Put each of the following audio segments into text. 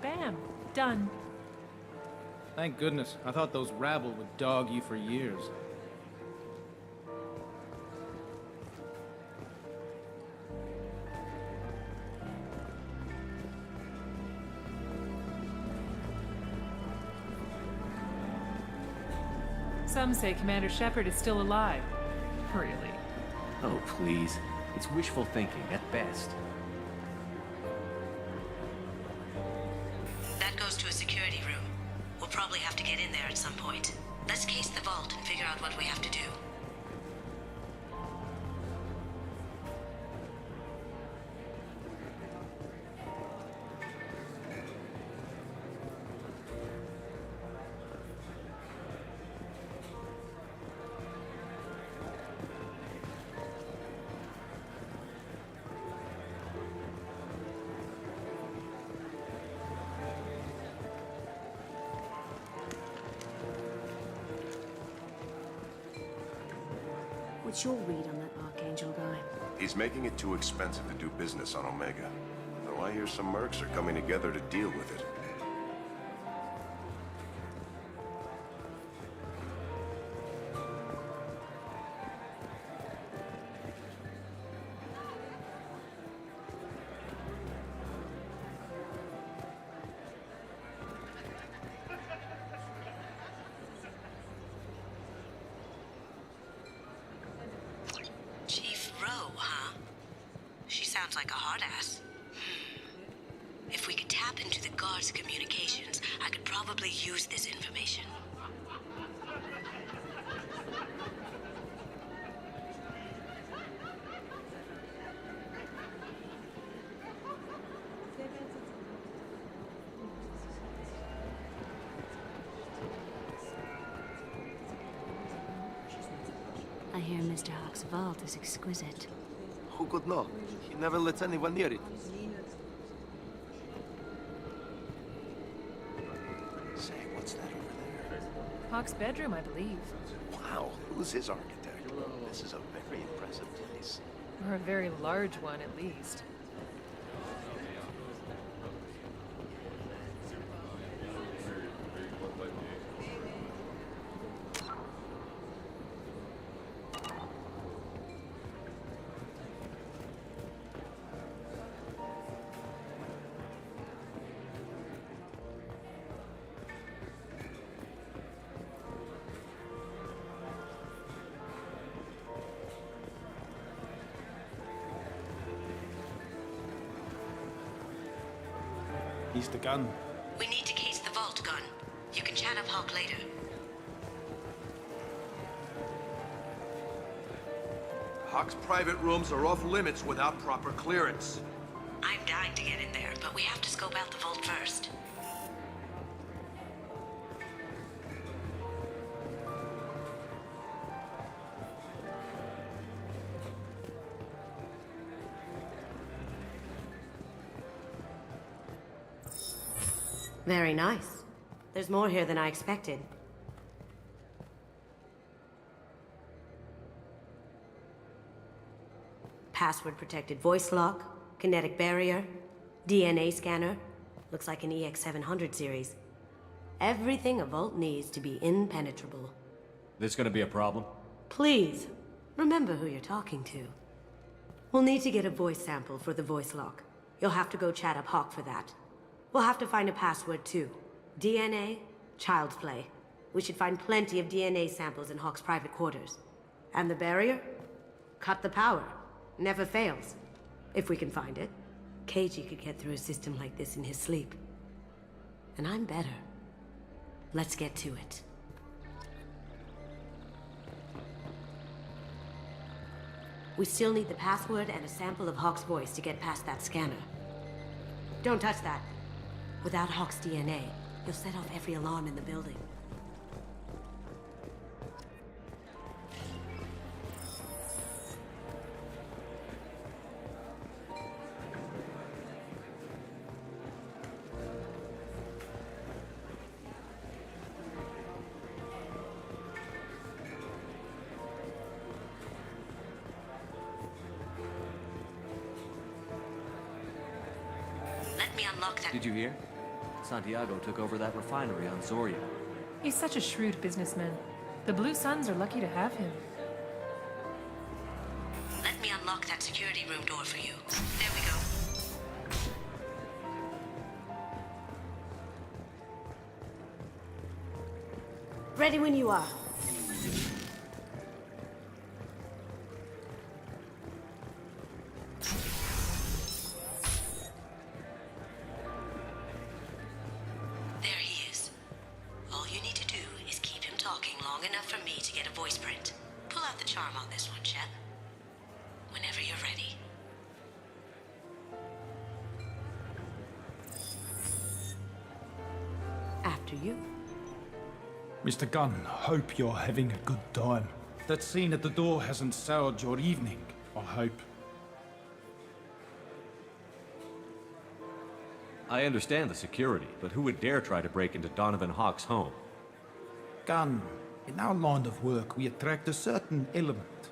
Bam! Done. Thank goodness. I thought those rabble would dog you for years. Some say Commander Shepard is still alive. Really? Oh, please. It's wishful thinking, at best. That goes to a security room. We'll probably have to get in there at some point. Let's case the vault and figure out what we have to do. What's your read on that Archangel guy? He's making it too expensive to do business on Omega. Though I hear some mercs are coming together to deal with it. Chief Rowe, huh? She sounds like a hard ass. If we could tap into the guard's communications, I could probably use this information. I hear Mr. Hawk's vault is exquisite. Who could know? He never lets anyone near it. Say, what's that over there? Hawk's bedroom, I believe. Wow, who's his architect? This is a very impressive place. Or a very large one, at least. He's the gun. We need to case the vault, Gun. You can chat up Hawk later. Hawk's private rooms are off limits without proper clearance. I'm dying to get in there, but we have to scope out the vault first. Very nice. There's more here than I expected. Password-protected voice lock, kinetic barrier, DNA scanner. Looks like an EX700 series. Everything a vault needs to be impenetrable. This gonna be a problem? Please, remember who you're talking to. We'll need to get a voice sample for the voice lock. You'll have to go chat up Hawk for that. We'll have to find a password too. DNA, child's play. We should find plenty of DNA samples in Hawk's private quarters. And the barrier? Cut the power. Never fails. If we can find it. KG could get through a system like this in his sleep. And I'm better. Let's get to it. We still need the password and a sample of Hawk's voice to get past that scanner. Don't touch that. Without Hawk's DNA, you'll set off every alarm in the building. Let me unlock that. Did you hear? Santiago took over that refinery on Zoria. He's such a shrewd businessman. The Blue Suns are lucky to have him. Let me unlock that security room door for you. There we go. Ready when you are. There he is. All you need to do is keep him talking long enough for me to get a voice print. Pull out the charm on this one, Shep. Whenever you're ready. After you. Mr. Gunn, hope you're having a good time. That scene at the door hasn't soured your evening, I hope. I understand the security, but who would dare try to break into Donovan Hawk's home? Gunn, in our line of work, we attract a certain element.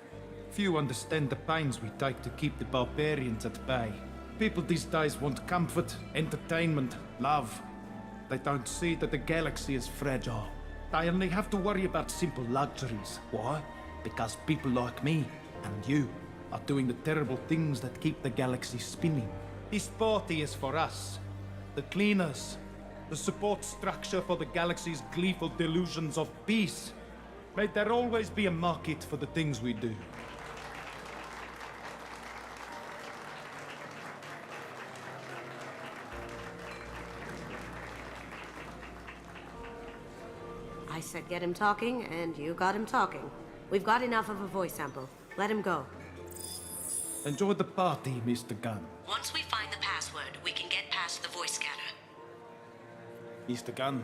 Few understand the pains we take to keep the barbarians at bay. People these days want comfort, entertainment, love. They don't see that the galaxy is fragile. They only have to worry about simple luxuries. Why? Because people like me and you are doing the terrible things that keep the galaxy spinning. This party is for us, the cleaners, the support structure for the galaxy's gleeful delusions of peace. May there always be a market for the things we do. I said get him talking, and you got him talking. We've got enough of a voice sample. Let him go. Enjoy the party, Mr. Gunn. Once we find the password, we can get past the voice scanner. Mr. Gunn.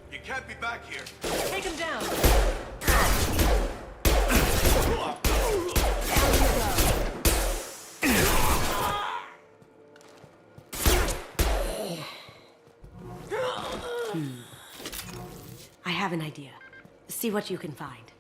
You can't be back here. Take him down! I have an idea. See what you can find.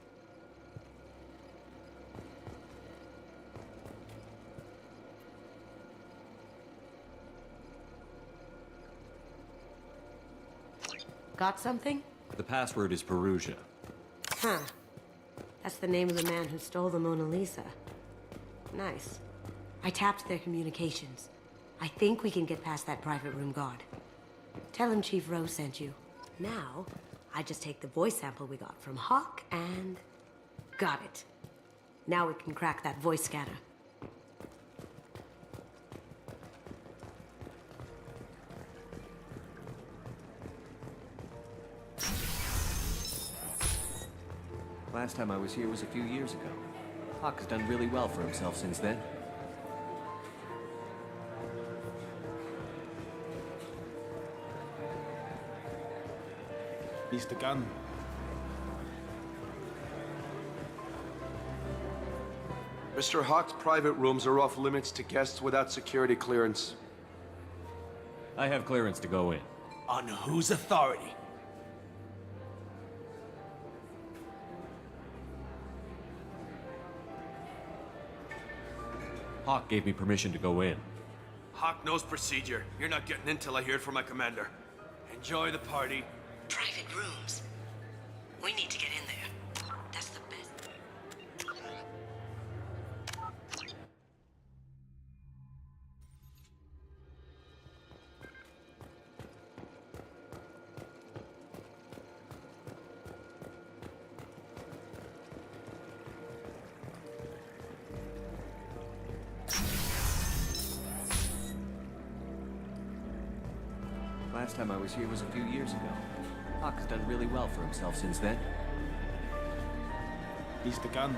Got something? The password is Perugia. Huh. That's the name of the man who stole the Mona Lisa. Nice. I tapped their communications. I think we can get past that private room guard. Tell him Chief Rose sent you. Now, I just take the voice sample we got from Hawk and... got it. Now we can crack that voice scanner. Last time I was here was a few years ago. Hawk has done really well for himself since then. Mr. Gunn. Mr. Hawk's private rooms are off limits to guests without security clearance. I have clearance to go in. On whose authority? Hawk gave me permission to go in. Hawk knows procedure. You're not getting in till I hear it from my commander. Enjoy the party. Private rooms. We need to get in there. That's the best. Last time I was here was a few years ago. Hawk has done really well for himself since then. He's the gun.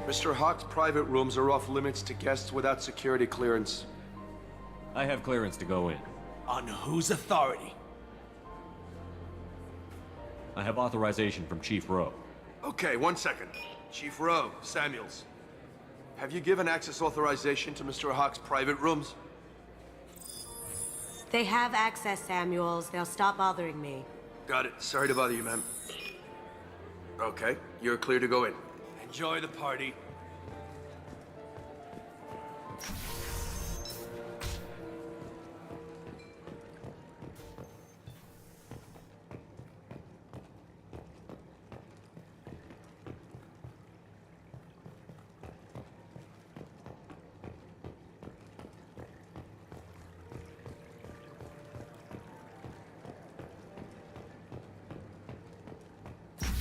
Mr. Hawk's private rooms are off limits to guests without security clearance. I have clearance to go in. On whose authority? I have authorization from Chief Rowe. Okay, 1 second. Chief Rowe, Samuels. Have you given access authorization to Mr. Hawk's private rooms? They have access, Samuels. They'll stop bothering me. Got it. Sorry to bother you, ma'am. Okay, you're clear to go in. Enjoy the party.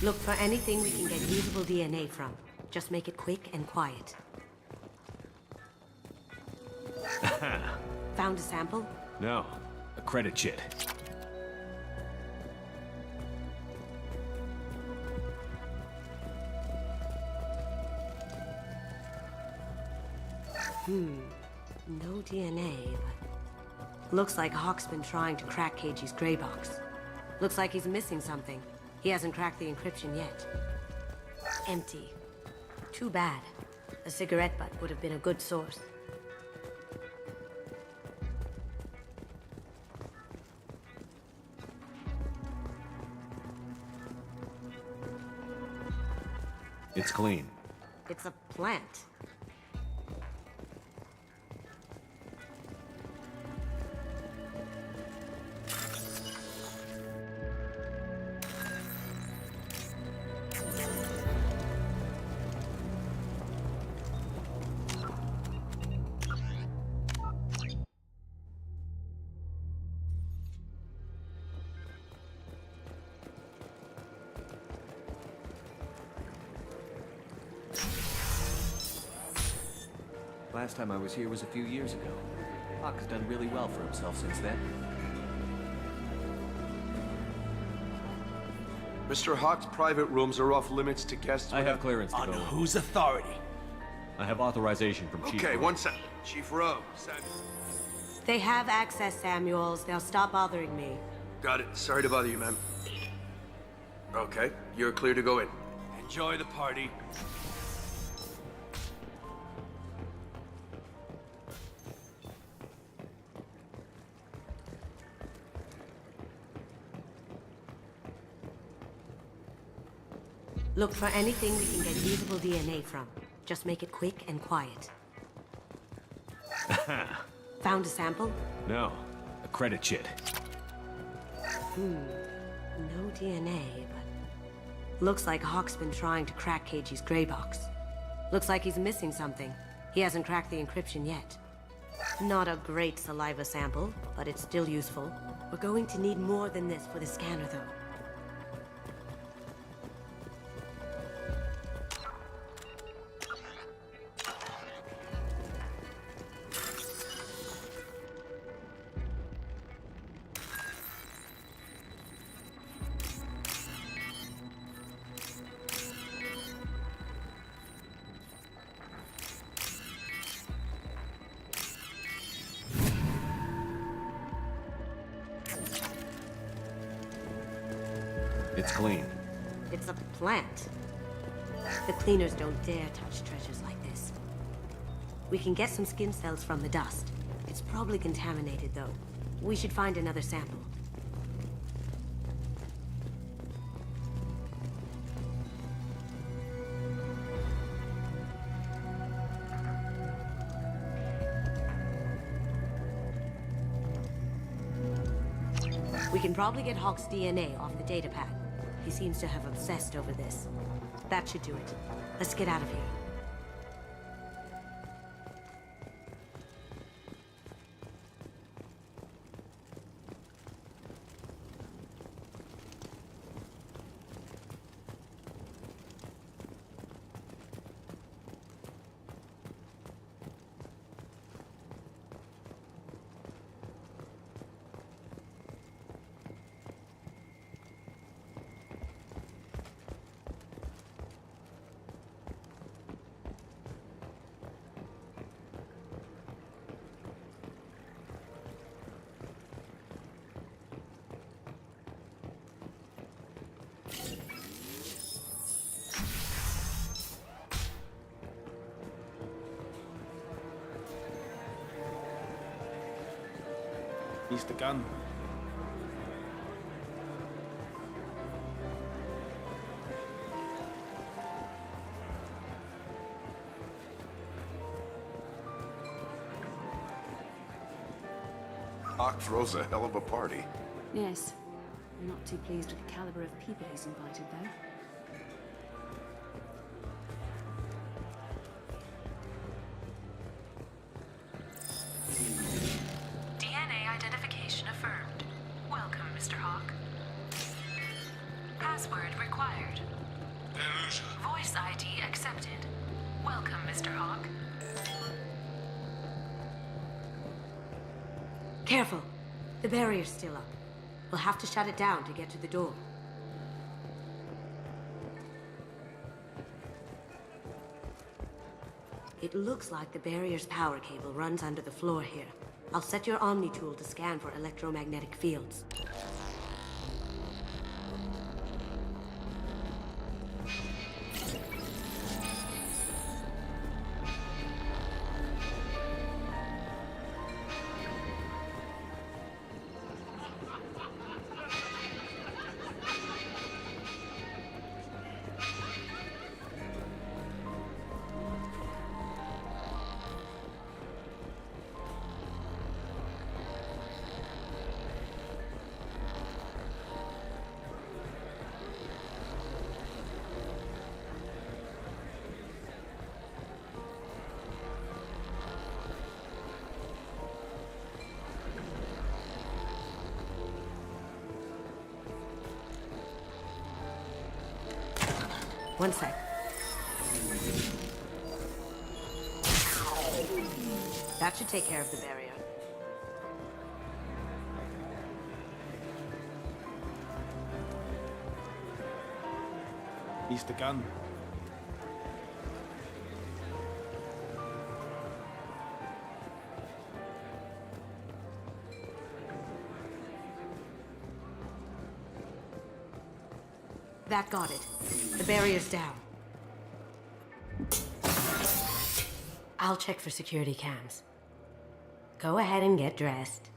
Look for anything we can get usable DNA from. Just make it quick and quiet. Found a sample? No, a credit chit. No DNA, but... Looks like Hawk's been trying to crack KG's gray box. Looks like he's missing something. He hasn't cracked the encryption yet. Empty. Too bad. A cigarette butt would have been a good source. It's clean. It's a plant. Last time I was here was a few years ago. Hawk has done really well for himself since then. Mr. Hawk's private rooms are off limits to guests I have clearance to On go in. whose authority? I have authorization from Chief Okay, Rowe. 1 second. Chief Rowe, Samuels. They have access, Samuels. They'll stop bothering me. Got it. Sorry to bother you, ma'am. Okay, you're clear to go in. Enjoy the party. Look for anything we can get usable DNA from. Just make it quick and quiet. Found a sample? No, a credit chit. No DNA, but... Looks like Hawk's been trying to crack KG's gray box. Looks like he's missing something. He hasn't cracked the encryption yet. Not a great saliva sample, but it's still useful. We're going to need more than this for the scanner, though. It's clean. It's a plant. The cleaners don't dare touch treasures like this. We can get some skin cells from the dust. It's probably contaminated, though. We should find another sample. We can probably get Hawk's DNA off the datapad. He seems to have obsessed over this. That should do it. Let's get out of here. He's the gun. Hawk throws a hell of a party. Yes. I'm not too pleased with the caliber of people he's invited, though. DNA identification affirmed. Welcome, Mr. Hawk. Password required. Voice ID accepted. Welcome, Mr. Hawk. Careful. The barrier's still up. We'll have to shut it down to get to the door. It looks like the barrier's power cable runs under the floor here. I'll set your Omni tool to scan for electromagnetic fields. One sec. That should take care of the barrier. He's the gun. That got it. The barrier's down. I'll check for security cams. Go ahead and get dressed.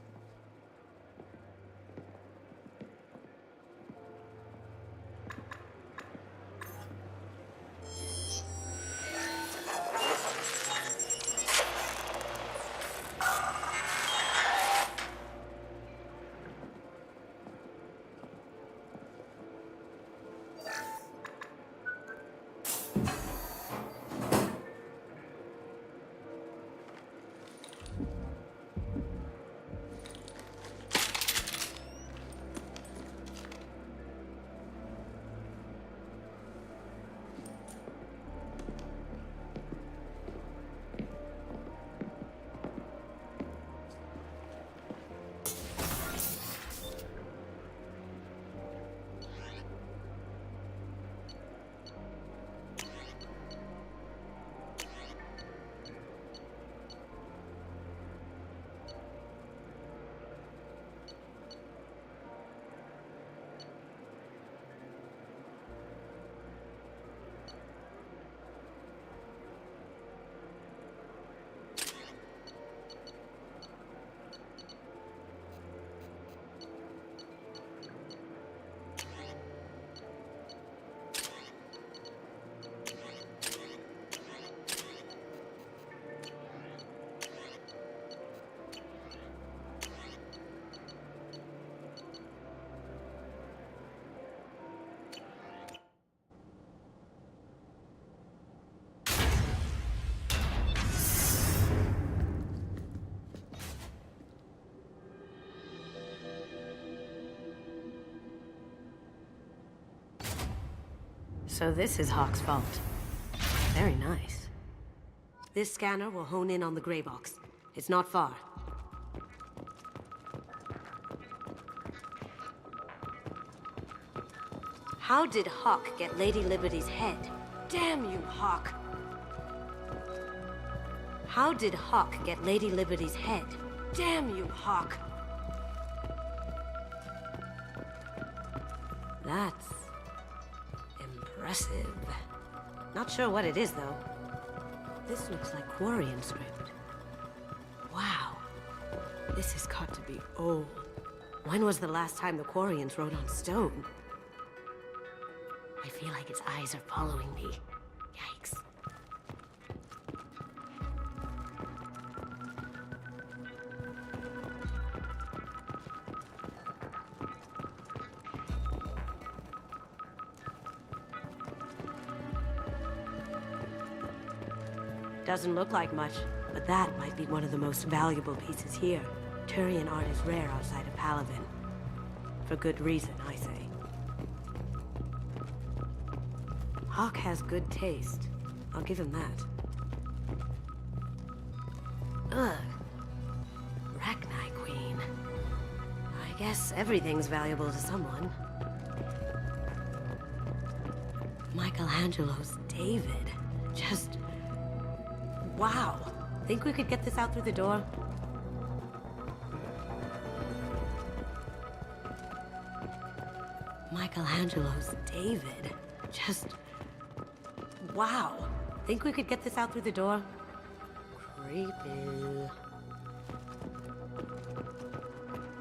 So this is Hawk's vault. Very nice. This scanner will hone in on the gray box. It's not far. How did Hawk get Lady Liberty's head? Damn you, Hawk! How did Hawk get Lady Liberty's head? Damn you, Hawk! That's impressive. Not sure what it is, though. This looks like Quarian script. Wow. This has got to be old. When was the last time the Quarians wrote on stone? I feel like its eyes are following me. Yikes. Doesn't look like much, but that might be one of the most valuable pieces here. Turian art is rare outside of Palavin. For good reason, I say. Hawk has good taste. I'll give him that. Ugh. Rachni Queen. I guess everything's valuable to someone. Michelangelo's David. Just... wow. Think we could get this out through the door? Michelangelo's David. Just... wow. Think we could get this out through the door? Creepy.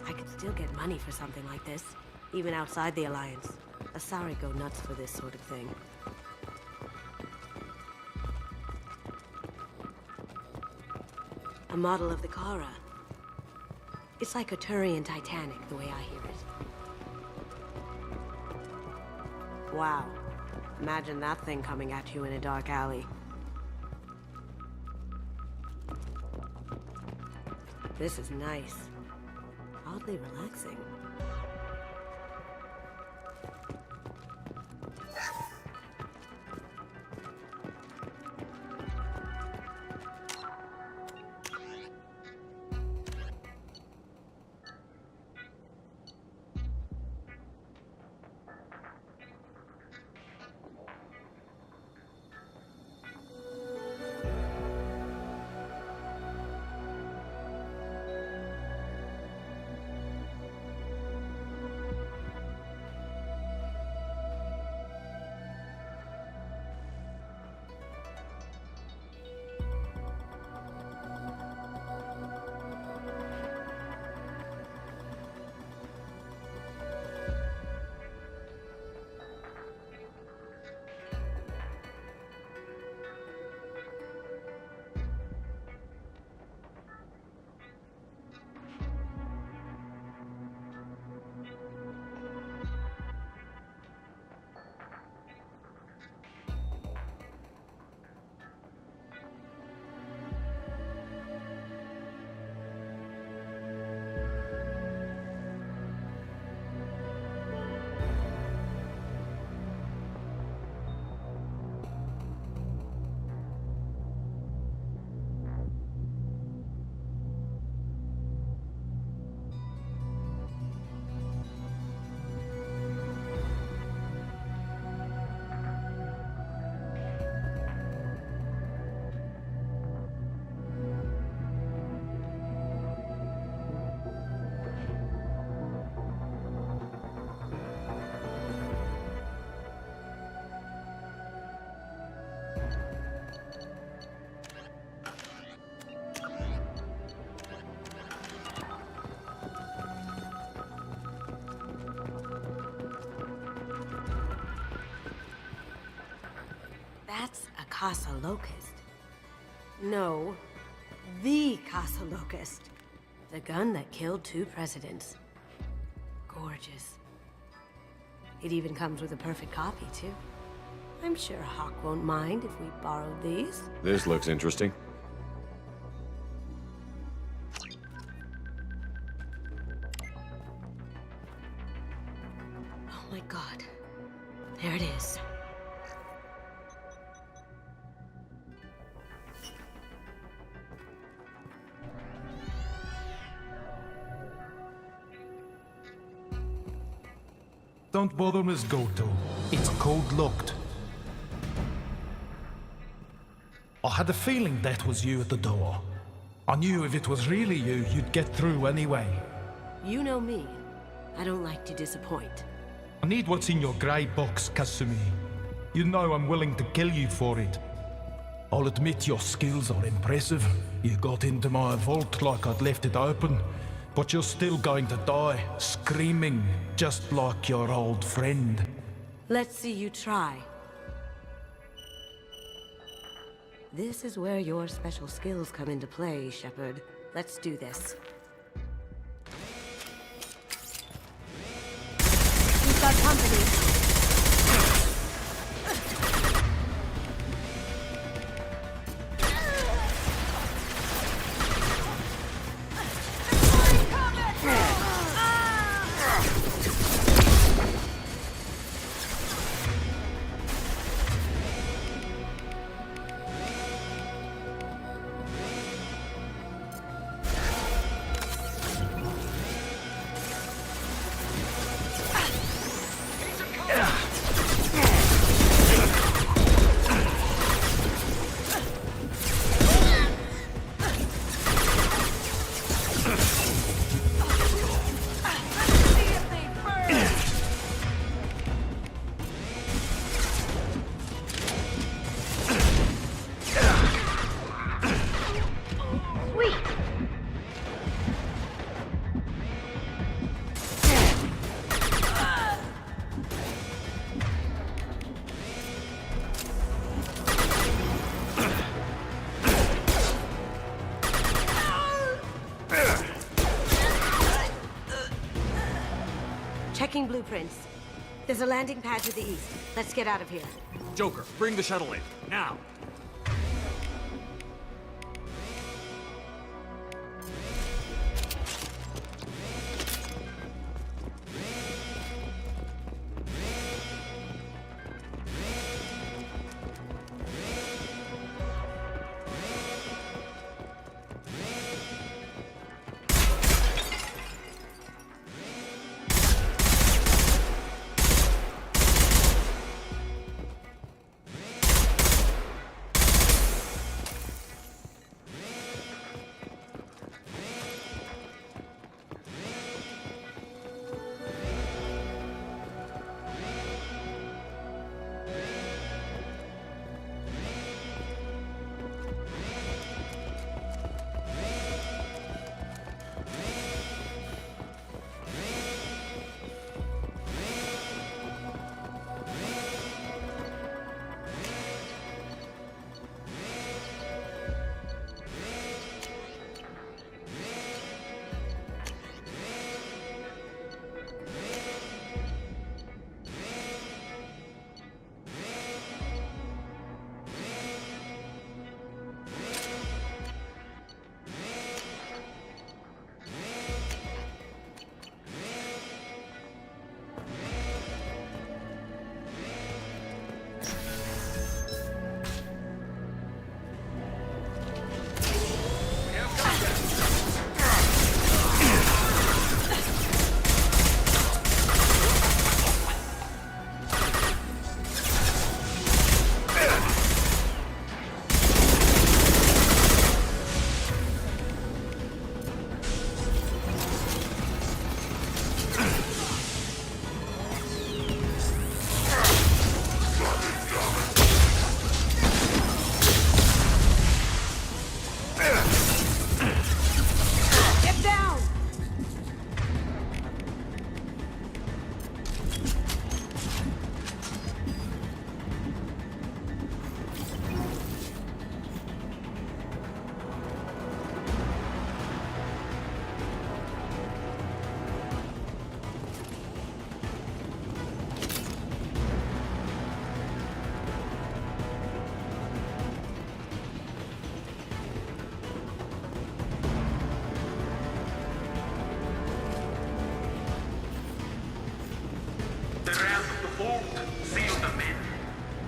I could still get money for something like this, even outside the Alliance. Asari go nuts for this sort of thing. A model of the Kara. It's like a Turian Titanic, the way I hear it. Wow. Imagine that thing coming at you in a dark alley. This is nice. Oddly relaxing. That's a Casa Locust. No, the Casa Locust. The gun that killed 2 presidents. Gorgeous. It even comes with a perfect copy, too. I'm sure Hawk won't mind if we borrowed these. This looks interesting. Oh my god. There it is. Don't bother, Miss Goto. It's code-locked. I had a feeling that was you at the door. I knew if it was really you, you'd get through anyway. You know me. I don't like to disappoint. I need what's in your grey box, Kasumi. You know I'm willing to kill you for it. I'll admit your skills are impressive. You got into my vault like I'd left it open, But you're still going to die, screaming, just like your old friend. Let's see you try. This is where your special skills come into play, Shepard. Let's do this. We've got company. Checking blueprints. There's a landing pad to the east. Let's get out of here. Joker, bring the shuttle in. Now!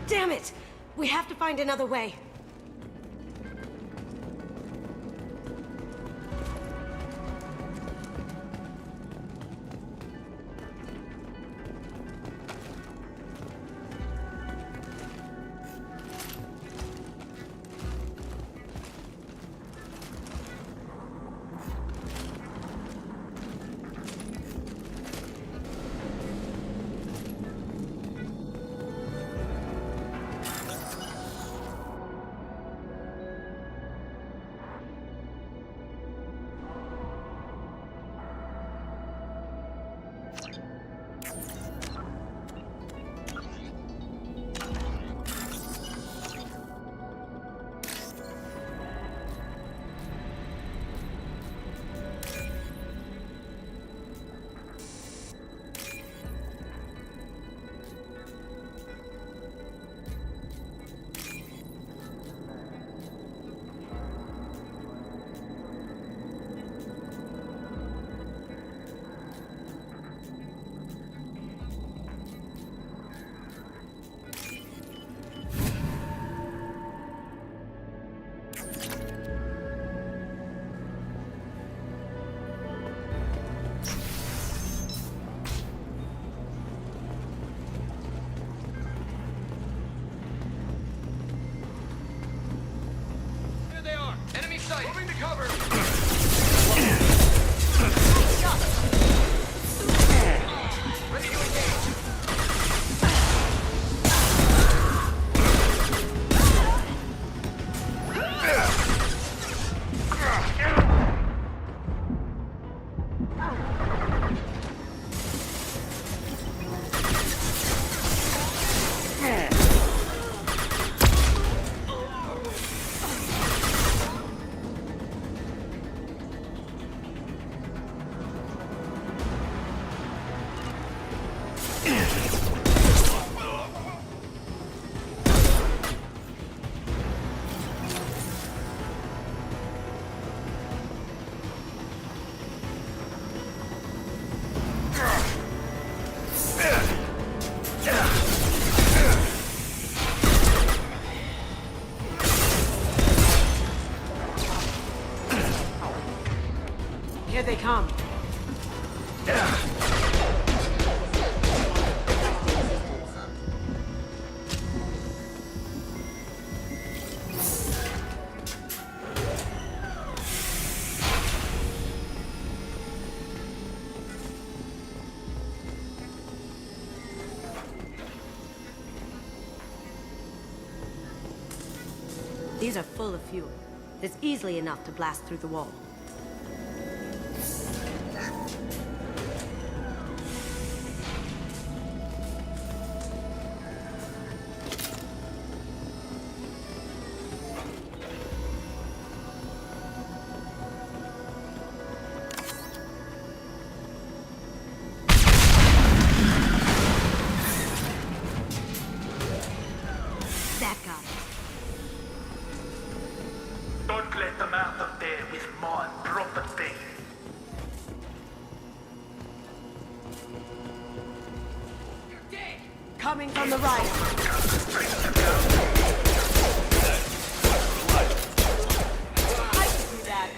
Damn it! We have to find another way. Come. These are full of fuel. It's easily enough to blast through the wall. That guy. Don't let them out of there with my property. Coming from the right. I can do that.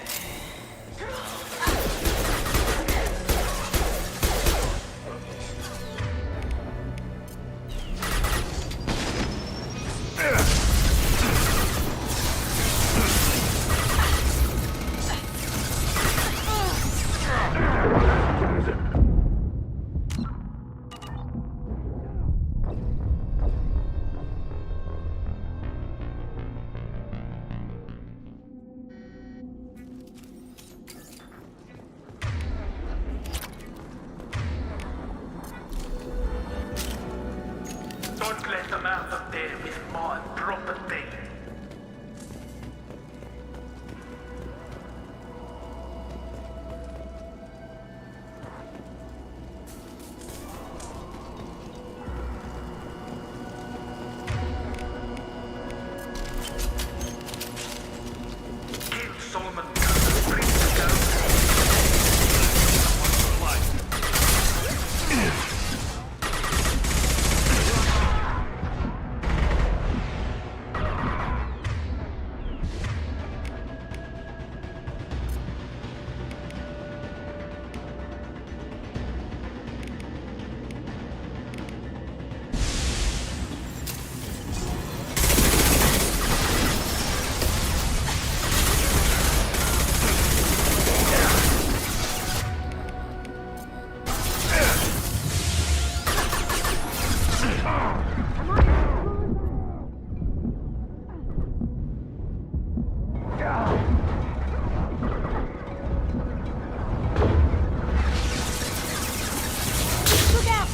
Don't let them out of there with my property. Kill Solomon. Bring the girl. Look out!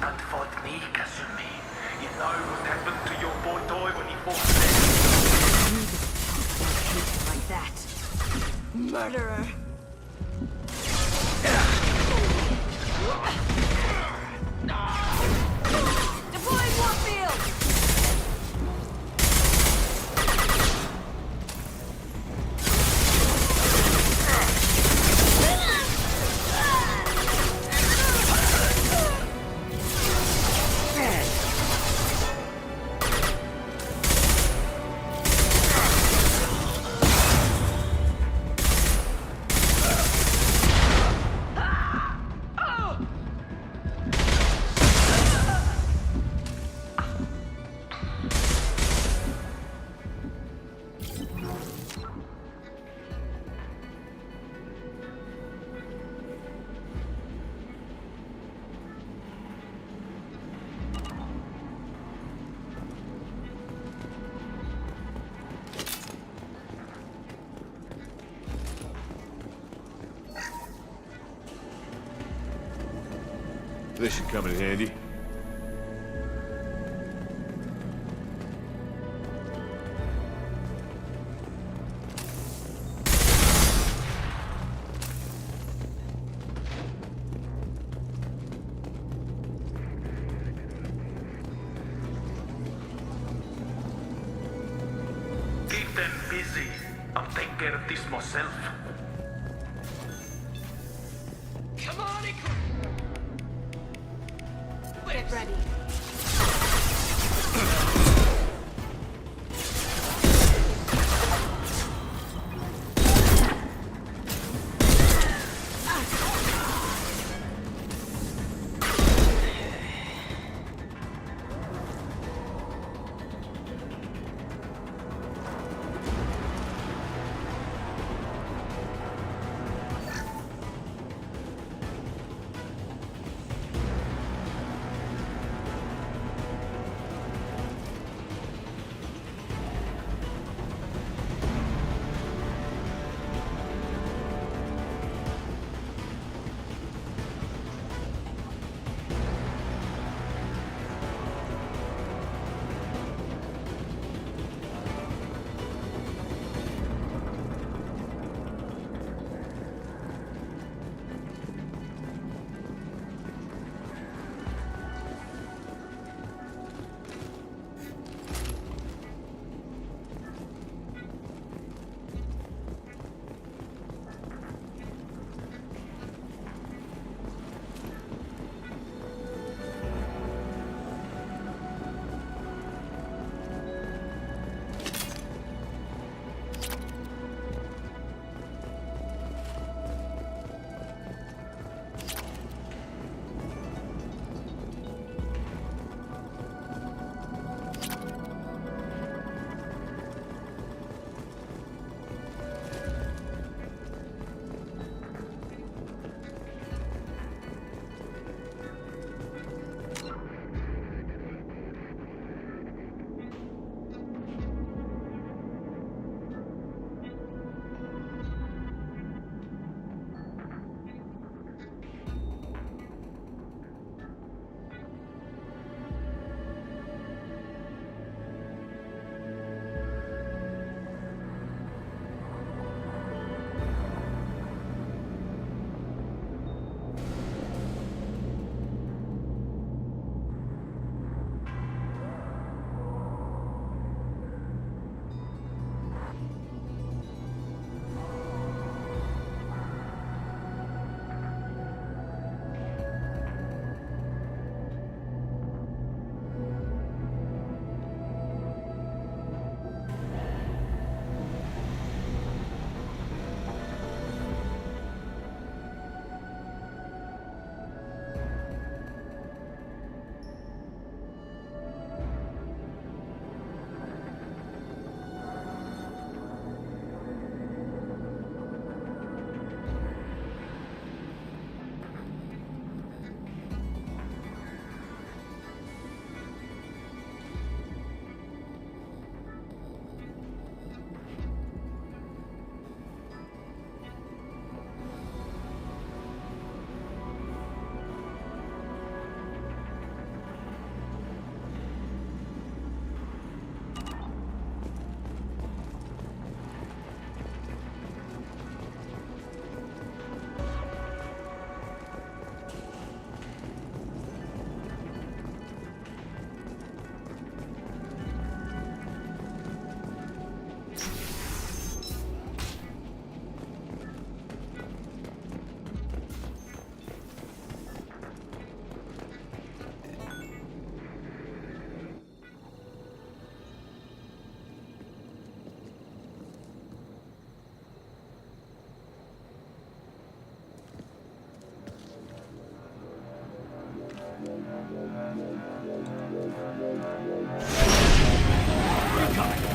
Don't fight me, Kasumi. You know what happened to your boy Toy when he fought Like that. Murderer. Deploying warfield! This should come in handy. Keep them busy. I'll take care of this myself. Come on, Get ready.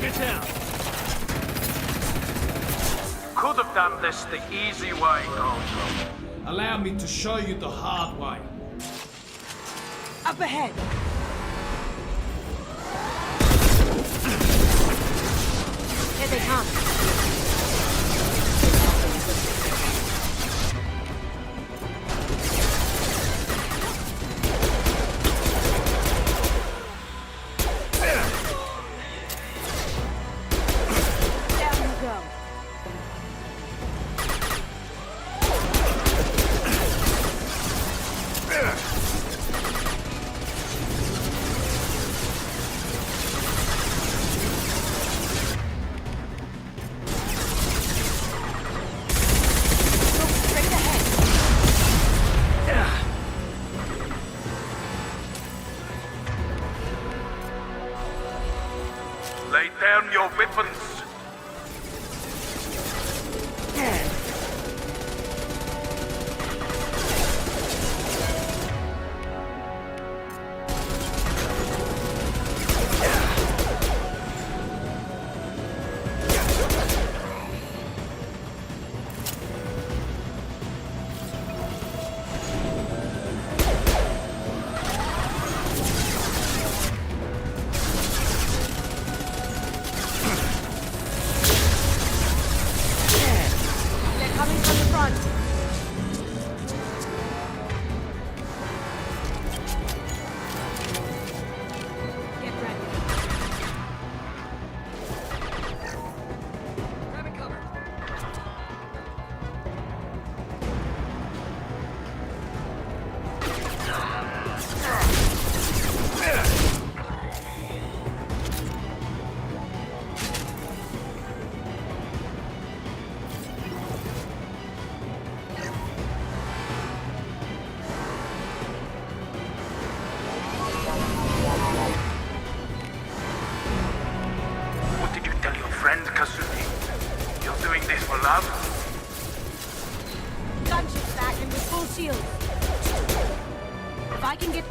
Get down! Could have done this the easy way, Gojo. Allow me to show you the hard way. Up ahead! Here they come. Gunships back and with full shield. If I can get...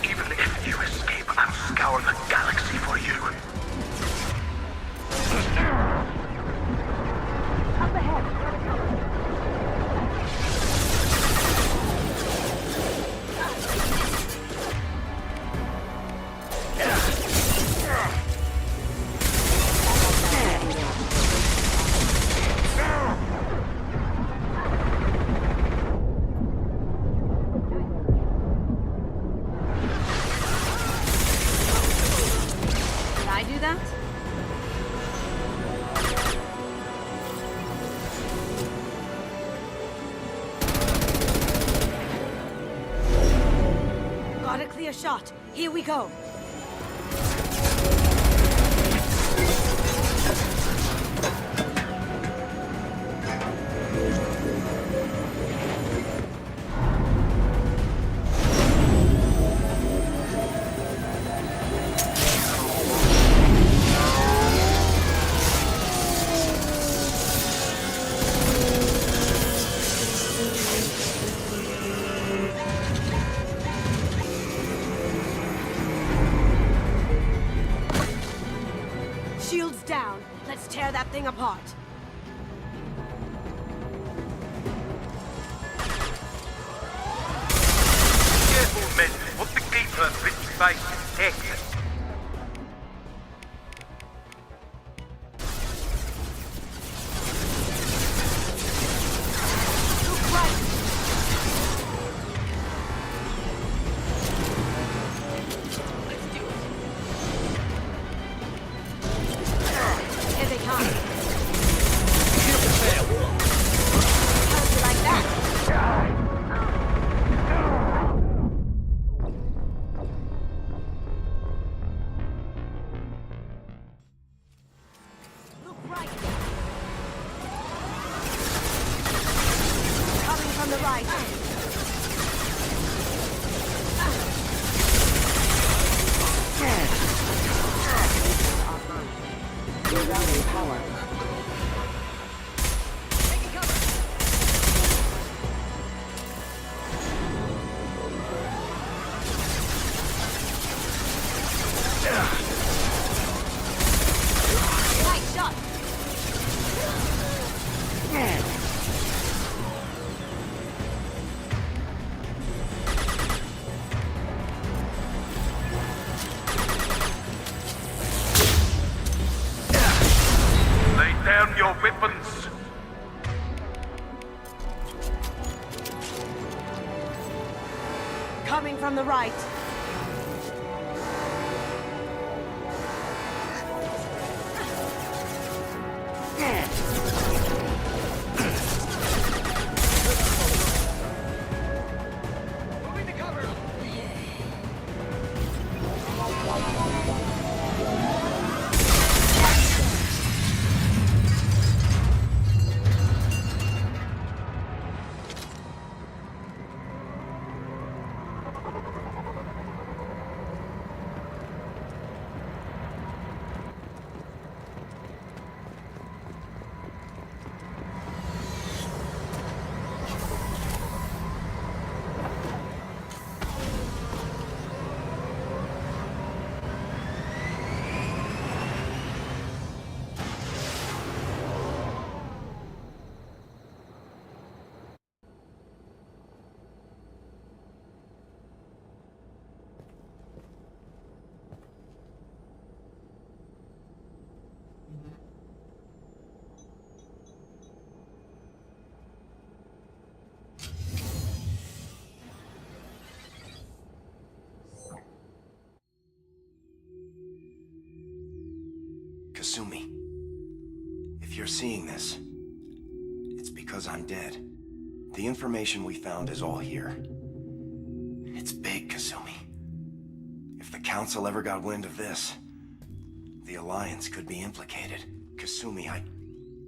Even if you escape, I'll scour the galaxy for you. Up ahead. Did I do that? Got a clear shot. Here we go. Shields down. Let's tear that thing apart. Careful, men. Put the keeper pretty face exit. Look right. Let's do it. Here they come. How'd you like that? Look right. Coming from the right. Taking cover. Nice shot. Lay down your weapons. Coming from the right. Moving to cover. Kasumi, if you're seeing this, it's because I'm dead. The information we found is all here. It's big, Kasumi. If the Council ever got wind of this, the Alliance could be implicated. Kasumi,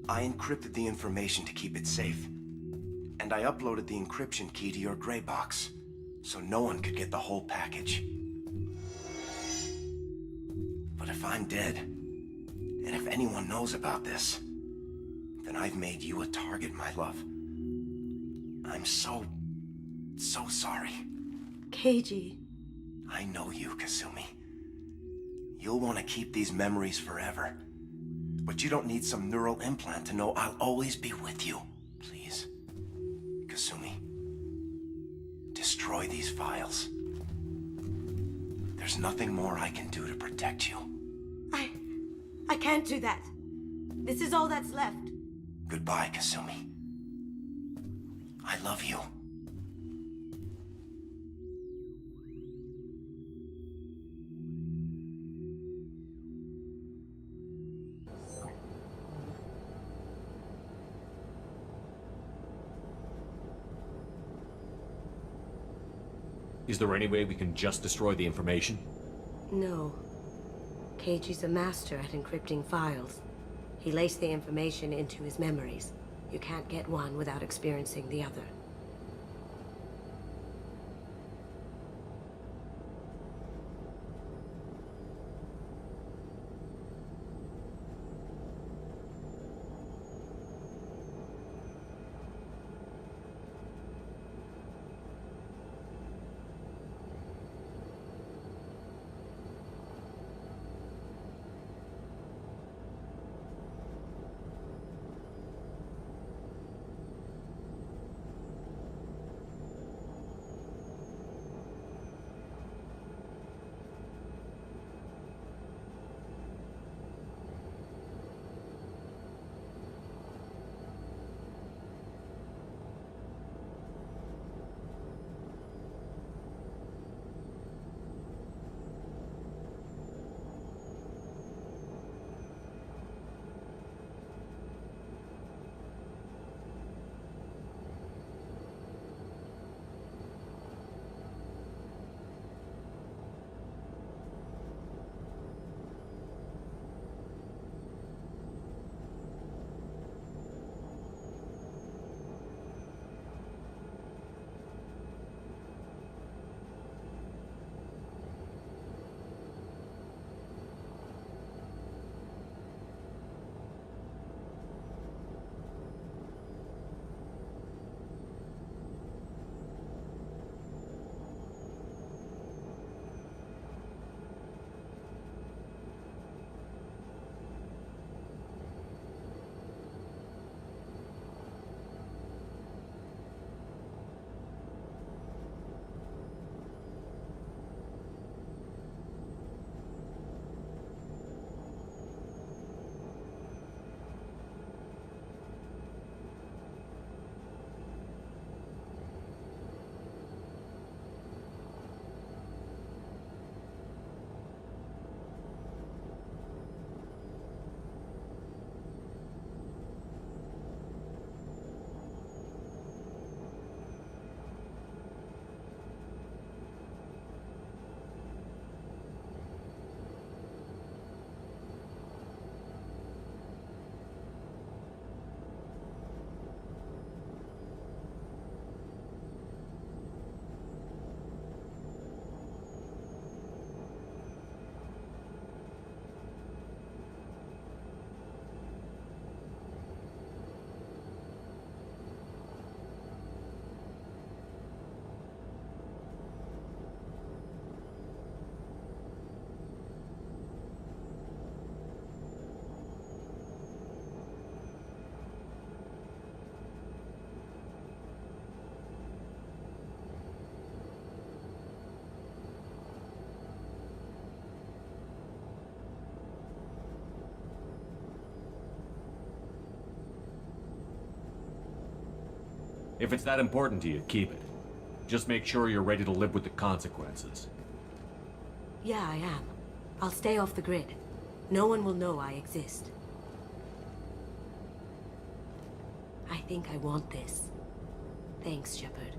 I encrypted the information to keep it safe. And And I uploaded the encryption key to your gray box, so no one could get the whole package. But if I'm dead, and if anyone knows about this, then I've made you a target, my love. I'm so sorry. Keiji. I know you, Kasumi. You'll want to keep these memories forever. But you don't need some neural implant to know I'll always be with you. Please, Kasumi, destroy these files. There's nothing more I can do to protect you. I can't do that. This is all that's left. Goodbye, Kasumi. I love you. Is there any way we can just destroy the information? No. Keiji's a master at encrypting files. He laced the information into his memories. You can't get one without experiencing the other. If it's that important to you, keep it. Just make sure you're ready to live with the consequences. Yeah, I am. I'll stay off the grid. No one will know I exist. I think I want this. Thanks, Shepard.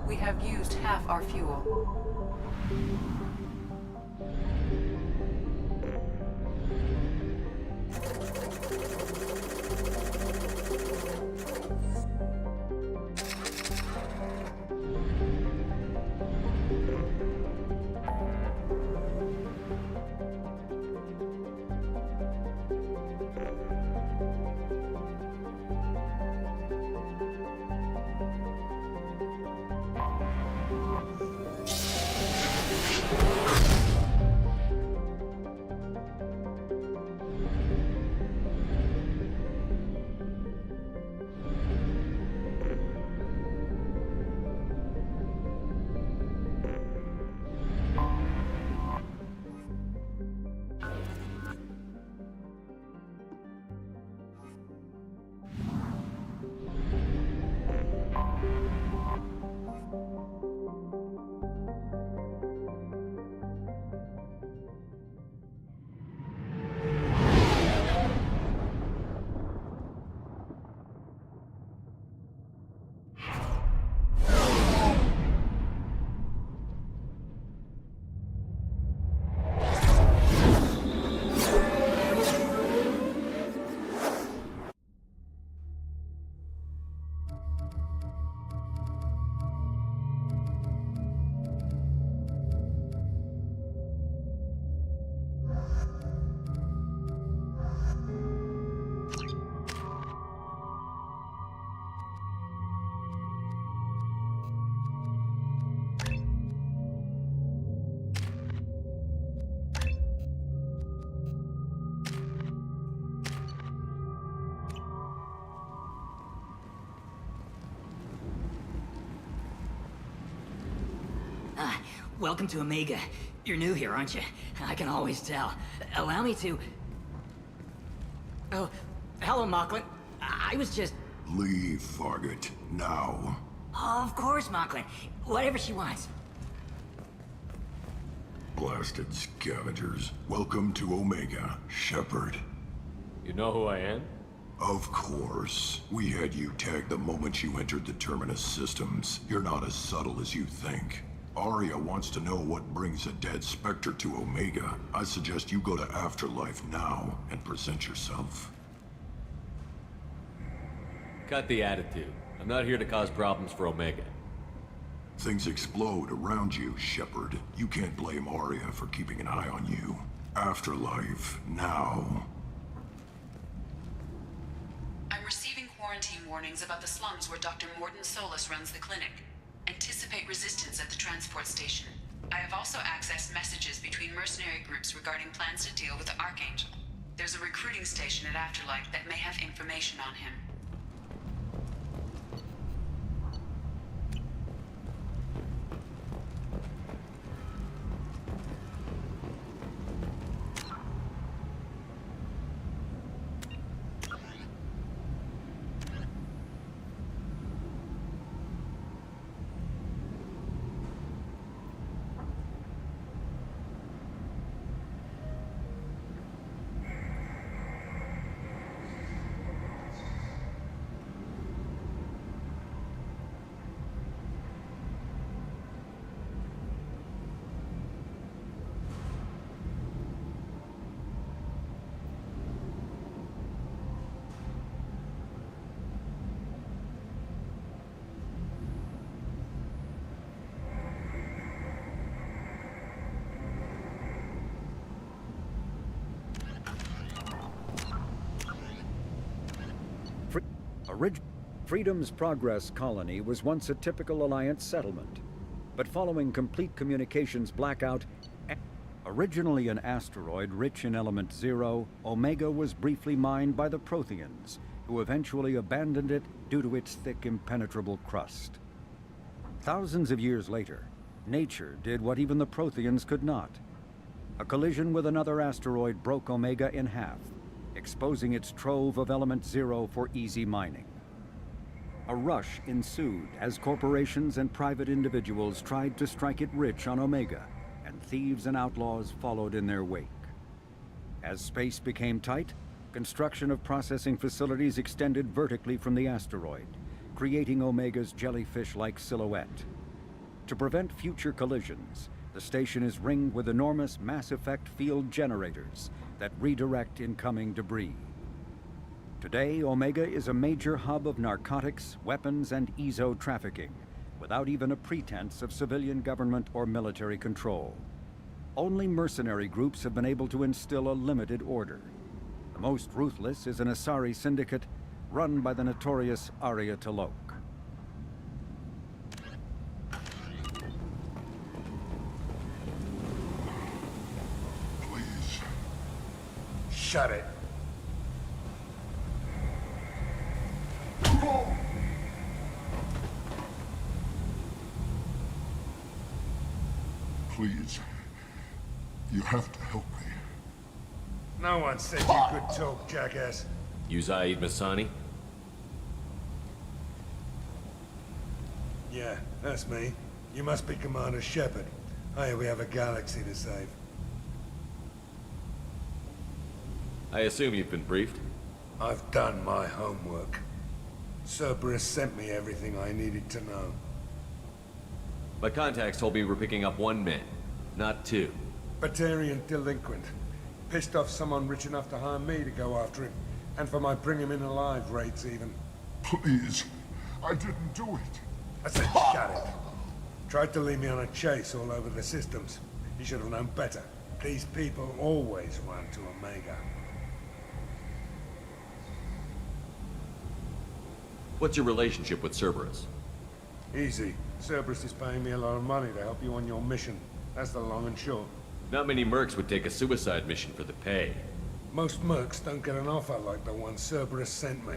We have used half our fuel. Welcome to Omega. You're new here, aren't you? I can always tell. Allow me to... Oh, hello, Mocklin. I was just... Leave, Fargate. Now. Of course, Mocklin. Whatever she wants. Blasted scavengers. Welcome to Omega, Shepard. You know who I am? Of course. We had you tagged the moment you entered the Terminus systems. You're not as subtle as you think. Arya wants to know what brings a dead Spectre to Omega. I suggest you go to Afterlife now and present yourself. Cut the attitude. I'm not here to cause problems for Omega. Things explode around you, Shepard. You can't blame Arya for keeping an eye on you. Afterlife, now. I'm receiving quarantine warnings about the slums where Dr. Mordin Solus runs the clinic. Anticipate resistance at the transport station. I have also accessed messages between mercenary groups regarding plans to deal with the Archangel. There's a recruiting station at Afterlife that may have information on him. Freedom's Progress colony was once a typical Alliance settlement, but following complete communications blackout, originally an asteroid rich in element zero, Omega was briefly mined by the Protheans, who eventually abandoned it due to its thick, impenetrable crust. Thousands of years later, nature did what even the Protheans could not. A collision with another asteroid broke Omega in half, exposing its trove of element zero for easy mining. A rush ensued as corporations and private individuals tried to strike it rich on Omega, and thieves and outlaws followed in their wake. As space became tight, construction of processing facilities extended vertically from the asteroid, creating Omega's jellyfish-like silhouette. To prevent future collisions, the station is ringed with enormous mass effect field generators that redirect incoming debris. Today, Omega is a major hub of narcotics, weapons, and EZO trafficking, without even a pretense of civilian government or military control. Only mercenary groups have been able to instill a limited order. The most ruthless is an Asari syndicate run by the notorious Arya T'Loak. Please. Shut it. Please. You have to help me. No one said you could talk, jackass. You Zaid Masani? Yeah, that's me. You must be Commander Shepard. Hey, we have a galaxy to save. I assume you've been briefed? I've done my homework. Cerberus sent me everything I needed to know. My contacts told me we're picking up 1 man, not 2. Batarian delinquent. Pissed off someone rich enough to hire me to go after him. And for my bring him in alive rates even. Please. I didn't do it. I said shut it. Tried to lead me on a chase all over the systems. He should have known better. These people always run to Omega. What's your relationship with Cerberus? Easy. Cerberus is paying me a lot of money to help you on your mission. That's the long and short. Not many mercs would take a suicide mission for the pay. Most mercs don't get an offer like the one Cerberus sent me.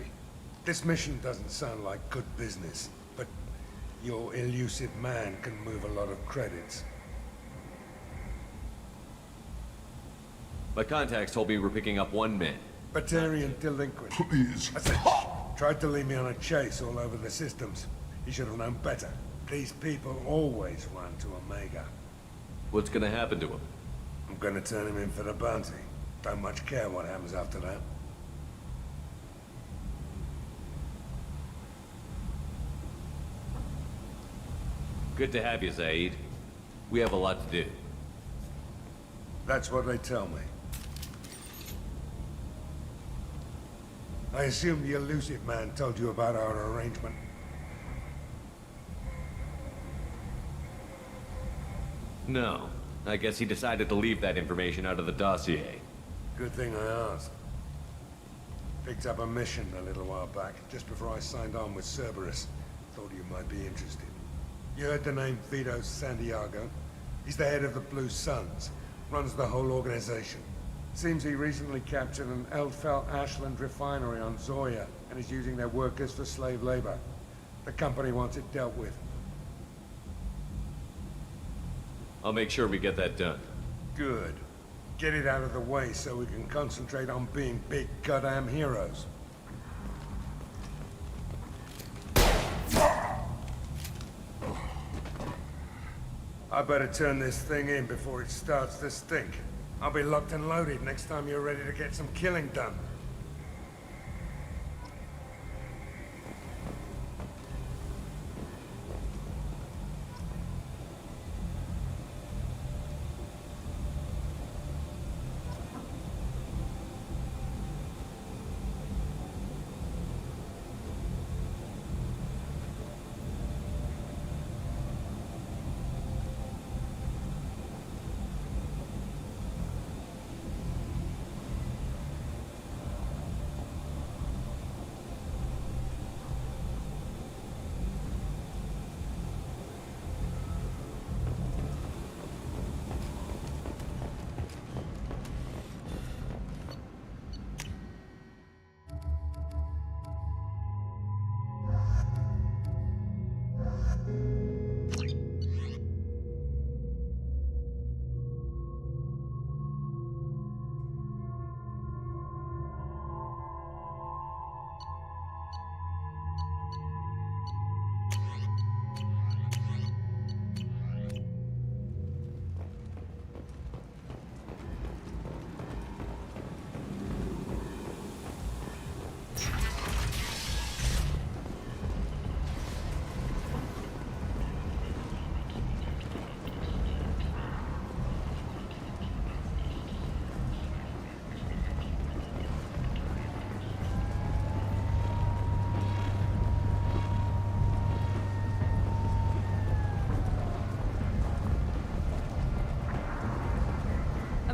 This mission doesn't sound like good business, but your elusive man can move a lot of credits. My contacts told me we're picking up 1 man. Batarian delinquent. Please. I said, tried to lead me on a chase all over the systems. He should have known better. These people always run to Omega. What's gonna happen to him? I'm gonna turn him in for the bounty. Don't much care what happens after that. Good to have you, Zaid. We have a lot to do. That's what they tell me. I assume the elusive man told you about our arrangement. No. I guess he decided to leave that information out of the dossier. Good thing I asked. Picked up a mission a little while back, just before I signed on with Cerberus. Thought you might be interested. You heard the name Vito Santiago? He's the head of the Blue Suns. Runs the whole organization. Seems he recently captured an Eldfell Ashland refinery on Zoya and is using their workers for slave labor. The company wants it dealt with. I'll make sure we get that done. Good. Get it out of the way so we can concentrate on being big goddamn heroes. I better turn this thing in before it starts to stink. I'll be locked and loaded next time you're ready to get some killing done.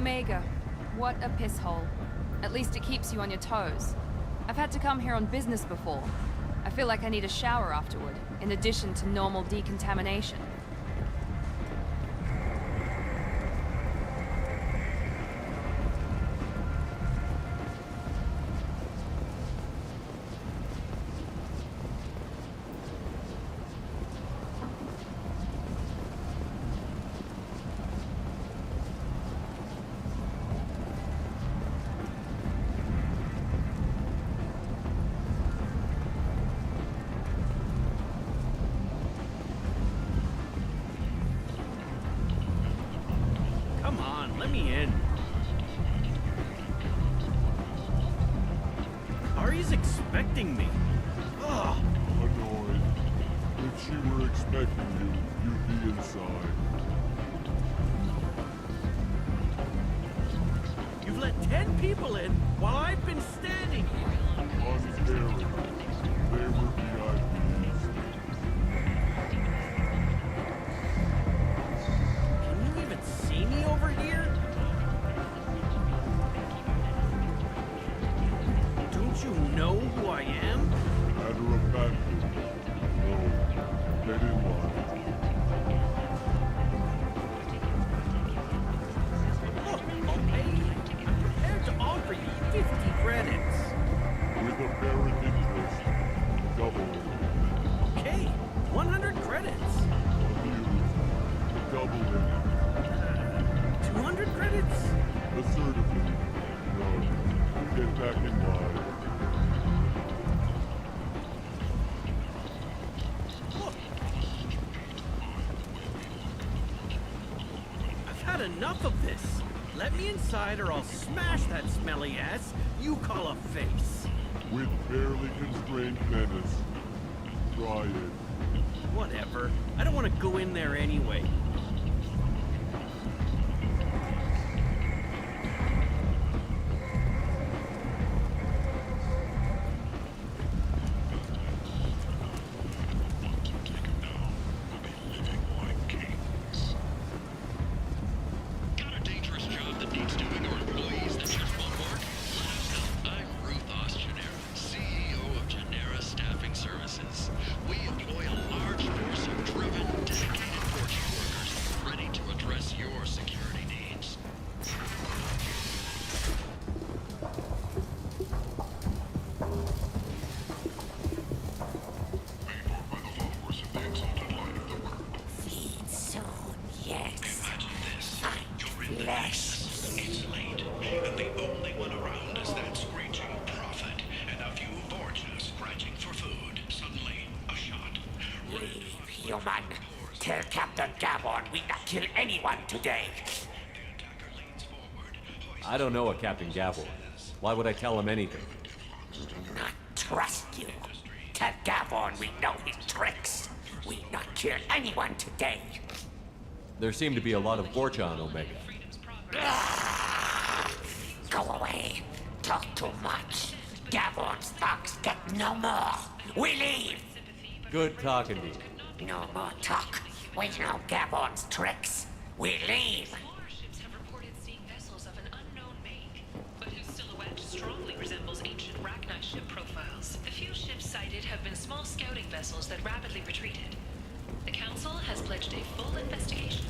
Omega. What a piss hole. At least it keeps you on your toes. I've had to come here on business before. I feel like I need a shower afterward, in addition to normal decontamination. Come on, let me in. Ari's expecting me. Ugh. Annoyed. If she were expecting you, you'd be inside. You've let 10 people in while I've been standing here. Uncaring. They were VIPs. Can you even see me over here? Don't you know who I am? Matter of fact, no, they didn't lie. Look, I'm prepared to offer you 50 credits. With apparent interest, double it. Okay, 100 credits. Abused. Double it. 200 credits. Assertively. No. Get back in line. I've had enough of this. Let me inside or I'll smash that smelly ass you call a face. With barely constrained menace. Try it. Whatever. I don't want to go in there anyway. Human, tell Captain Gavon we not kill anyone today. I don't know a Captain Gavon. Why would I tell him anything? Not trust you. Tell Gavon we know his tricks. We not kill anyone today. There seem to be a lot of Vorcha on Omega. Go away. Talk too much. Gavon's thugs get no more. We leave. Good talking to you. No more talk. We know Gavon's tricks. We leave. Smaller ships have reported seeing vessels of an unknown make, but whose silhouette strongly resembles ancient Rachni ship profiles. The few ships sighted have been small scouting vessels that rapidly retreated. The Council has pledged a full investigation.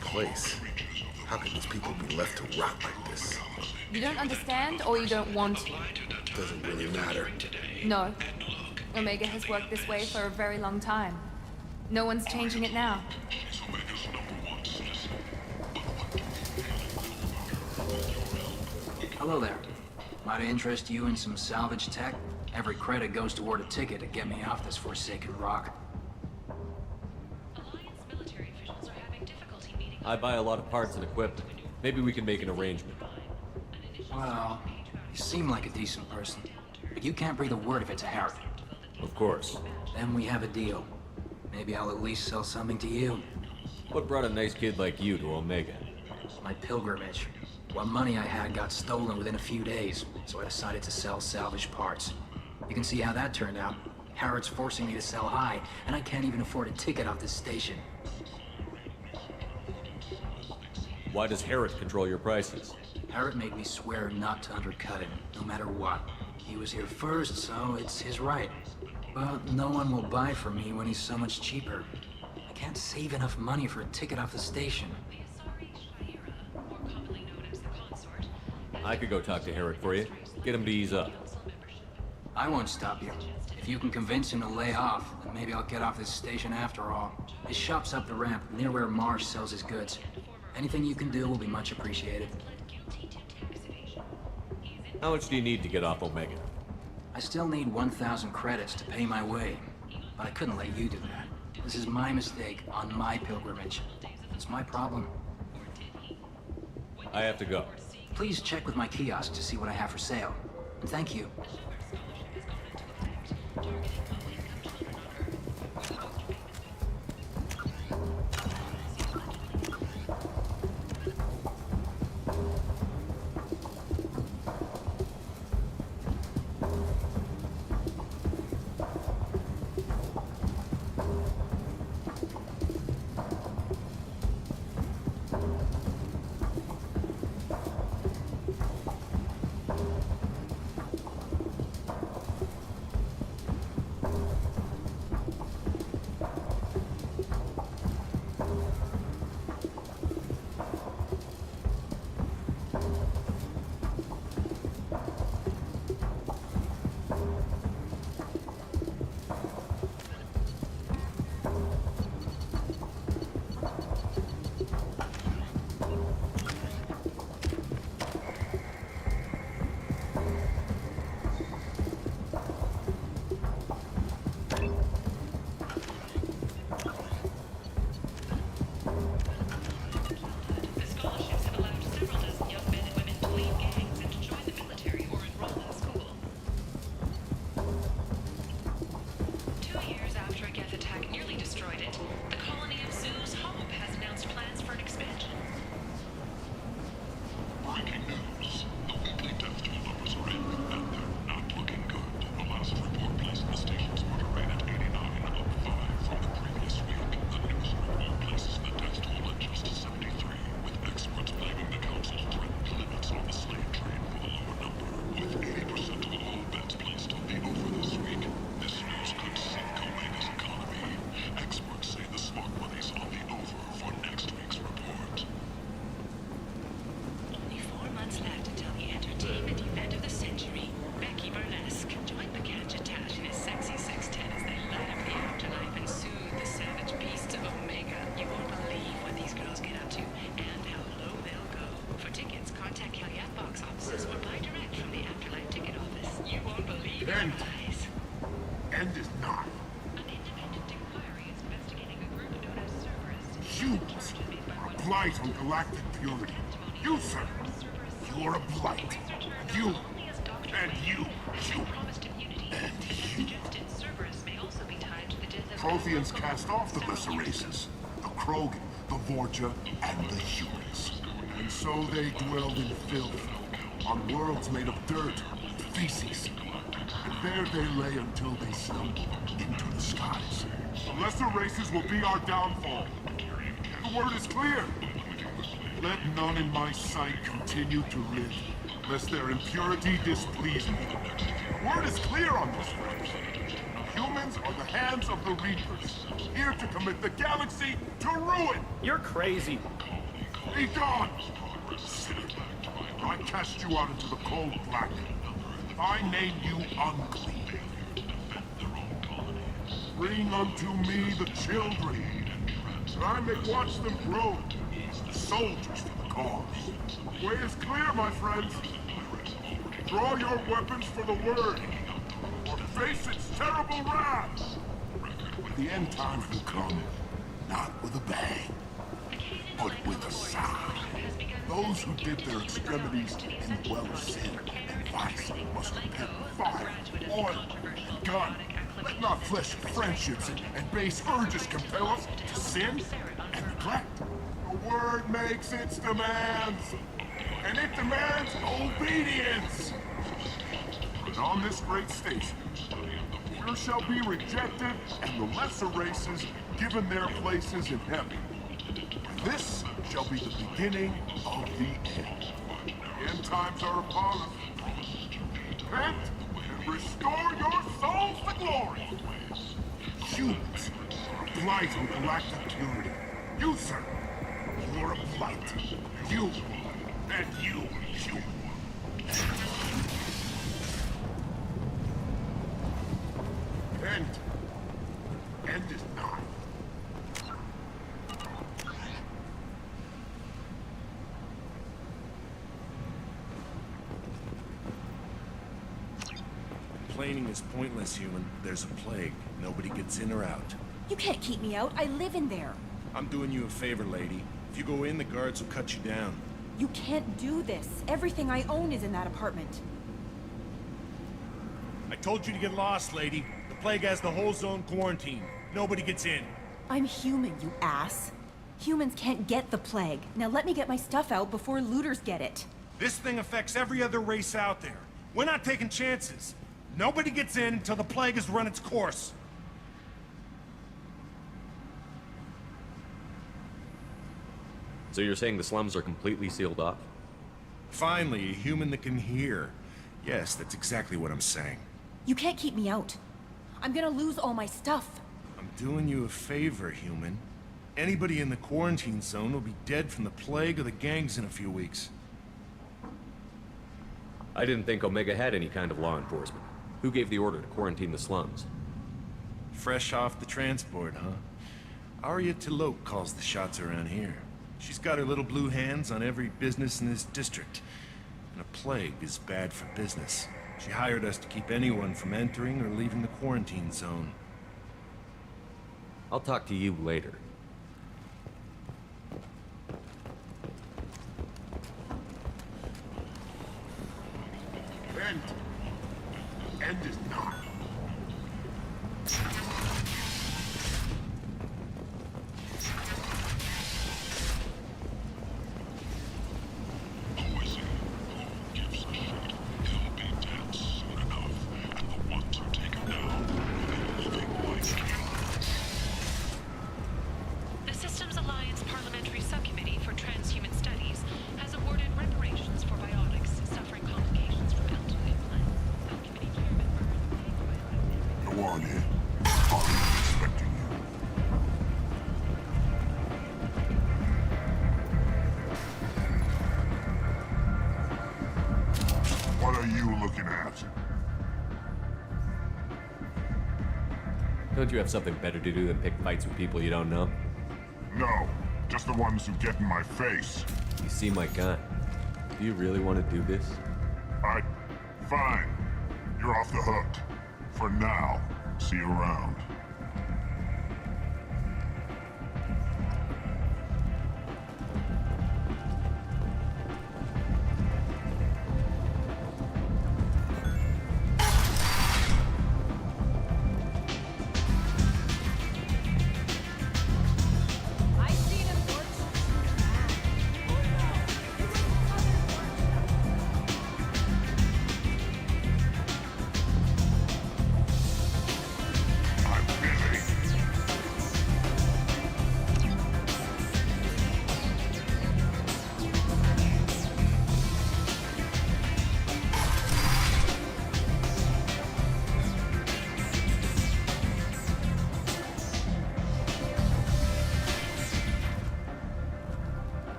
Place. How can these people be left to rot like this? You don't understand, or you don't want to? Doesn't really matter. No. Omega has worked this way for a very long time. No one's changing it now. Hello there. Might interest you in some salvage tech? Every credit goes toward a ticket to get me off this forsaken rock. I buy a lot of parts and equipment. Maybe we can make an arrangement. Well, you seem like a decent person, but you can't breathe a word if it's a Harry. Of course. Then we have a deal. Maybe I'll at least sell something to you. What brought a nice kid like you to Omega? My pilgrimage. What money I had got stolen within a few days, so I decided to sell salvage parts. You can see how that turned out. Harrod's forcing me to sell high, and I can't even afford a ticket off this station. Why does Harrod control your prices? Harrod made me swear not to undercut him, no matter what. He was here first, so it's his right. But no one will buy from me when he's so much cheaper. I can't save enough money for a ticket off the station. I could go talk to Harrod for you. Get him to ease up. I won't stop you. If you can convince him to lay off, then maybe I'll get off this station after all. His shop's up the ramp, near where Marsh sells his goods. Anything you can do will be much appreciated. How much do you need to get off Omega? I still need 1,000 credits to pay my way, but I couldn't let you do that. This is my mistake on my pilgrimage. It's my problem. I have to go. Please check with my kiosk to see what I have for sale. And thank you. End is not. Humans are a blight on galactic purity. You, sir, you are a blight. You, and you, you, and you. Protheans cast off the lesser races, the Krogan, the Vorja, and the humans. And so they dwelled in filth, on worlds made of dirt, feces. And there they lay until they stumbled into the skies. The lesser races will be our downfall. The word is clear. Let none in my sight continue to live, lest their impurity displease me. The word is clear on this, friends. Humans are the hands of the Reapers, here to commit the galaxy to ruin! You're crazy. Be gone! Sinner, I cast you out into the cold black. I name you unclean. Bring unto me the children, that I may watch them grow, soldiers for the cause. The way is clear, my friends. Draw your weapons for the word, or face its terrible wrath. The end times will come, not with a bang, but with a sigh. Those who dip their extremities in the well of sin and vice must repent with fire, oil, and gun. Let not fleshly friendships and base urges compel us to sin and neglect. The word makes its demands, and it demands obedience. But on this great station, few shall be rejected, and the lesser races given their places in heaven. And this shall be the beginning of the end. The end times are upon us. Repent and restore your souls to glory. Humans are a blight on galactic purity. You, sir, you are a blight. You, and you, human. End is nigh. Complaining is pointless, human. There's a plague. Nobody gets in or out. You can't keep me out. I live in there. I'm doing you a favor, lady. If you go in, the guards will cut you down. You can't do this. Everything I own is in that apartment. I told you to get lost, lady. The plague has the whole zone quarantined. Nobody gets in. I'm human, you ass. Humans can't get the plague. Now let me get my stuff out before looters get it. This thing affects every other race out there. We're not taking chances. Nobody gets in until the plague has run its course. So you're saying the slums are completely sealed off? Finally, a human that can hear. Yes, that's exactly what I'm saying. You can't keep me out. I'm gonna lose all my stuff. I'm doing you a favor, human. Anybody in the quarantine zone will be dead from the plague or the gangs in a few weeks. I didn't think Omega had any kind of law enforcement. Who gave the order to quarantine the slums? Fresh off the transport, huh? Arya T'Loak calls the shots around here. She's got her little blue hands on every business in this district. And a plague is bad for business. She hired us to keep anyone from entering or leaving the quarantine zone. I'll talk to you later. End is nigh. The Systems Alliance Parliamentary Subcommittee for Transhuman Studies has awarded reparations for biotics suffering complications from alto implant. Subcommittee Chairman Go on in. I'm expecting you. What are you looking at? Don't you have something better to do than pick fights with people you don't know? No, just the ones who get in my face. You see my gun. Do you really want to do this? Fine. You're off the hook. For now. See you around.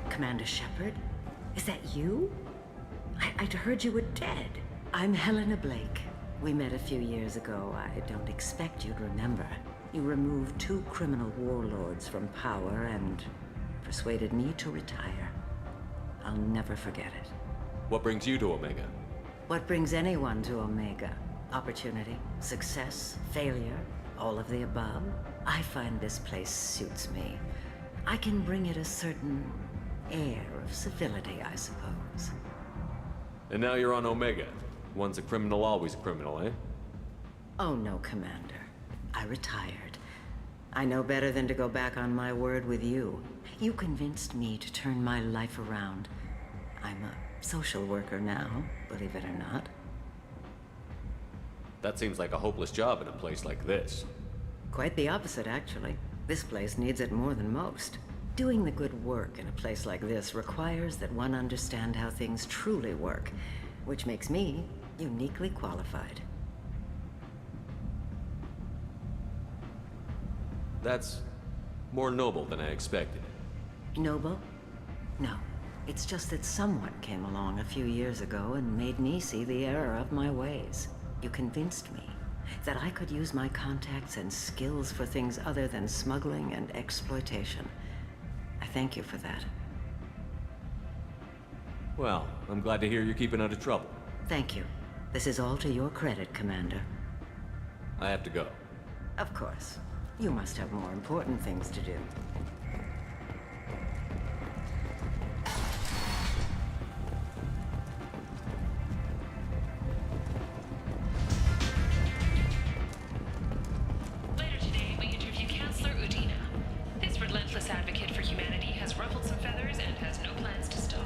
Commander Shepard? Is that you? I'd heard you were dead. I'm Helena Blake. We met a few years ago. I don't expect you'd remember. You removed 2 criminal warlords from power and persuaded me to retire. I'll never forget it. What brings you to Omega? What brings anyone to Omega? Opportunity, success, failure, all of the above. I find this place suits me. I can bring it a certain air of civility, I suppose. And now you're on Omega. Once a criminal, always a criminal, eh? Oh no, Commander. I retired. I know better than to go back on my word with you. You convinced me to turn my life around. I'm a social worker now, believe it or not. That seems like a hopeless job in a place like this. Quite the opposite, actually. This place needs it more than most. Doing the good work in a place like this requires that one understand how things truly work, which makes me uniquely qualified. That's more noble than I expected. Noble? No. It's just that someone came along a few years ago and made me see the error of my ways. You convinced me that I could use my contacts and skills for things other than smuggling and exploitation. I thank you for that. Well, I'm glad to hear you're keeping out of trouble. Thank you. This is all to your credit, Commander. I have to go. Of course. You must have more important things to do. Later today, we interview Counselor Udina. This relentless advocate for humanity has ruffled some feathers and has no plans to stop.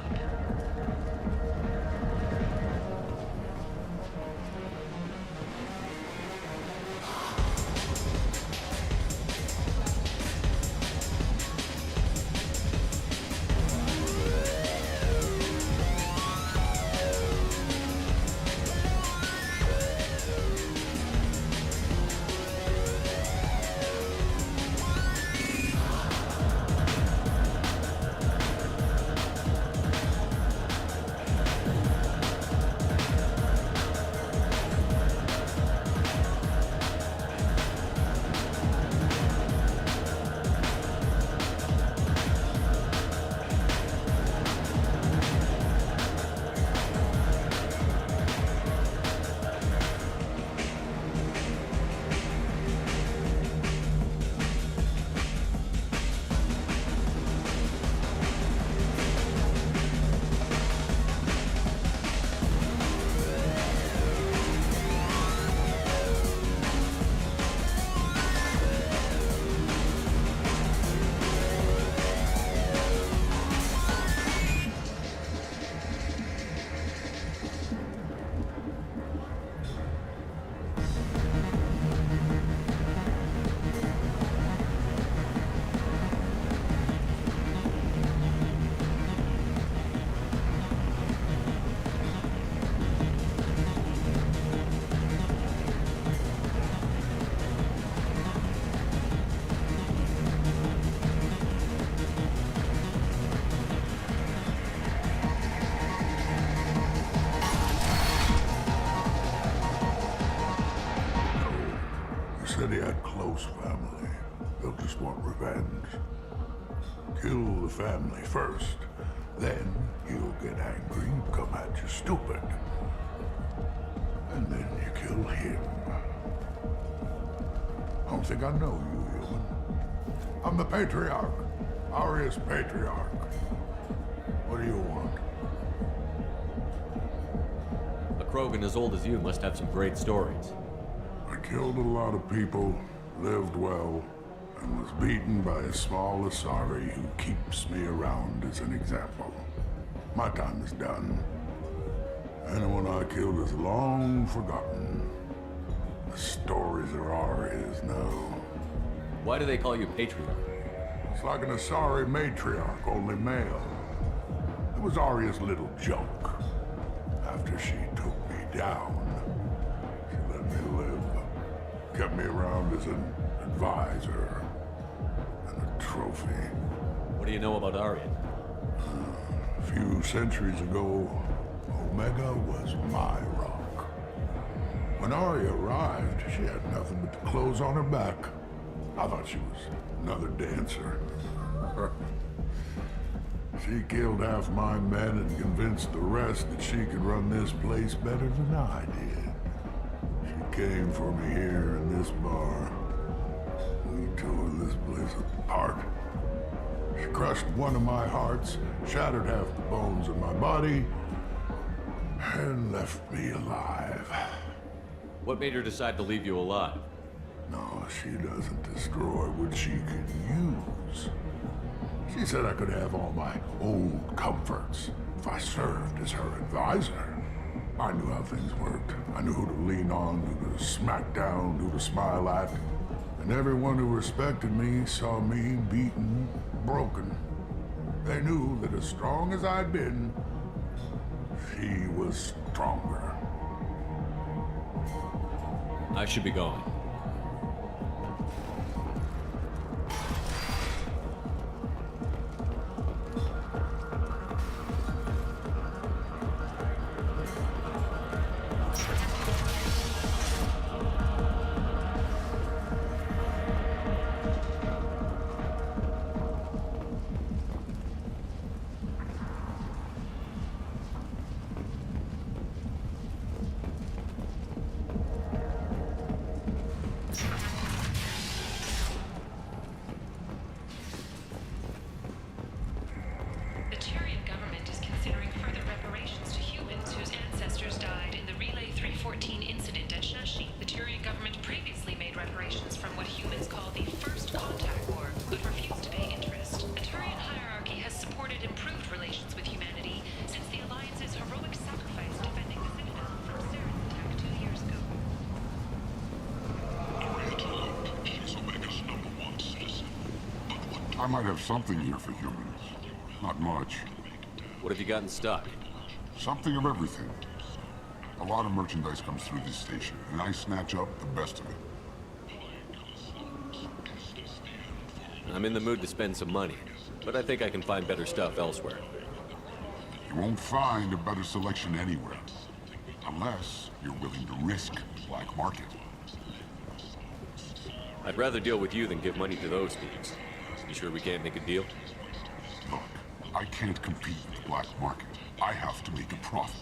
Said he had close family. They'll just want revenge. Kill the family first, then he'll get angry and come at you stupid. And then you kill him. I don't think I know you, human. I'm the Patriarch. Arius Patriarch. What do you want? A Krogan as old as you must have some great stories. I killed a lot of people, lived well, and was beaten by a small Asari who keeps me around as an example. My time is done. Anyone I killed is long forgotten. The stories are Aria's now. Why do they call you Patriarch? It's like an Asari matriarch, only male. It was Aria's little joke. After she took me down, she let me live. Kept me around as an advisor and a trophy. What do you know about Arya? A few centuries ago, Omega was my rock. When Arya arrived, she had nothing but the clothes on her back. I thought she was another dancer. She killed half my men and convinced the rest that she could run this place better than I did. She came for me here in this bar. We tore this place apart. She crushed one of my hearts, shattered half the bones in my body, And left me alive. What made her decide to leave you alive? No, she doesn't destroy what she could use. She said I could have all my old comforts if I served as her advisor. I knew how things worked. I knew who to lean on, who to smack down, who to smile at. And everyone who respected me saw me beaten, broken. They knew that as strong as I'd been, she was stronger. I should be going. The Turian government is considering further reparations to humans whose ancestors died in the Relay 314 incident at Shashi. The Turian government previously made reparations from what humans call the First Contact War, but refused to pay interest. The Turian hierarchy has supported improved relations with humanity since the Alliance's heroic sacrifice defending the Citadel from Saren's attack 2 years ago. I might have something here for humans. Not much. What have you got in stock? Something of everything. A lot of merchandise comes through this station, and I snatch up the best of it. I'm in the mood to spend some money, but I think I can find better stuff elsewhere. You won't find a better selection anywhere. Unless you're willing to risk the black market. I'd rather deal with you than give money to those thieves. You sure we can't make a deal? Look, I can't compete with the black market. I have to make a profit.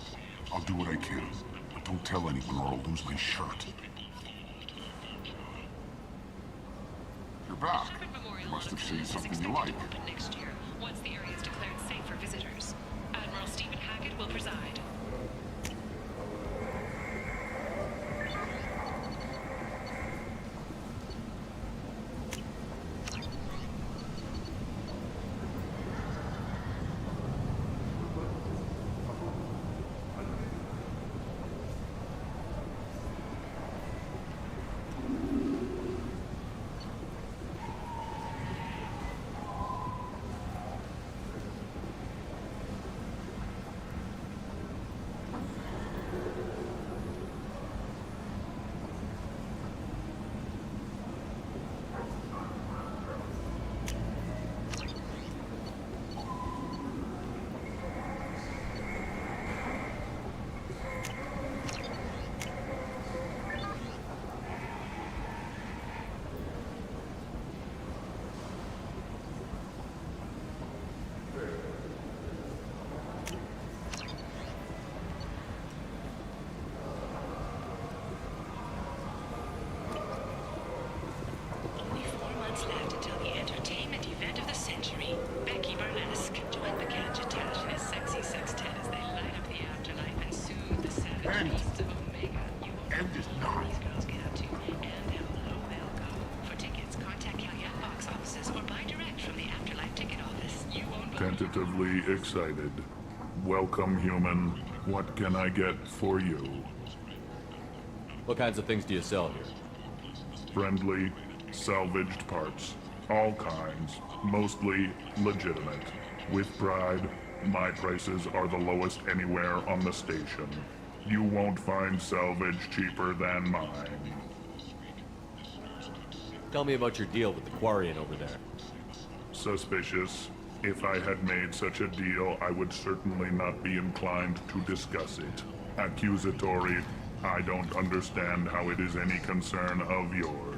I'll do what I can, but don't tell anyone or I'll lose my shirt. You're back. You must have seen something you like. Next year, once the area is declared safe for visitors. Admiral Stephen Hackett will preside. Tentatively excited. Welcome, human. What can I get for you? What kinds of things do you sell here? Friendly, salvaged parts. All kinds. Mostly legitimate. With pride, my prices are the lowest anywhere on the station. You won't find salvage cheaper than mine. Tell me about your deal with the Quarian over there. Suspicious. If I had made such a deal, I would certainly not be inclined to discuss it. Accusatory. I don't understand how it is any concern of yours.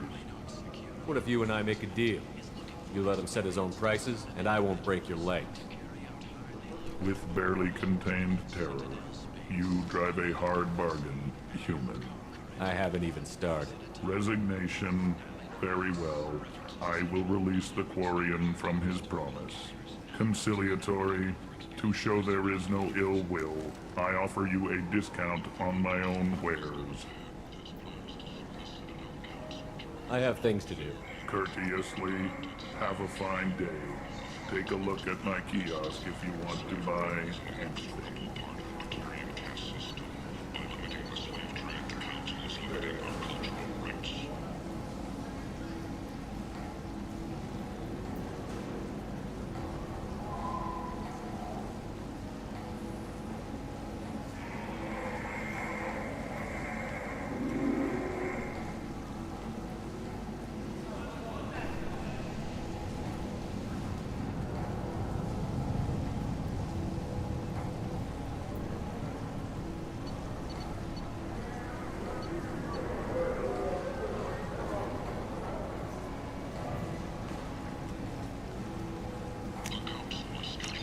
What if you and I make a deal? You let him set his own prices, and I won't break your leg. With barely contained terror, you drive a hard bargain, human. I haven't even started. Resignation. Very well. I will release the Quarian from his promise. Conciliatory. To show there is no ill will, I offer you a discount on my own wares. I have things to do. Courteously, have a fine day. Take a look at my kiosk if you want to buy anything.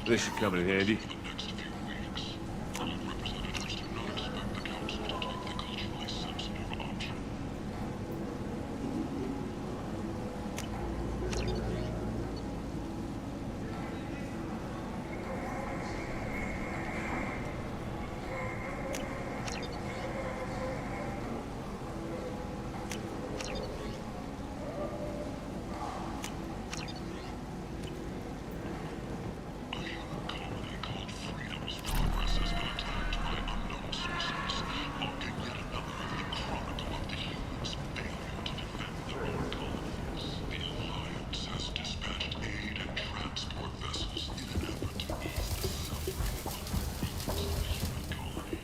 This should come in handy.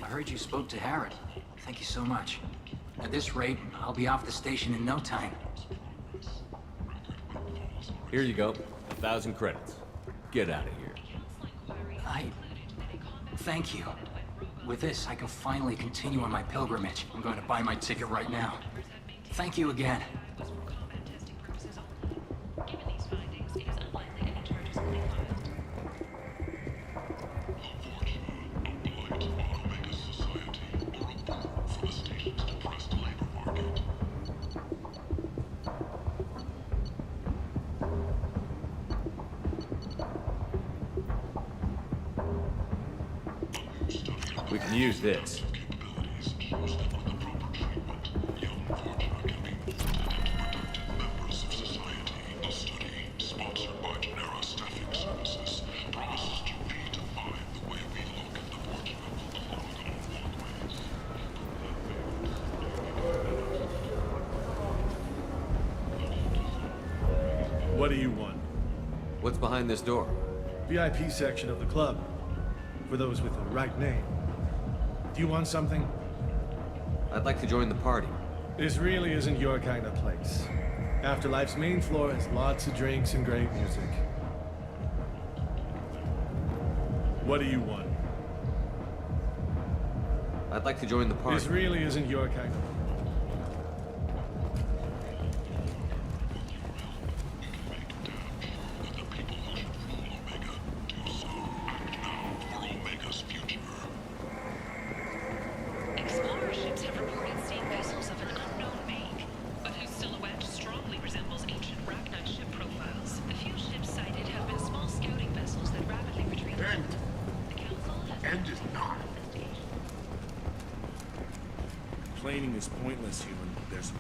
I heard you spoke to Harrod. Thank you so much. At this rate, I'll be off the station in no time. Here you go. 1,000 credits. Get out of here. Thank you. With this, I can finally continue on my pilgrimage. I'm going to buy my ticket right now. Thank you again. We can use this. What do you want? What's behind this door? VIP section of the club. For those with the right name. Do you want something? I'd like to join the party. This really isn't your kind of place. Afterlife's main floor has lots of drinks and great music. What do you want? I'd like to join the party. This really isn't your kind of... Explorerships have reported seeing vessels of an unknown make, but whose silhouette strongly resembles ancient Ragnar ship profiles. The few ships sighted have been small scouting vessels that rapidly retreat. End is not. Complaining is pointless, human. There's...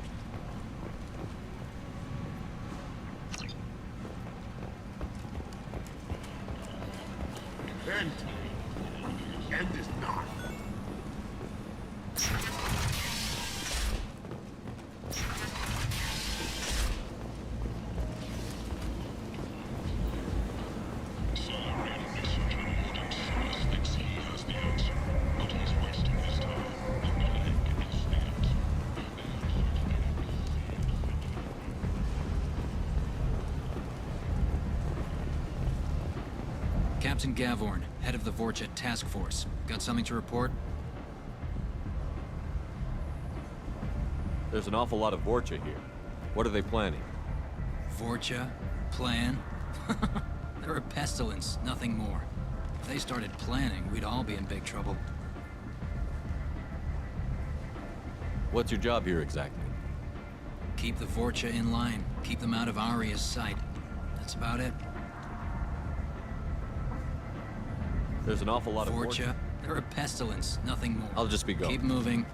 End is not. Captain Gavorn, head of the Vorcha Task Force. Got something to report? There's an awful lot of Vorcha here. What are they planning? Vorcha? Plan? They're a pestilence, nothing more. If they started planning, we'd all be in big trouble. What's your job here exactly? Keep the Vorcha in line. Keep them out of Arya's sight. That's about it. There's an awful lot of Vorcha, they're a pestilence, nothing more. I'll just be going. Keep moving.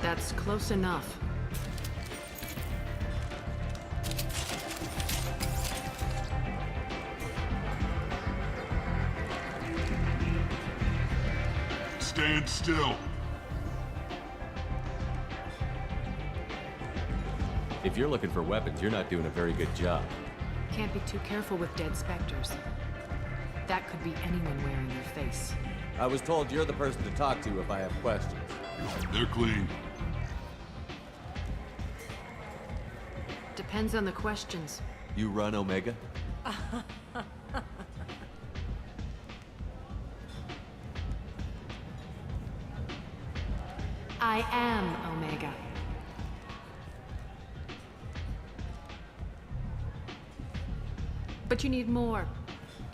That's close enough. Stand still. If you're looking for weapons, you're not doing a very good job. Can't be too careful with dead specters. That could be anyone wearing your face. I was told you're the person to talk to if I have questions. They're clean. Depends on the questions. You run Omega? I am Omega. But you need more.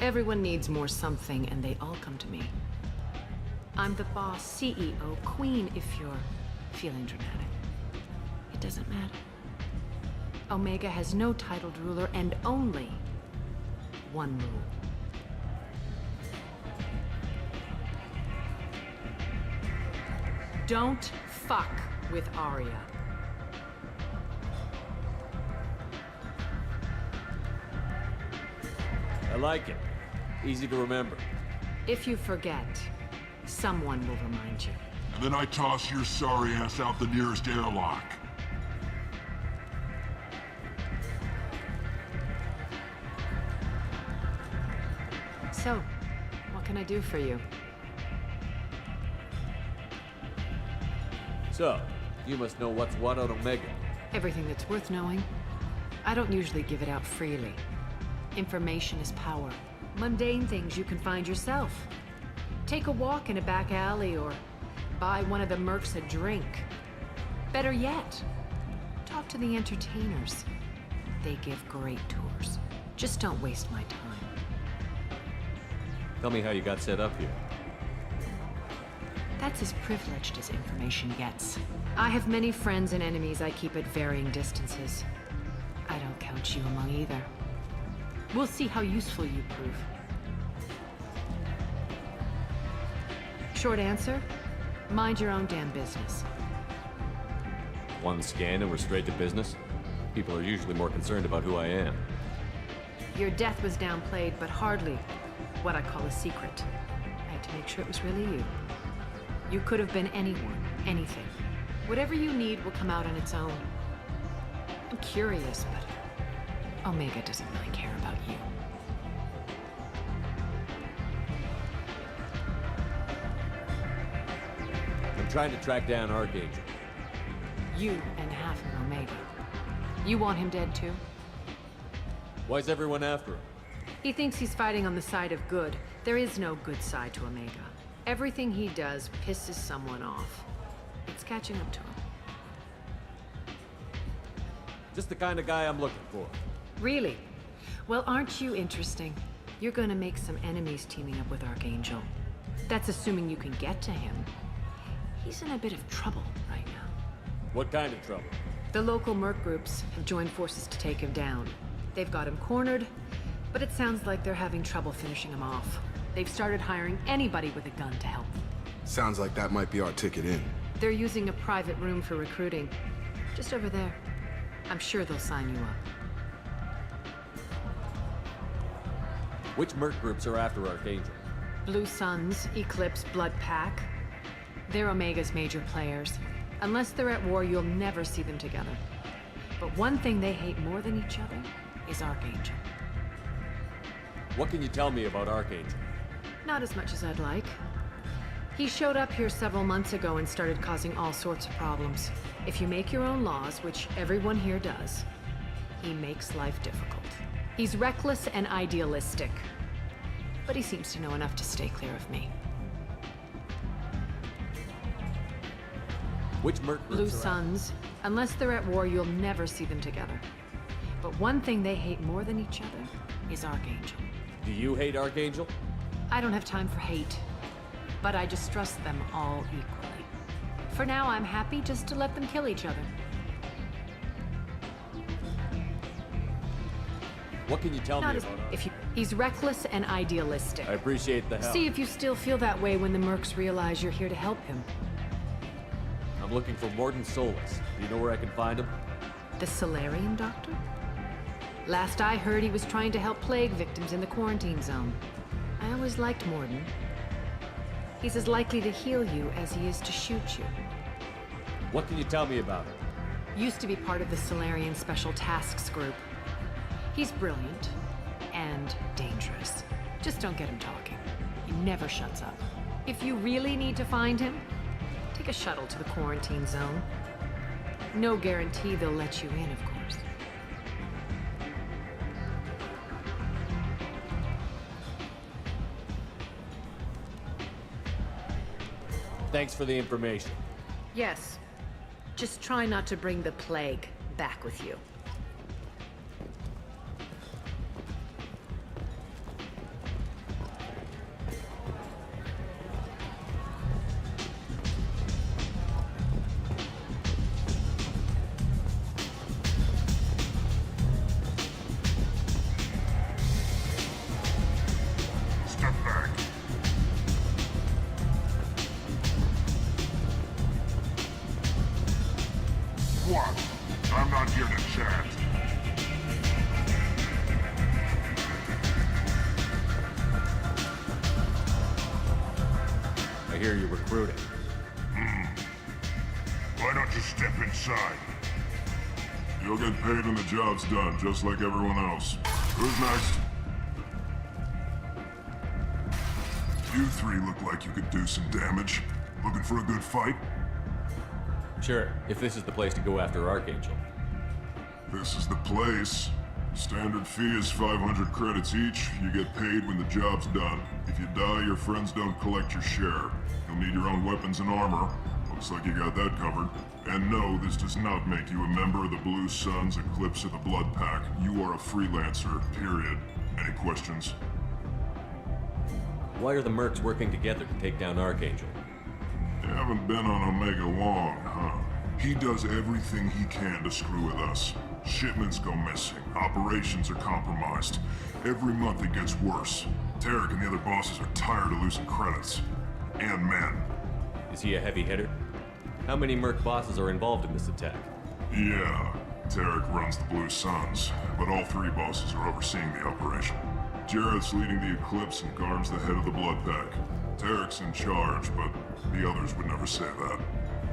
Everyone needs more something, and they all come to me. I'm the boss, CEO, queen, if you're feeling dramatic. It doesn't matter. Omega has no titled ruler and only one rule. Don't fuck with Arya. I like it. Easy to remember. If you forget, someone will remind you. And then I toss your sorry ass out the nearest airlock. So, what can I do for you? So, you must know what's what on Omega. Everything that's worth knowing. I don't usually give it out freely. Information is power. Mundane things you can find yourself. Take a walk in a back alley or buy one of the mercs a drink. Better yet, talk to the entertainers. They give great tours. Just don't waste my time. Tell me how you got set up here. That's as privileged as information gets. I have many friends and enemies I keep at varying distances. I don't count you among either. We'll see how useful you prove. Short answer, mind your own damn business. One scan and we're straight to business? People are usually more concerned about who I am. Your death was downplayed, but hardly what I call a secret. I had to make sure it was really you. You could have been anyone, anything. Whatever you need will come out on its own. I'm curious, but Omega doesn't really care about you. I'm trying to track down Archangel. You and half of Omega. You want him dead too? Why's everyone after him? He thinks he's fighting on the side of good. There is no good side to Omega. Everything he does pisses someone off. It's catching up to him. Just the kind of guy I'm looking for. Really? Well, aren't you interesting? You're gonna make some enemies teaming up with Archangel. That's assuming you can get to him. He's in a bit of trouble right now. What kind of trouble? The local merc groups have joined forces to take him down. They've got him cornered, but it sounds like they're having trouble finishing him off. They've started hiring anybody with a gun to help. Sounds like that might be our ticket in. They're using a private room for recruiting. Just over there. I'm sure they'll sign you up. Which merc groups are after Archangel? Blue Suns, Eclipse, Blood Pack. They're Omega's major players. Unless they're at war, you'll never see them together. But one thing they hate more than each other is Archangel. What can you tell me about Archangel? Not as much as I'd like. He showed up here several months ago and started causing all sorts of problems. If you make your own laws, which everyone here does, he makes life difficult. He's reckless and idealistic. But he seems to know enough to stay clear of me. Which merc Blue groups are Suns. Unless they're at war, you'll never see them together. But one thing they hate more than each other is Archangel. Do you hate Archangel? I don't have time for hate, but I distrust them all equally. For now, I'm happy just to let them kill each other. What can you tell me Not about Archangel? He's reckless and idealistic. I appreciate the help. See if you still feel that way when the mercs realize you're here to help him. I'm looking for Morden Solus. Do you know where I can find him? The Solarian doctor? Last I heard, he was trying to help plague victims in the quarantine zone. I always liked Morden. He's as likely to heal you as he is to shoot you. What can you tell me about him? Used to be part of the Solarian Special Tasks Group. He's brilliant and dangerous. Just don't get him talking. He never shuts up. If you really need to find him, take a shuttle to the quarantine zone. No guarantee they'll let you in, of course. Thanks for the information. Yes. Just try not to bring the plague back with you. Step back. What? I'm not here to chat. I hear you're recruiting. Why don't you step inside? You'll get paid when the job's done, just like everyone else. Who's next? You three look like you could do some damage. Looking for a good fight? Sure, if this is the place to go after Archangel. This is the place. Standard fee is 500 credits each. You get paid when the job's done. If you die, your friends don't collect your share. You'll need your own weapons and armor. Looks like you got that covered. And no, this does not make you a member of the Blue Suns, Eclipse, or the Blood Pack. You are a freelancer, period. Any questions? Why are the mercs working together to take down Archangel? You haven't been on Omega long, huh? He does everything he can to screw with us. Shipments go missing. Operations are compromised. Every month it gets worse. Tarek and the other bosses are tired of losing credits. And men. Is he a heavy hitter? How many merc bosses are involved in this attack? Yeah, Tarek runs the Blue Suns, but all three bosses are overseeing the operation. Jarrett's leading the Eclipse and Garm's the head of the Blood Pack. Tarek's in charge, but the others would never say that.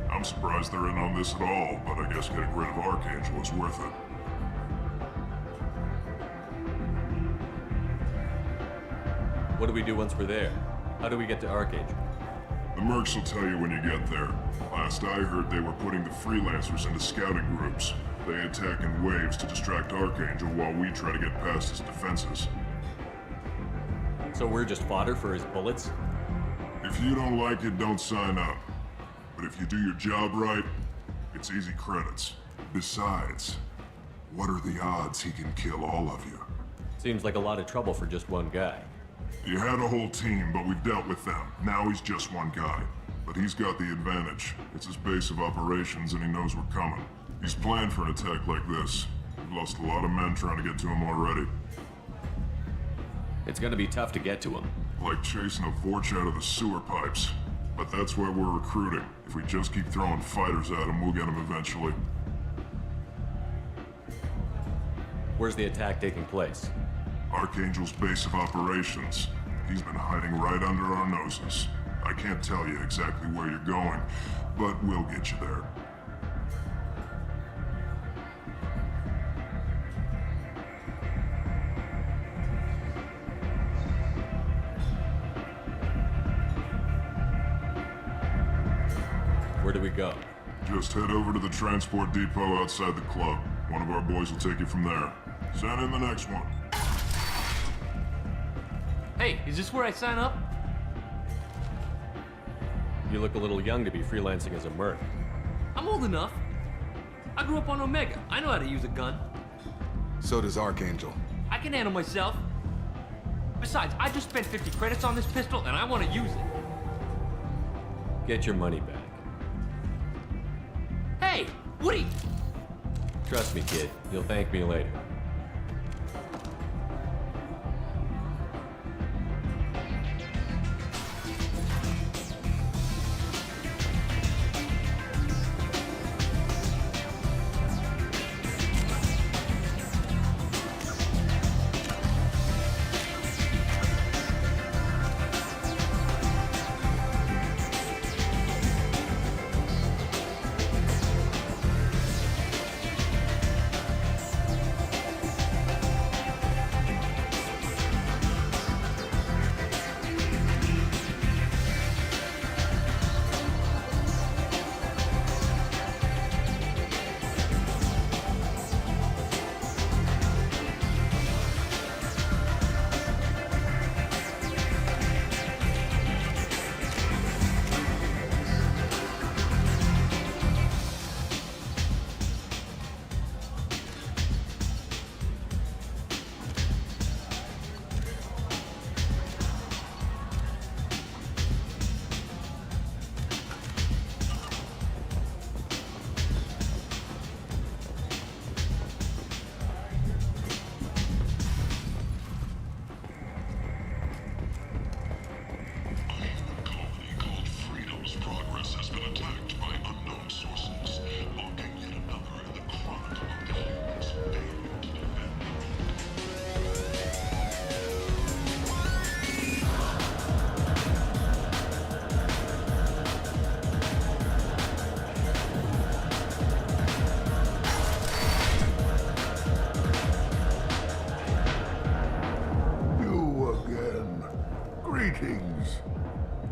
I'm surprised they're in on this at all, but I guess getting rid of Archangel is worth it. What do we do once we're there? How do we get to Archangel? The mercs will tell you when you get there. Last I heard, they were putting the freelancers into scouting groups. They attack in waves to distract Archangel while we try to get past his defenses. So we're just fodder for his bullets? If you don't like it, don't sign up. But if you do your job right, it's easy credits. Besides, what are the odds he can kill all of you? Seems like a lot of trouble for just one guy. You had a whole team, but we've dealt with them. Now he's just one guy. But he's got the advantage. It's his base of operations and he knows we're coming. He's planned for an attack like this. We've lost a lot of men trying to get to him already. It's gonna be tough to get to him. Like chasing a Vorch out of the sewer pipes. But that's why we're recruiting. If we just keep throwing fighters at him, we'll get him eventually. Where's the attack taking place? Archangel's base of operations. He's been hiding right under our noses. I can't tell you exactly where you're going, but we'll get you there. Where do we go? Just head over to the transport depot outside the club. One of our boys will take you from there. Send in the next one. Hey, is this where I sign up? You look a little young to be freelancing as a merc. I'm old enough. I grew up on Omega. I know how to use a gun. So does Archangel. I can handle myself. Besides, I just spent 50 credits on this pistol and I want to use it. Get your money back. Hey, Woody! Trust me, kid. You'll thank me later.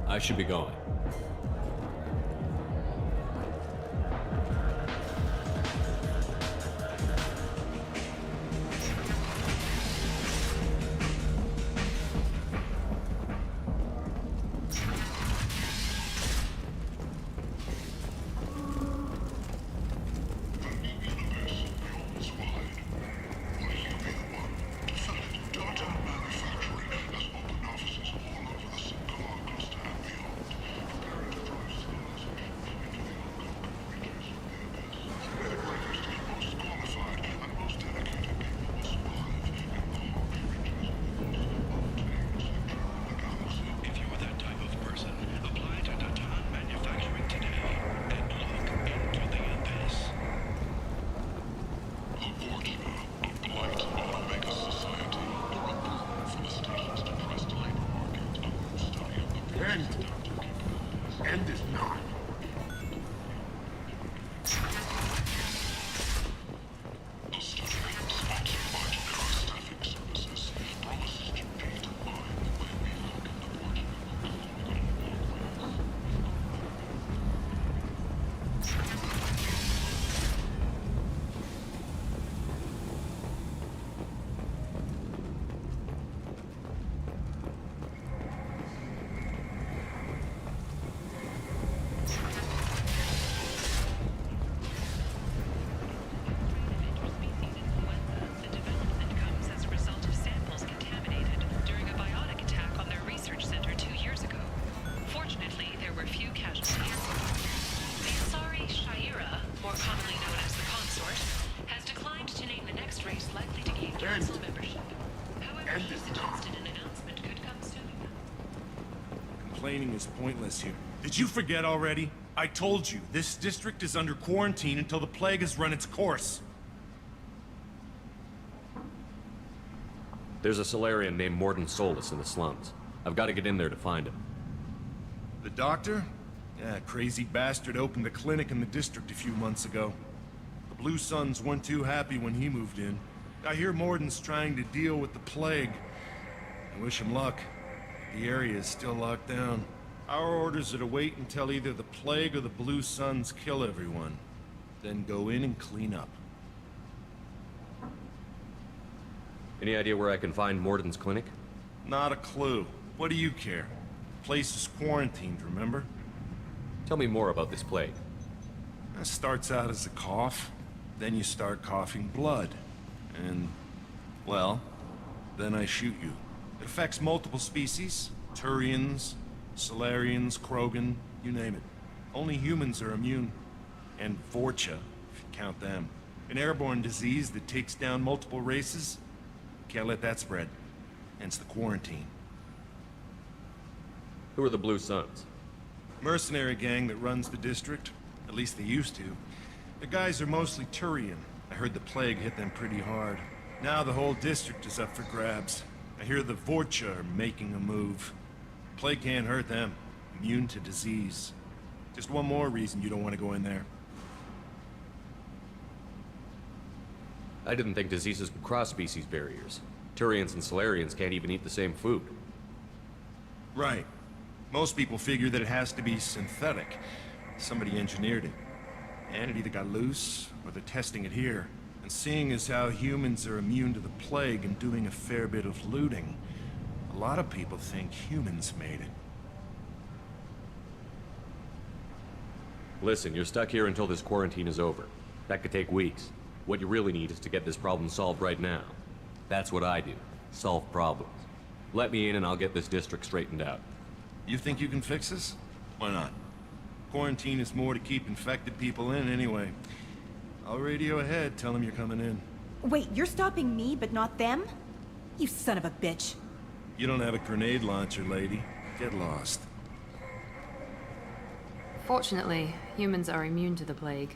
I should be going. End is not. Complaining is pointless here. Did you forget already? I told you, this district is under quarantine until the plague has run its course. There's a Solarian named Morden Solus in the slums. I've got to get in there to find him. The doctor? Yeah, crazy bastard opened a clinic in the district a few months ago. The Blue Suns weren't too happy when he moved in. I hear Morden's trying to deal with the plague. I wish him luck. The area is still locked down. Our orders are to wait until either the plague or the Blue Suns kill everyone. Then go in and clean up. Any idea where I can find Morden's clinic? Not a clue. What do you care? The place is quarantined, remember? Tell me more about this plague. It starts out as a cough, then you start coughing blood. And, well, then I shoot you. It affects multiple species. Turians, Solarians, Krogan, you name it. Only humans are immune. And Vorcha, if you count them. An airborne disease that takes down multiple races. Can't let that spread. Hence the quarantine. Who are the Blue Suns? Mercenary gang that runs the district. At least they used to. The guys are mostly Turian. I heard the plague hit them pretty hard. Now the whole district is up for grabs. I hear the Vorcha are making a move. Plague can't hurt them. Immune to disease. Just one more reason you don't want to go in there. I didn't think diseases could cross species barriers. Turians and Solarians can't even eat the same food. Right. Most people figure that it has to be synthetic. Somebody engineered it. And it either got loose, or they're testing it here. And seeing as how humans are immune to the plague and doing a fair bit of looting, a lot of people think humans made it. Listen, you're stuck here until this quarantine is over. That could take weeks. What you really need is to get this problem solved right now. That's what I do. Solve problems. Let me in and I'll get this district straightened out. You think you can fix this? Why not? Quarantine is more to keep infected people in anyway. I'll radio ahead, tell them you're coming in. Wait, you're stopping me, but not them? You son of a bitch. You don't have a grenade launcher, lady. Get lost. Fortunately, humans are immune to the plague.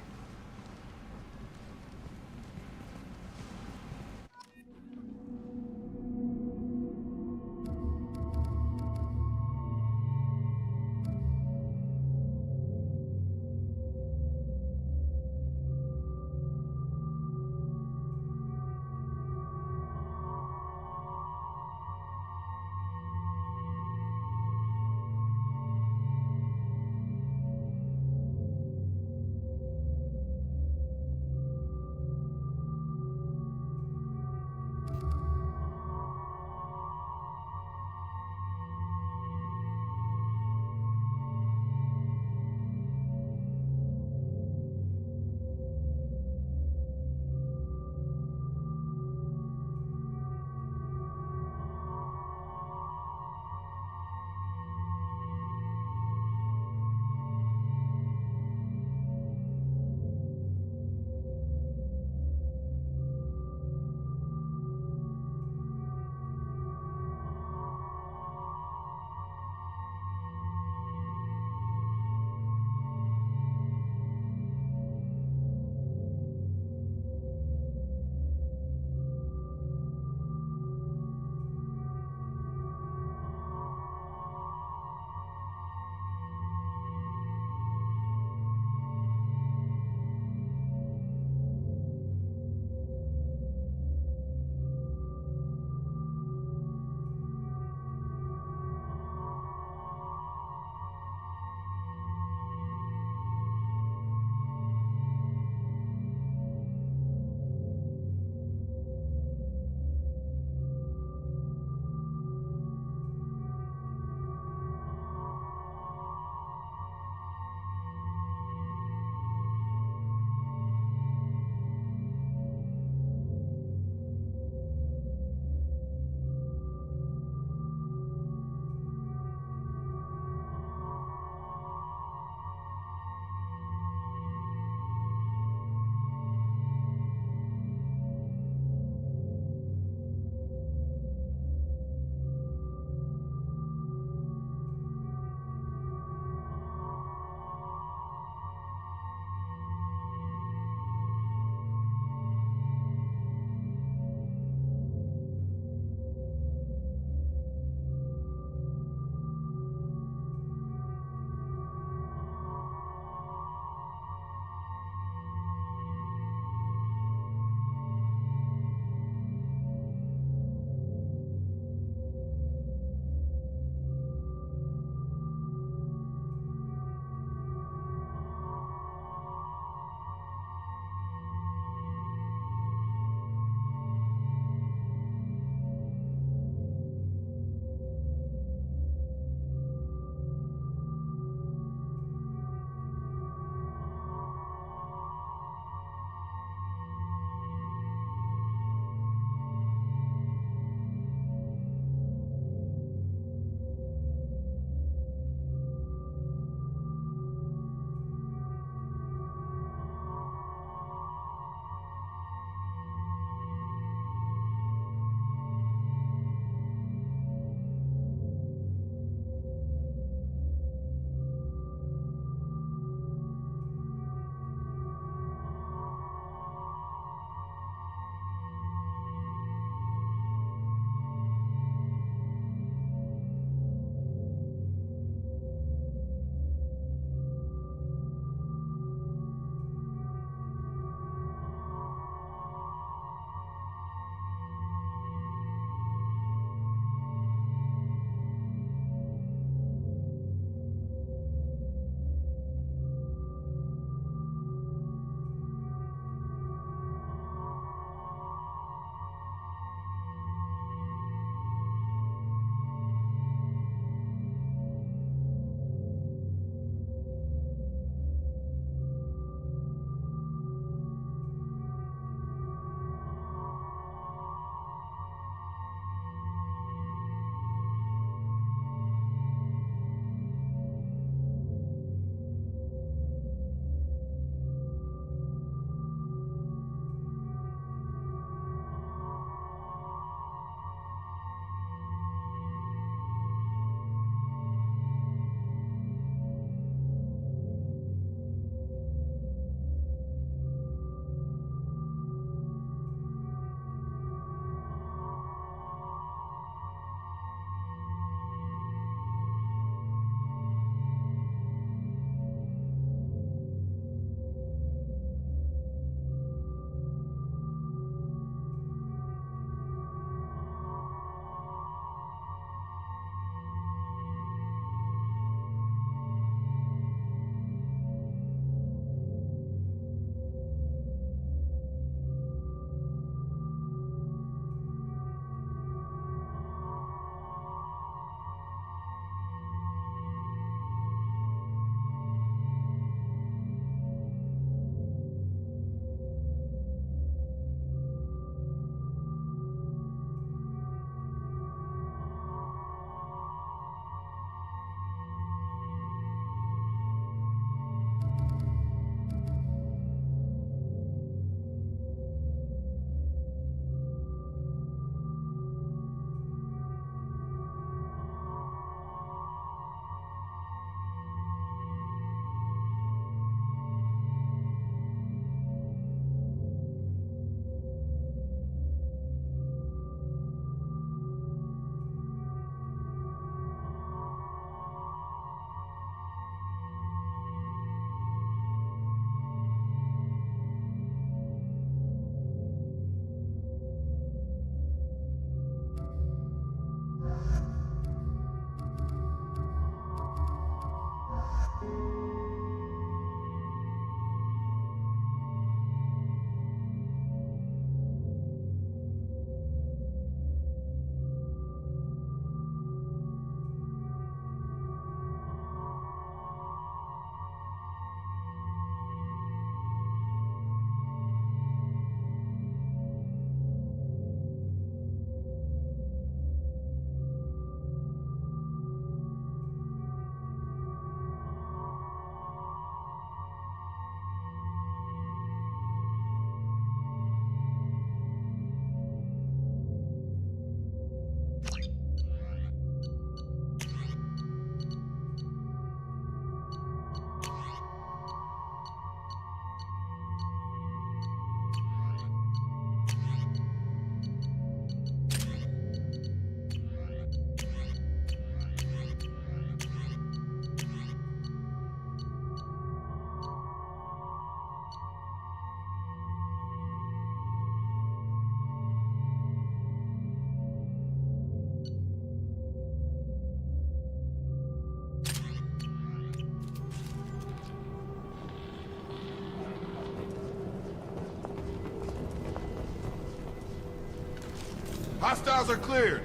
Hostiles are cleared.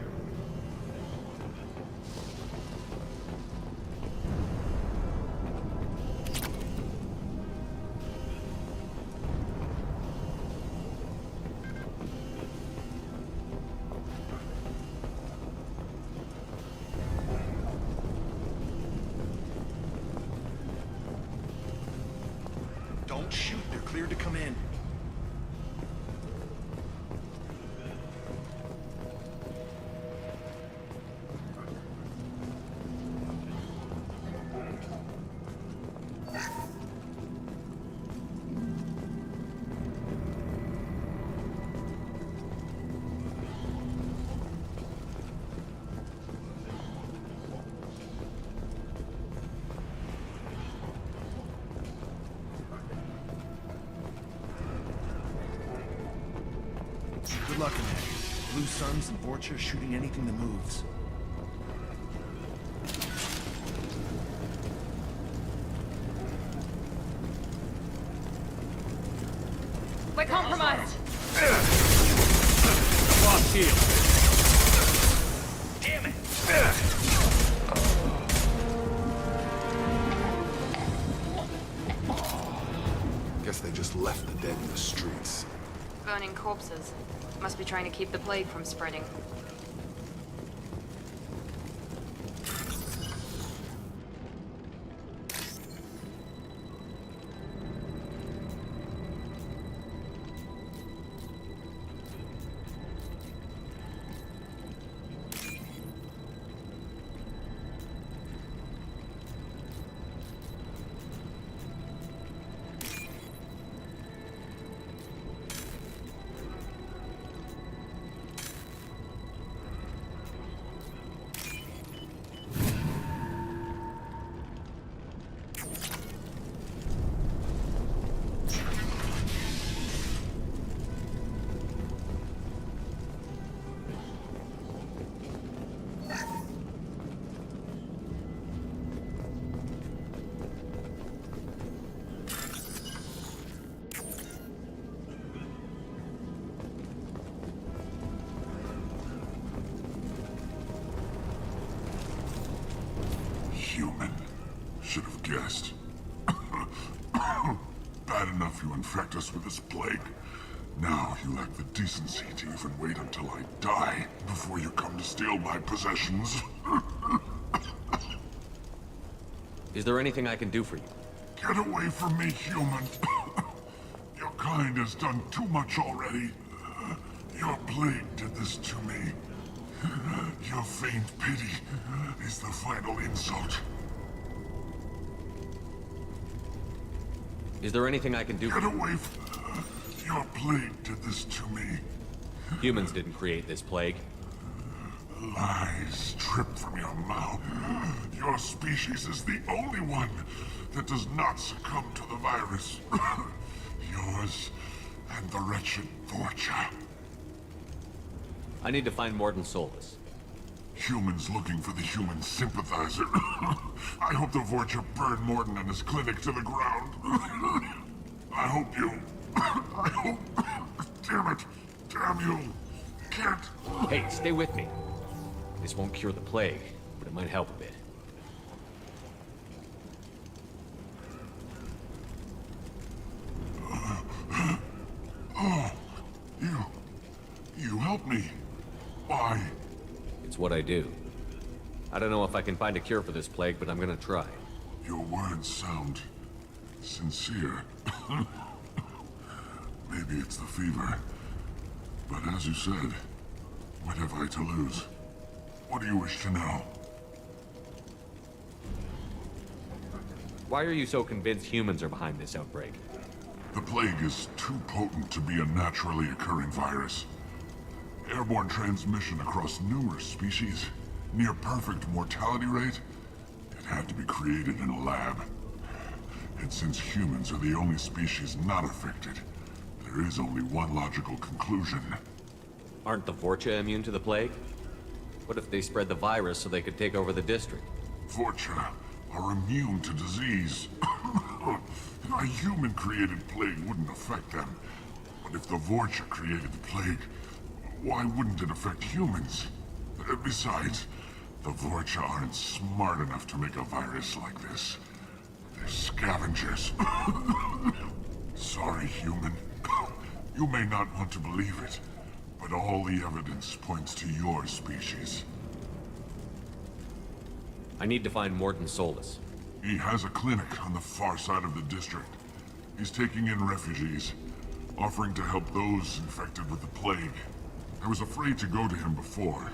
Don't shoot. They're cleared to come in. Good luck in that. Blue Suns and Vorcha shooting anything that moves. We're compromised. Lost shield. Damn it! Guess they just left the dead in the streets. Burning corpses. Must be trying to keep the plague from spreading. Human. Should have guessed. Bad enough you infect us with this plague. Now you lack the decency to even wait until I die before you come to steal my possessions. Is there anything I can do for you? Get away from me, human. Your kind has done too much already. Your plague did this to me. Your faint pity is the final insult. Is there anything I can do for Get you? away from... Your plague did this to me. Humans didn't create this plague. Lies drip from your mouth. Your species is the only one that does not succumb to the virus. Yours and the wretched Vorcha. I need to find Morden Solus. Humans looking for the human sympathizer. I hope the Vorcha burn Morden and his clinic to the ground. I hope you... I hope... Damn it. Damn you. Can't... Hey, stay with me. This won't cure the plague, but it might help a bit. Oh, you helped me. Why? It's what I do. I don't know if I can find a cure for this plague, but I'm gonna try. Your words sound sincere. Maybe it's the fever. But as you said, what have I to lose? What do you wish to know? Why are you so convinced humans are behind this outbreak? The plague is too potent to be a naturally occurring virus. Airborne transmission across numerous species, near perfect mortality rate. It had to be created in a lab. And since humans are the only species not affected, there is only one logical conclusion. Aren't the Vorcha immune to the plague? What if they spread the virus so they could take over the district? Vorcha are immune to disease. A human-created plague wouldn't affect them. But if the Vorcha created the plague, Why wouldn't it affect humans? Besides, the Vorcha aren't smart enough to make a virus like this. They're scavengers. Sorry, human. You may not want to believe it, but all the evidence points to your species. I need to find Morton Solus. He has a clinic on the far side of the district. He's taking in refugees, offering to help those infected with the plague. I was afraid to go to him before.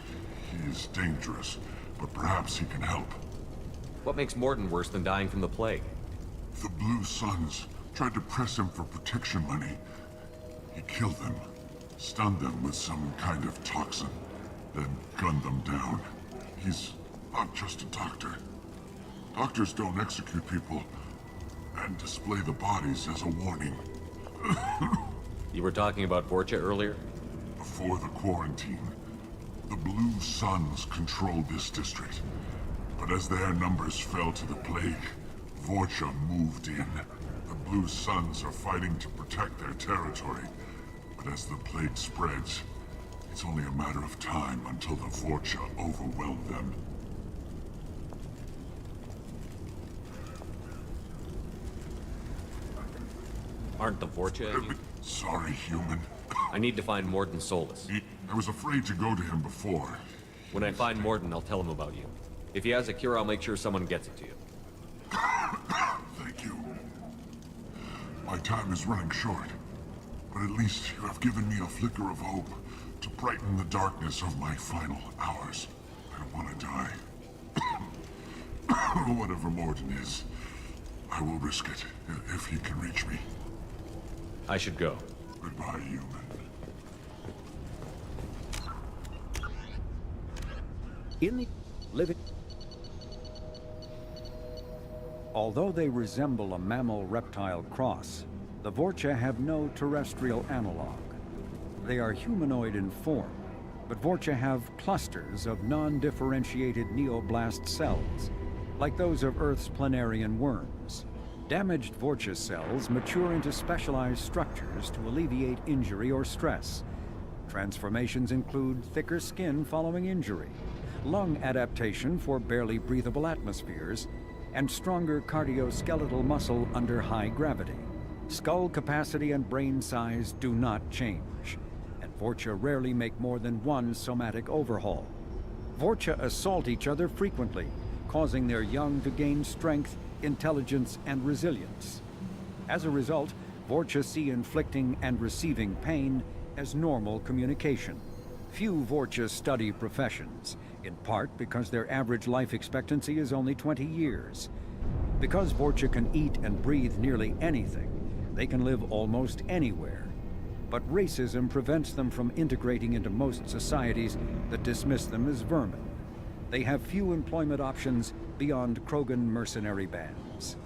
He is dangerous, but perhaps he can help. What makes Morton worse than dying from the plague? The Blue Suns tried to press him for protection money. He killed them, stunned them with some kind of toxin, then gunned them down. He's not just a doctor. Doctors don't execute people and display the bodies as a warning. You were talking about Vorcha earlier? Before the quarantine, the Blue Suns controlled this district. But as their numbers fell to the plague, Vorcha moved in. The Blue Suns are fighting to protect their territory. But as the plague spreads, it's only a matter of time until the Vorcha overwhelm them. Aren't the Vorcha? Sorry, human. I need to find Morton Solus. I was afraid to go to him before. When I find Morton, I'll tell him about you. If he has a cure, I'll make sure someone gets it to you. Thank you. My time is running short, but at least you have given me a flicker of hope to brighten the darkness of my final hours. I don't want to die. Whatever Morton is, I will risk it if he can reach me. I should go. Goodbye, human. In the living... Although they resemble a mammal-reptile cross, the Vorcha have no terrestrial analog. They are humanoid in form, but Vorcha have clusters of non-differentiated neoblast cells, like those of Earth's planarian worms. Damaged Vorcha cells mature into specialized structures to alleviate injury or stress. Transformations include thicker skin following injury, lung adaptation for barely breathable atmospheres, and stronger cardioskeletal muscle under high gravity. Skull capacity and brain size do not change, and Vorcha rarely make more than one somatic overhaul. Vorcha assault each other frequently, causing their young to gain strength, intelligence, and resilience. As a result, Vorcha see inflicting and receiving pain as normal communication. Few Vorcha study professions, in part because their average life expectancy is only 20 years. Because Vorcha can eat and breathe nearly anything, they can live almost anywhere. But racism prevents them from integrating into most societies that dismiss them as vermin. They have few employment options beyond Krogan mercenary bands.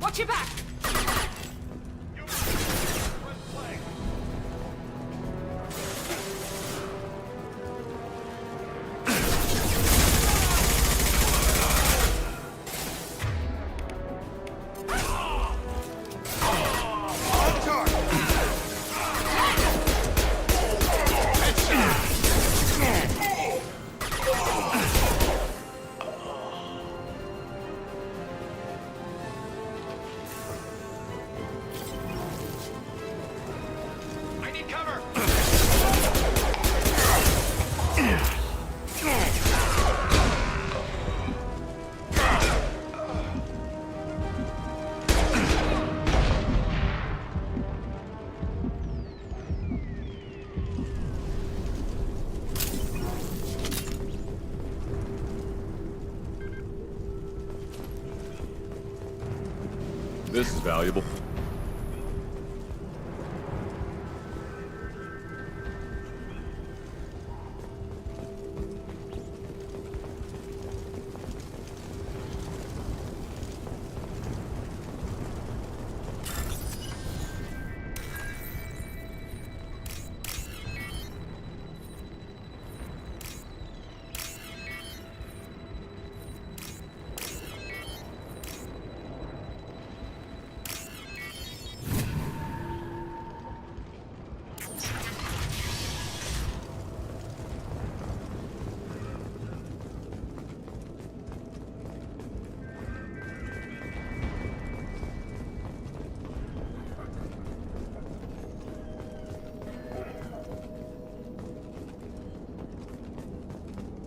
Watch your back! This is valuable.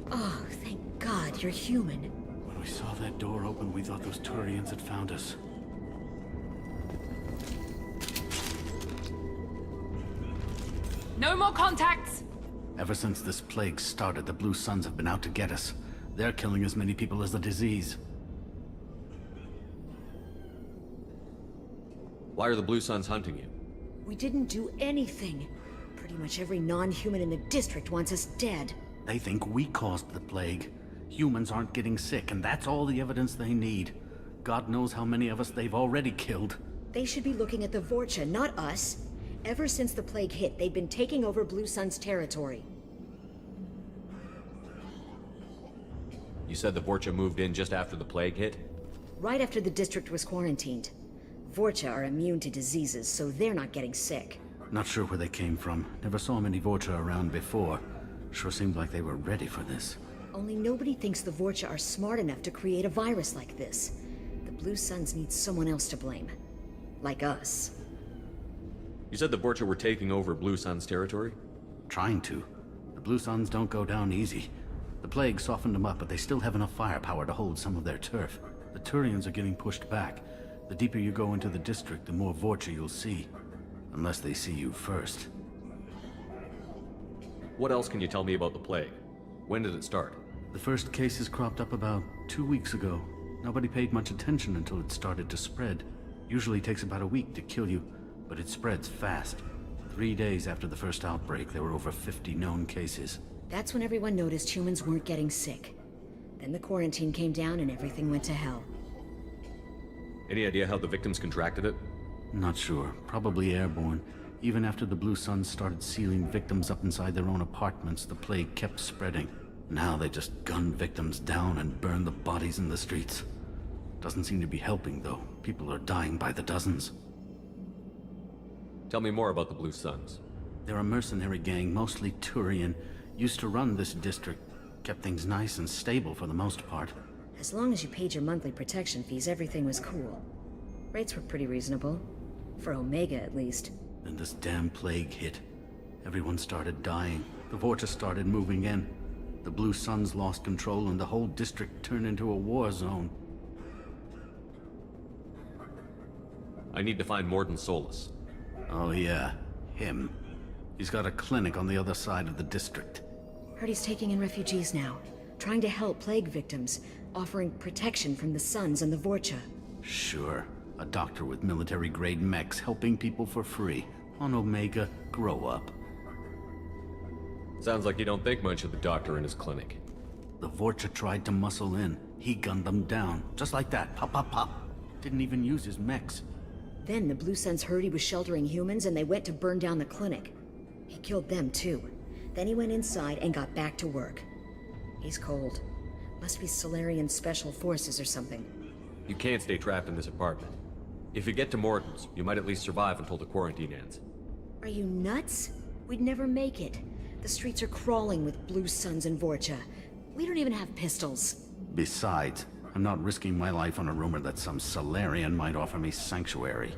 Oh, thank God you're human. When we saw that door open, we thought those Turians had found us. No more contacts! Ever since this plague started, the Blue Suns have been out to get us. They're killing as many people as the disease. Why are the Blue Suns hunting you? We didn't do anything. Pretty much every non-human in the district wants us dead. They think we caused the plague. Humans aren't getting sick, and that's all the evidence they need. God knows how many of us they've already killed. They should be looking at the Vorcha, not us. Ever since the plague hit, they've been taking over Blue Sun's territory. You said the Vorcha moved in just after the plague hit? Right after the district was quarantined. Vorcha are immune to diseases, so they're not getting sick. Not sure where they came from. Never saw many Vorcha around before. Sure seemed like they were ready for this. Only nobody thinks the Vorcha are smart enough to create a virus like this. The Blue Suns need someone else to blame. Like us. You said the Vorcha were taking over Blue Sun's territory? Trying to. The Blue Suns don't go down easy. The plague softened them up, but they still have enough firepower to hold some of their turf. The Turians are getting pushed back. The deeper you go into the district, the more Vorcha you'll see. Unless they see you first. What else can you tell me about the plague? When did it start? The first cases cropped up about 2 weeks ago. Nobody paid much attention until it started to spread. Usually takes about a week to kill you, but it spreads fast. 3 days after the first outbreak, there were over 50 known cases. That's when everyone noticed humans weren't getting sick. Then the quarantine came down and everything went to hell. Any idea how the victims contracted it? Not sure. Probably airborne. Even after the Blue Suns started sealing victims up inside their own apartments, the plague kept spreading. Now they just gun victims down and burn the bodies in the streets. Doesn't seem to be helping, though. People are dying by the dozens. Tell me more about the Blue Suns. They're a mercenary gang, mostly Turian. Used to run this district. Kept things nice and stable for the most part. As long as you paid your monthly protection fees, everything was cool. Rates were pretty reasonable. For Omega, at least. Then this damn plague hit. Everyone started dying. The Vorcha started moving in. The Blue Suns lost control and the whole district turned into a war zone. I need to find Morden Solus. Oh yeah, him. He's got a clinic on the other side of the district. Heard he's taking in refugees now. Trying to help plague victims. Offering protection from the Suns and the Vorcha. Sure. A doctor with military-grade mechs helping people for free. On Omega, grow up. Sounds like you don't think much of the doctor in his clinic. The Vorcha tried to muscle in. He gunned them down. Just like that. Pop, pop, pop. didn't even use his mechs. Then the Blue Suns heard he was sheltering humans and they went to burn down the clinic. He killed them too. Then he went inside and got back to work. He's cold. Must be Solarian Special Forces or something. You can't stay trapped in this apartment. If you get to Morton's, you might at least survive until the quarantine ends. Are you nuts? We'd never make it. The streets are crawling with Blue Suns and Vorcha. We don't even have pistols. Besides, I'm not risking my life on a rumor that some Solarian might offer me sanctuary.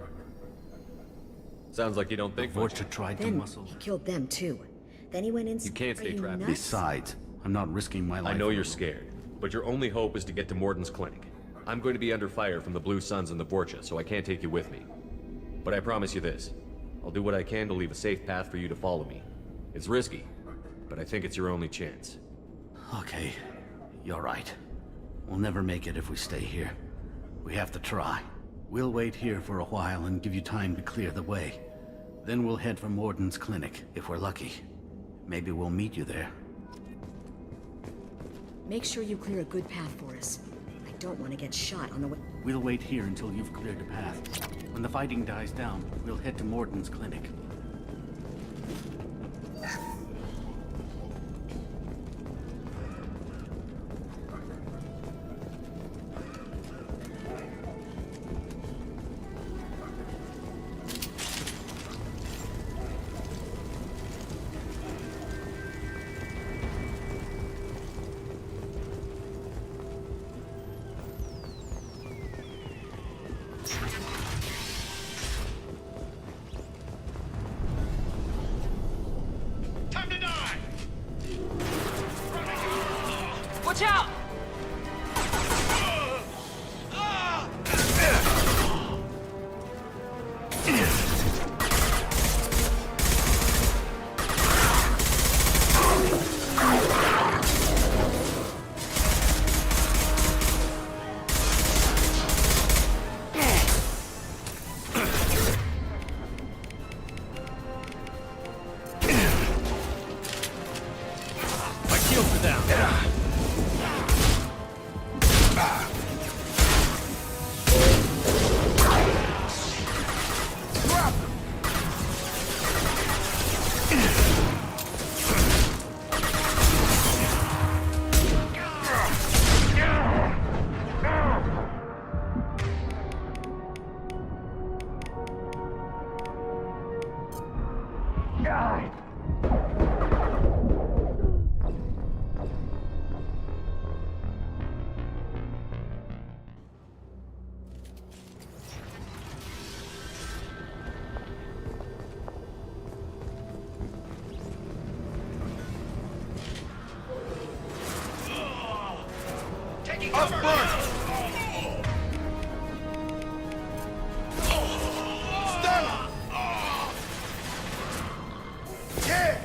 Sounds like you don't think much. Vorcha tried to Then muscle. he killed them too. Then he went inside. You can't stay trapped. Besides, I'm not risking my life. I know you're scared, but your only hope is to get to Morton's clinic. I'm going to be under fire from the Blue Suns and the Vorcha, so I can't take you with me. But I promise you this. I'll do what I can to leave a safe path for you to follow me. It's risky, but I think it's your only chance. Okay, you're right. We'll never make it if we stay here. We have to try. We'll wait here for a while and give you time to clear the way. Then we'll head for Morden's clinic, if we're lucky. Maybe we'll meet you there. Make sure you clear a good path for us. I don't want to get shot on the way. We'll wait here until you've cleared the path. When the fighting dies down, we'll head to Morden's clinic. Watch out! My shields are down. Taking cover! Up front! Stella! Yeah!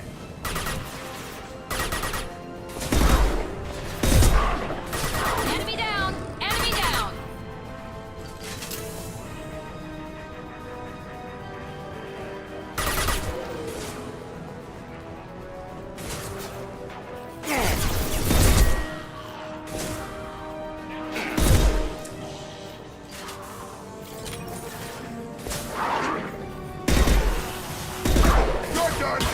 Enemy down! Enemy down! You're done!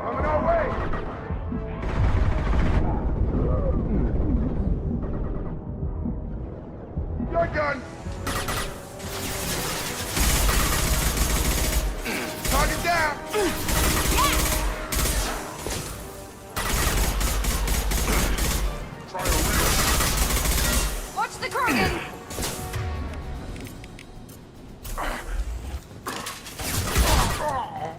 Coming our way! You're done! Target down! Try a real. Watch the Krogan!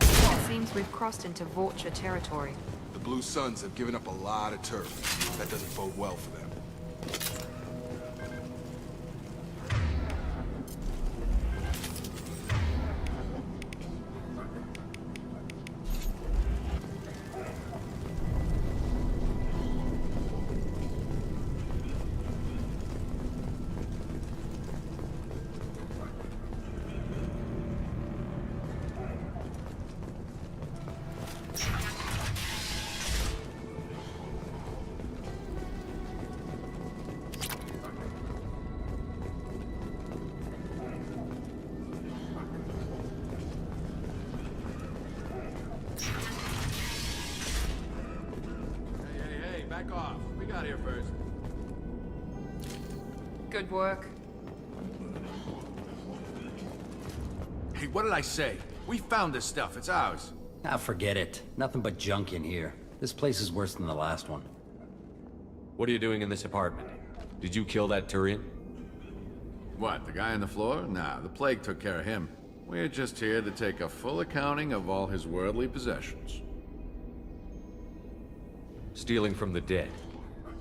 It seems we've crossed into Vorcha territory. The Blue Suns have given up a lot of turf. That doesn't bode well for them. Back off. We got here first. Good work. Hey, what did I say? We found this stuff. It's ours. Ah, forget it. Nothing but junk in here. This place is worse than the last one. What are you doing in this apartment? Did you kill that Turian? What, the guy on the floor? Nah, the plague took care of him. We're just here to take a full accounting of all his worldly possessions. Stealing from the dead.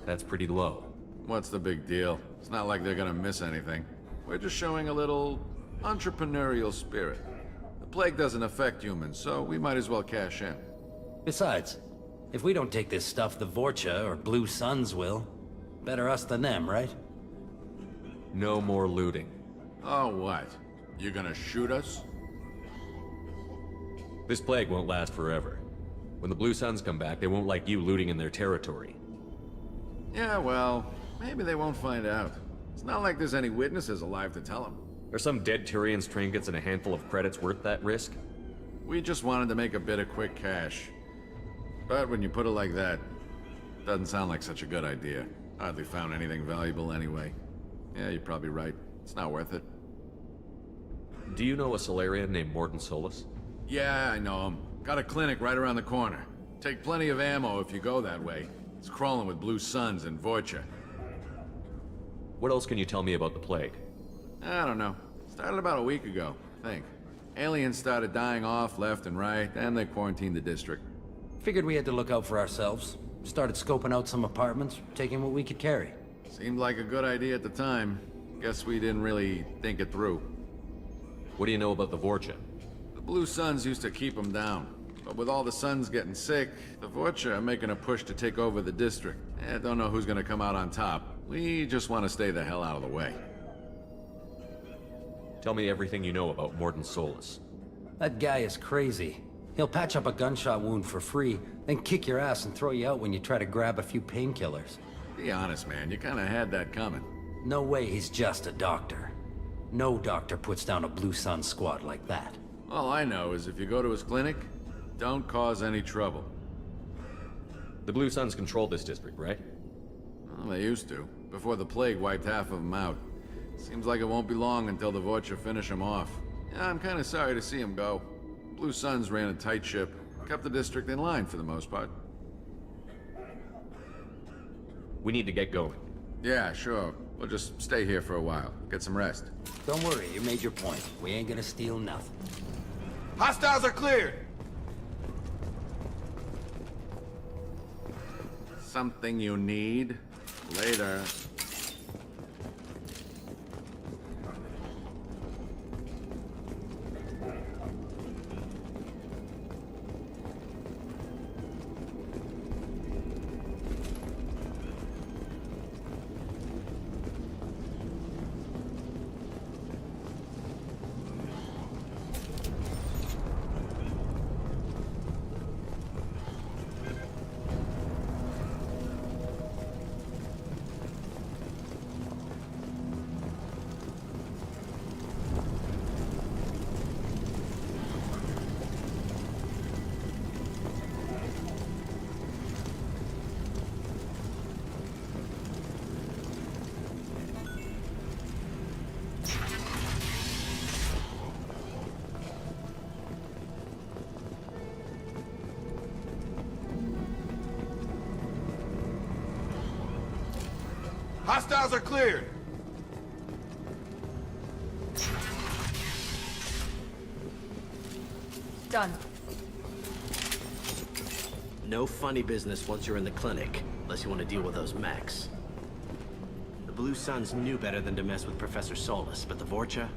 That's pretty low. What's the big deal? It's not like they're gonna miss anything. We're just showing a little entrepreneurial spirit. The plague doesn't affect humans, so we might as well cash in. Besides, if we don't take this stuff, the Vorcha or Blue Suns will. Better us than them, right? No more looting. Oh, what? You gonna shoot us? This plague won't last forever. When the Blue Suns come back, they won't like you looting in their territory. Yeah, well, maybe they won't find out. It's not like there's any witnesses alive to tell them. Are some dead Turian's trinkets and a handful of credits worth that risk? We just wanted to make a bit of quick cash. But when you put it like that, doesn't sound like such a good idea. Hardly found anything valuable anyway. Yeah, you're probably right. It's not worth it. Do you know a Solarian named Morden Solus? Yeah, I know him. Got a clinic right around the corner. Take plenty of ammo if you go that way. It's crawling with Blue Suns and Vorcha. What else can you tell me about the plague? I don't know. Started about a week ago, I think. Aliens started dying off left and right, and they quarantined the district. Figured we had to look out for ourselves. Started scoping out some apartments, taking what we could carry. Seemed like a good idea at the time. Guess we didn't really think it through. What do you know about the Vorcha? The Blue Suns used to keep them down. But with all the Suns getting sick, the Vorcha are making a push to take over the district. Don't know who's gonna come out on top. We just want to stay the hell out of the way. Tell me everything you know about Morden Solus. That guy is crazy. He'll patch up a gunshot wound for free, then kick your ass and throw you out when you try to grab a few painkillers. Be honest, man. You kinda had that coming. No way he's just a doctor. No doctor puts down a Blue Sun squad like that. All I know is if you go to his clinic, don't cause any trouble. The Blue Suns control this district, right? Well, they used to, before the plague wiped half of them out. Seems like it won't be long until the Vorcha finish him off. Yeah, I'm kinda sorry to see him go. Blue Suns ran a tight ship, kept the district in line for the most part. We need to get going. Yeah, sure. We'll just stay here for a while. Get some rest. Don't worry, you made your point. We ain't gonna steal nothing. Hostiles are cleared! Something you need? Later. Hostiles are cleared! Done. No funny business once you're in the clinic, unless you want to deal with those mechs. The Blue Suns knew better than to mess with Professor Solus, but the Vorcha,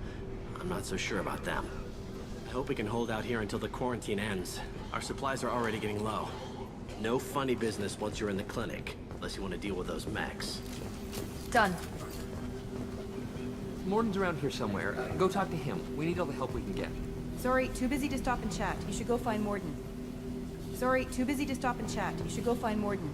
I'm not so sure about them. I hope we can hold out here until the quarantine ends. Our supplies are already getting low. No funny business once you're in the clinic, unless you want to deal with those mechs. Done. Morden's around here somewhere. Go talk to him. We need all the help we can get. Sorry, too busy to stop and chat. You should go find Morden. Sorry, too busy to stop and chat. You should go find Morden.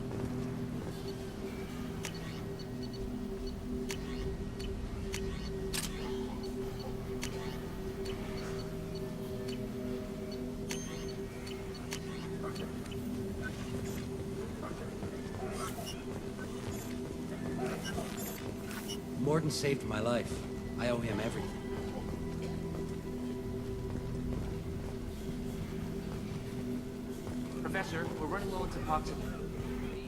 Morden saved my life. I owe him everything. Professor, we're running low on toxic.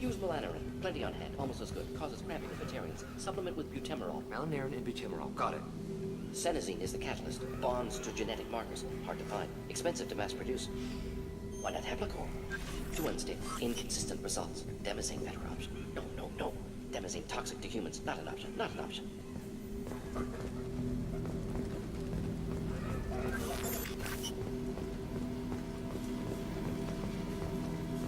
Use malanarin. Plenty on hand. Almost as good. Causes cramping in vegetarians. Supplement with butemerol. Malanarin and butemerol. Got it. Senesine is the catalyst. Bonds to genetic markers. Hard to find. Expensive to mass produce. Why not heplicor? Too unstable. Inconsistent results. Demazine better option. No. Demazine toxic to humans. Not an option. Not an option.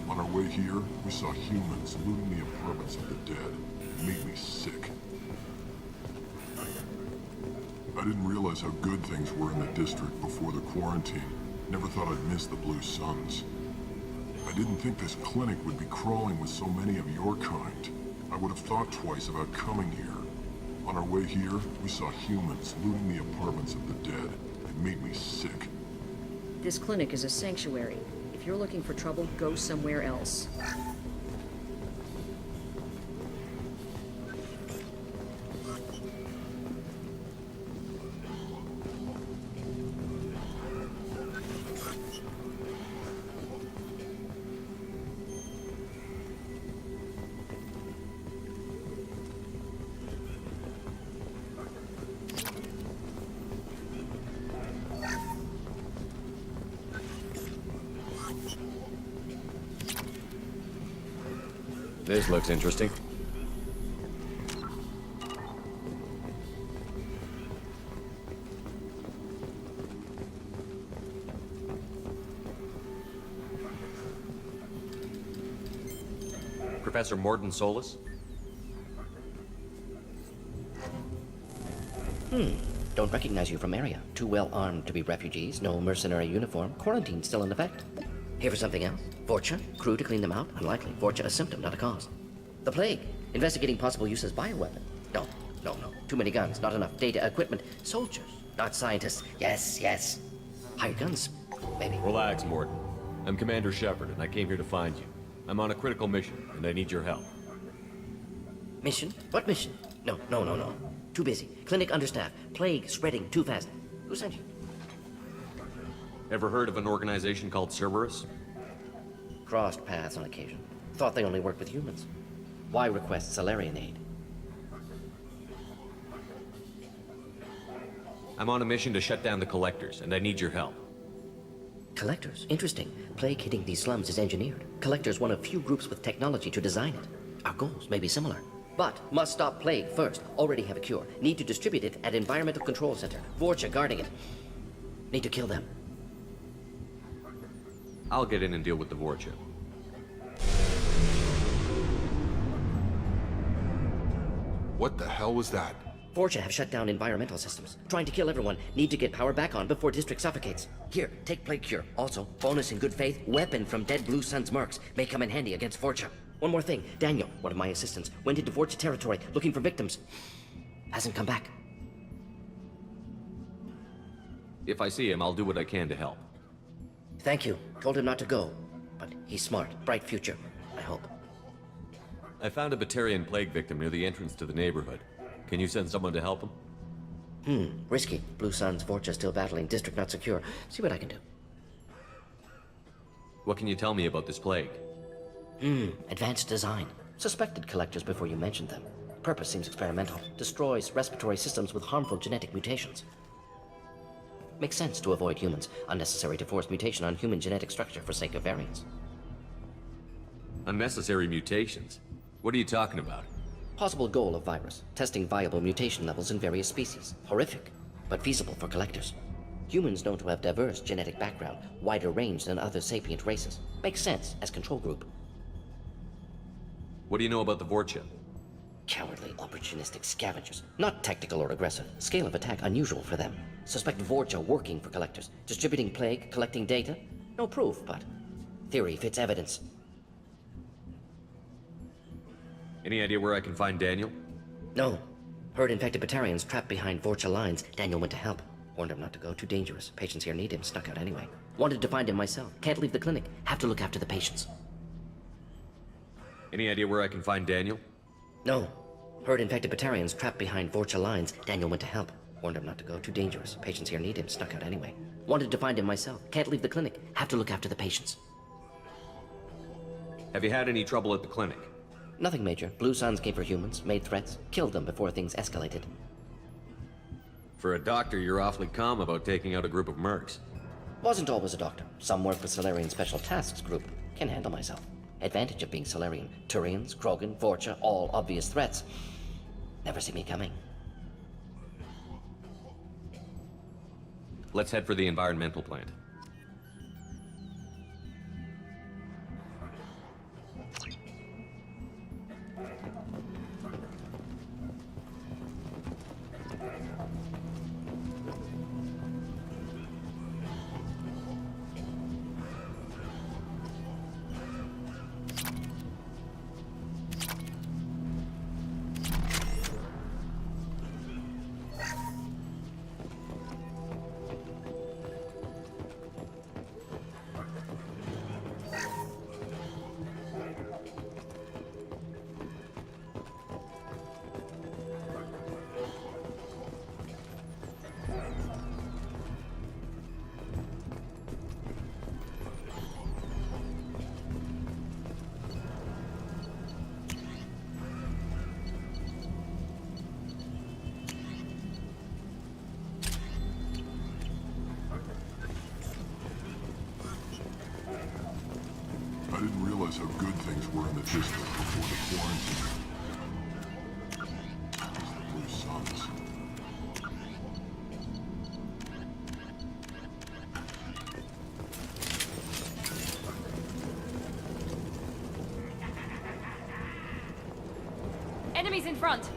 On our way here, we saw humans looting the apartments of the dead. It made me sick. I didn't realize how good things were in the district before the quarantine. Never thought I'd miss the Blue Suns. I didn't think this clinic would be crawling with so many of your kind. I would have thought twice about coming here. On our way here, we saw humans looting the apartments of the dead. It made me sick. This clinic is a sanctuary. If you're looking for trouble, go somewhere else. This looks interesting. Professor Morden Solus? Don't recognize you from area. Too well armed to be refugees. No mercenary uniform. Quarantine still in effect. Here for something else? Vorcha? Crew to clean them out? Unlikely. Vorcha a symptom, not a cause. The plague? Investigating possible use as bioweapon? No. Too many guns, not enough data, equipment. Soldiers, not scientists. Yes. Hired guns, maybe. Relax, Morden. I'm Commander Shepard, and I came here to find you. I'm on a critical mission, and I need your help. Mission? What mission? No. Too busy. Clinic understaffed. Plague spreading too fast. Who sent you? Ever heard of an organization called Cerberus? Crossed paths on occasion. Thought they only worked with humans. Why request Salarian aid? I'm on a mission to shut down the Collectors, and I need your help. Collectors? Interesting. Plague hitting these slums is engineered. Collectors one of few groups with technology to design it. Our goals may be similar. But must stop plague first. Already have a cure. Need to distribute it at Environmental Control Center. Vorcha guarding it. Need to kill them. I'll get in and deal with the Vorcha. What the hell was that? Vorcha have shut down environmental systems. Trying to kill everyone. Need to get power back on before district suffocates. Here, take plague cure. Also, bonus in good faith, weapon from dead Blue Sun's mercs. May come in handy against Vorcha. One more thing. Daniel, one of my assistants, went into Vorcha territory looking for victims. Hasn't come back. If I see him, I'll do what I can to help. Thank you. Told him not to go. But he's smart. Bright future. I hope. I found a Batarian plague victim near the entrance to the neighborhood. Can you send someone to help him? Risky. Blue Sun's Vorcha still battling. District not secure. See what I can do. What can you tell me about this plague? Advanced design. Suspected collectors before you mentioned them. Purpose seems experimental. Destroys respiratory systems with harmful genetic mutations. Makes sense to avoid humans. Unnecessary to force mutation on human genetic structure for sake of variance. Unnecessary mutations? What are you talking about? Possible goal of virus, testing viable mutation levels in various species. Horrific, but feasible for collectors. Humans known to have diverse genetic background, wider range than other sapient races. Makes sense as control group. What do you know about the Vorcha? Cowardly, opportunistic scavengers. Not tactical or aggressive. Scale of attack unusual for them. Suspect Vorcha working for collectors. Distributing plague, collecting data. No proof, but theory fits evidence. Any idea where I can find Daniel? No. Heard infected Batarians trapped behind Vorcha lines. Daniel went to help. Warned him not to go, too dangerous. Patients here need him, snuck out anyway. Wanted to find him myself. Can't leave the clinic. Have to look after the patients. Any idea where I can find Daniel? No. Heard infected Batarians trapped behind Vorcha lines. Daniel went to help. Warned him not to go, too dangerous. Patients here need him, snuck out anyway. Wanted to find him myself. Can't leave the clinic. Have to look after the patients. Have you had any trouble at the clinic? Nothing major. Blue Suns came for humans, made threats, killed them before things escalated. For a doctor, you're awfully calm about taking out a group of mercs. Wasn't always a doctor. Some work with Solarian Special Tasks Group. Can handle myself. Advantage of being Solarian. Turians, Krogan, Vorcha, all obvious threats. Never see me coming. Let's head for the environmental plant. I didn't realize how good things were in the district before the quarantine. These are the Blue Suns. Enemies in front!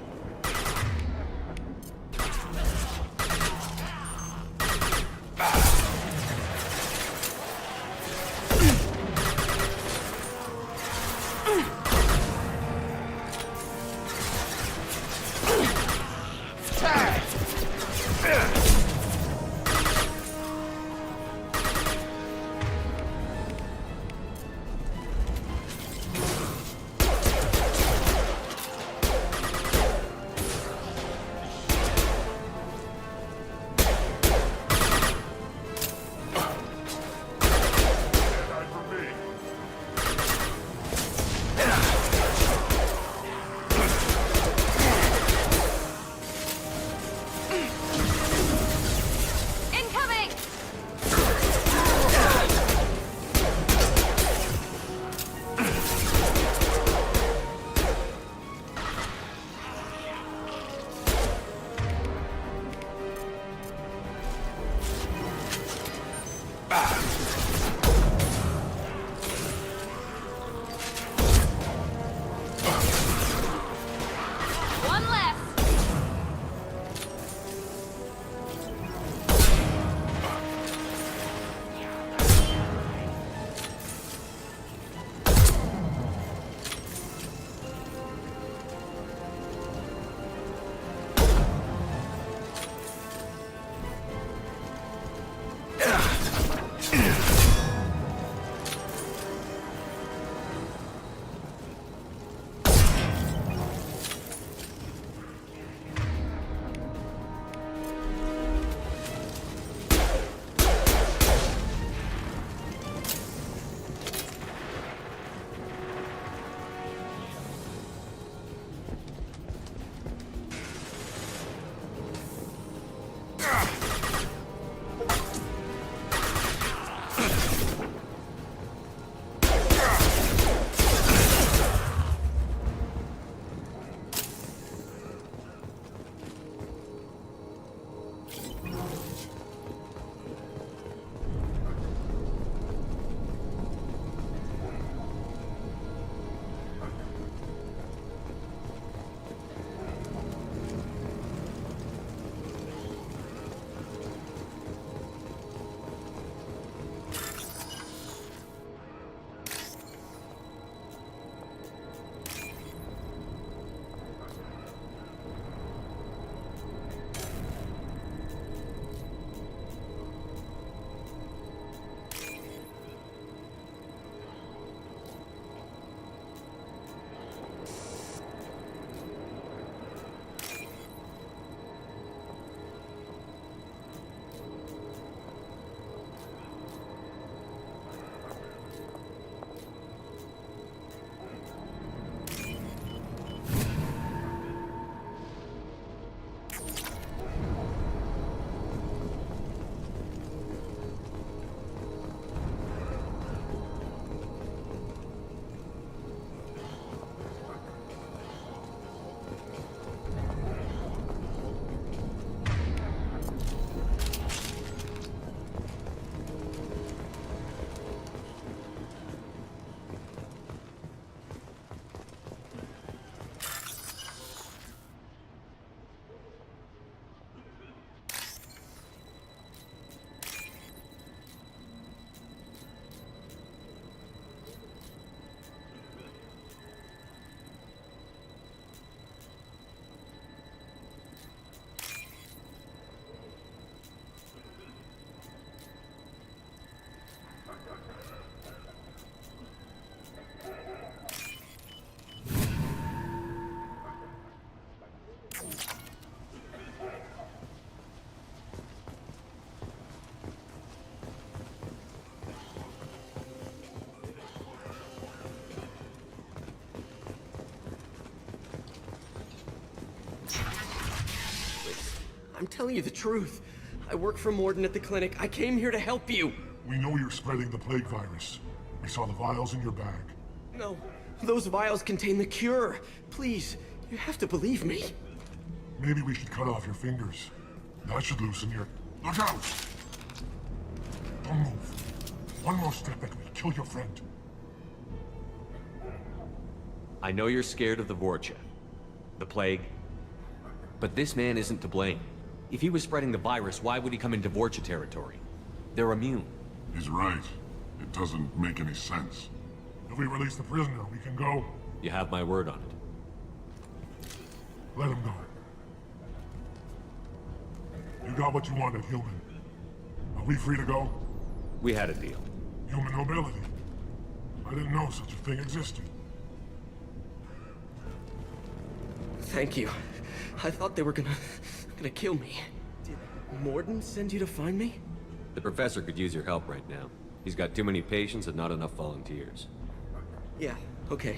I'm telling you the truth. I work for Morden at the clinic. I came here to help you. We know you're spreading the plague virus. We saw the vials in your bag. No, those vials contain the cure. Please, you have to believe me. Maybe we should cut off your fingers. That should loosen your... Look out! Don't move. One more step and we'll kill your friend. I know you're scared of the Vorcha, the plague, but this man isn't to blame. If he was spreading the virus, why would he come into Vorcha territory? They're immune. He's right. It doesn't make any sense. If we release the prisoner, we can go. You have my word on it. Let him go. You got what you wanted, human. Are we free to go? We had a deal. Human nobility. I didn't know such a thing existed. Thank you. I thought they were gonna kill me. Did Morden send you to find me? The professor could use your help right now. He's got too many patients and not enough volunteers. Yeah, okay.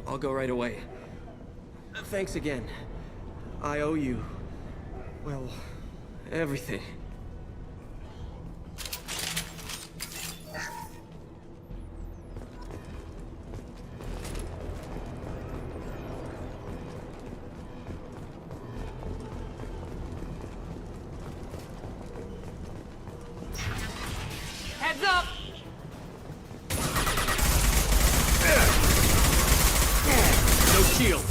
I'll go right away. Thanks again. I owe you... well, everything. Heads up! No shield.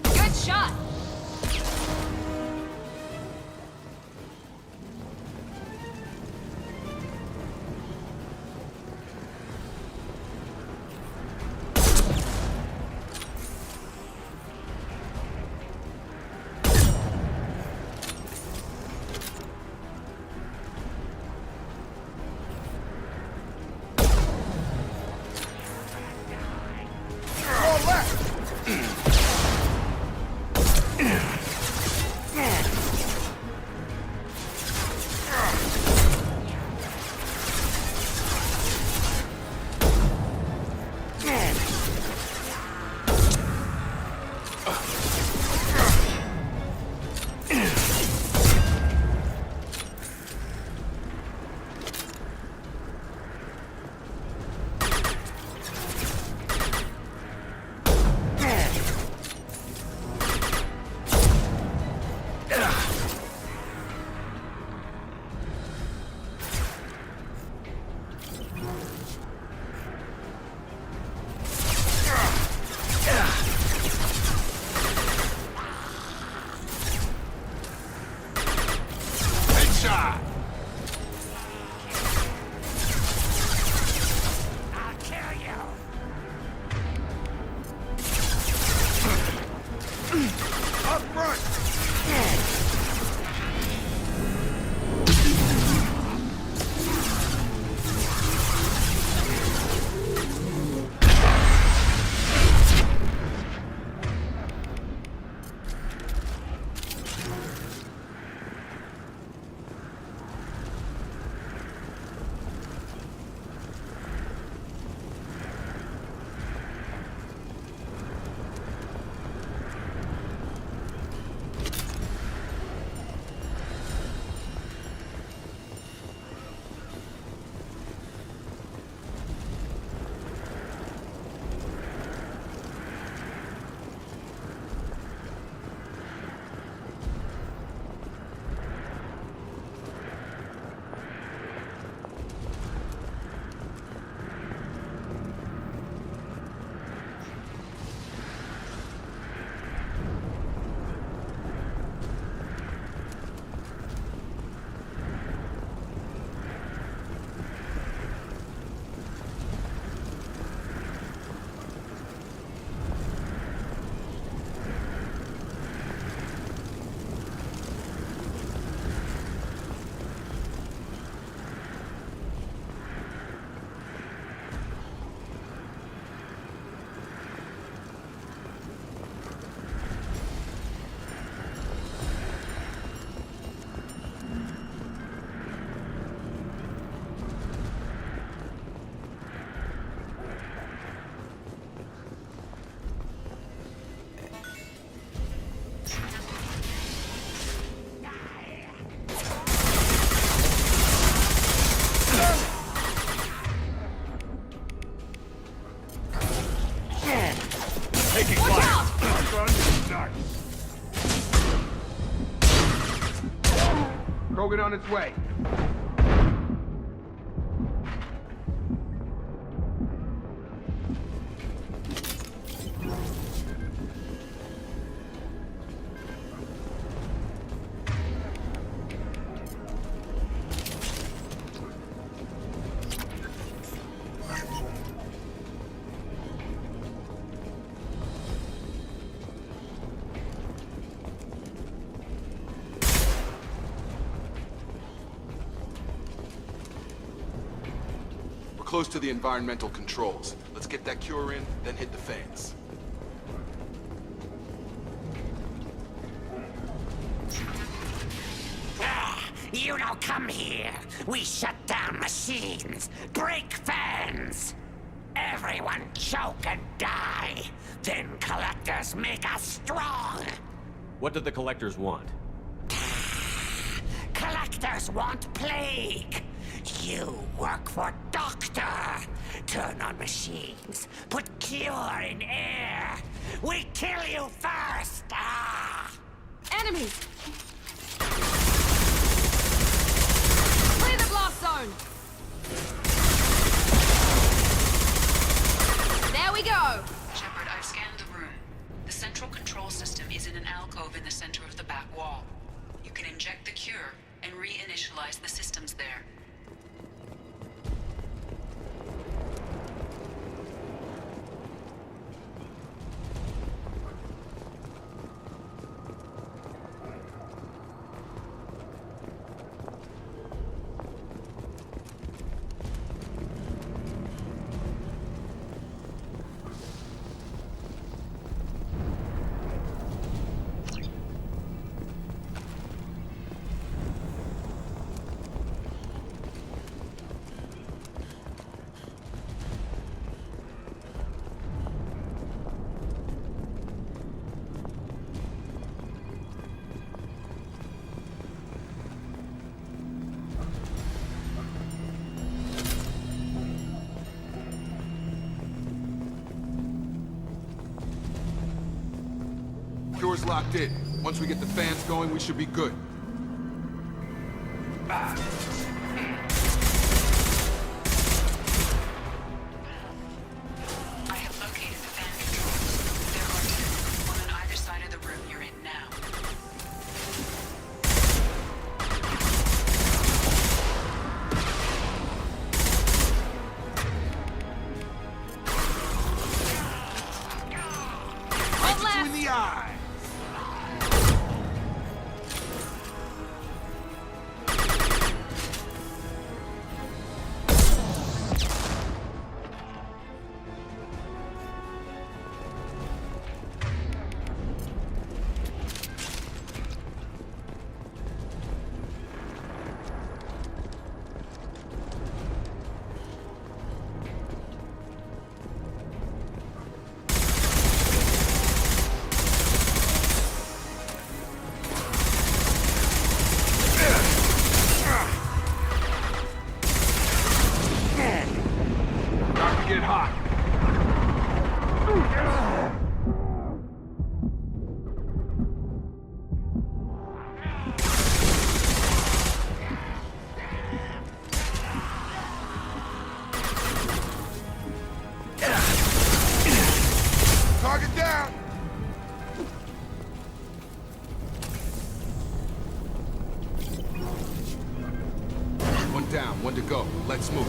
Good shot! Taking Watch fire. out! Krogan on its way. Close to the environmental controls. Let's get that cure in, then hit the fans. You don't come here. We shut down machines, break fans. Everyone choke and die. Then collectors make us strong. What do the collectors want? Collectors want plague. You work for Doctor. Turn on machines. Put cure in air. We kill you first. Enemies! Clear the blast zone! There we go! Shepard, I've scanned the room. The central control system is in an alcove in the center of the back wall. You can inject the cure and reinitialize the systems there. Cure's locked in. Once we get the fans going, we should be good. I have located the fan controls. There are two, one on either side of the room you're in now. One left! In the eye. Get hot. Target down. One down, one to go. Let's move.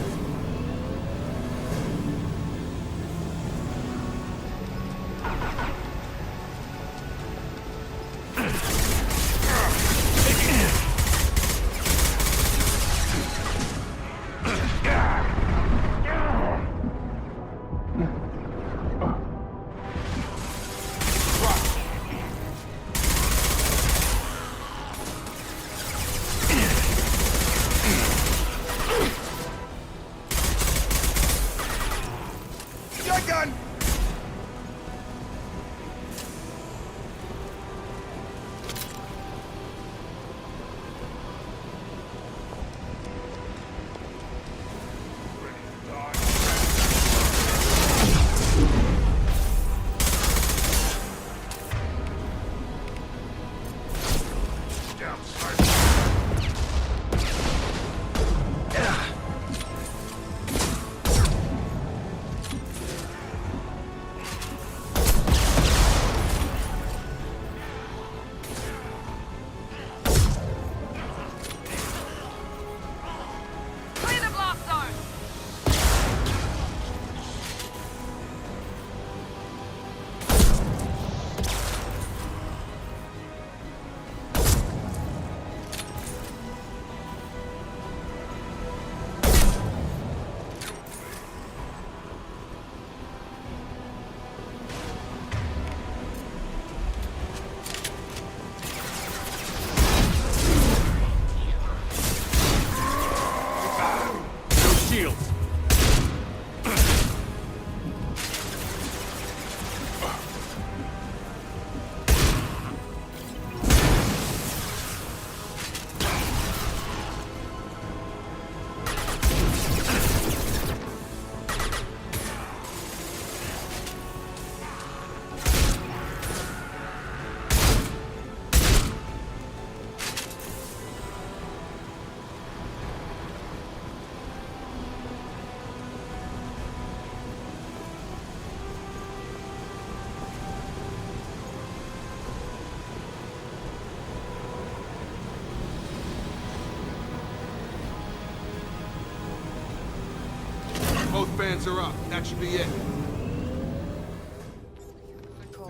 Scans are up. That should be it.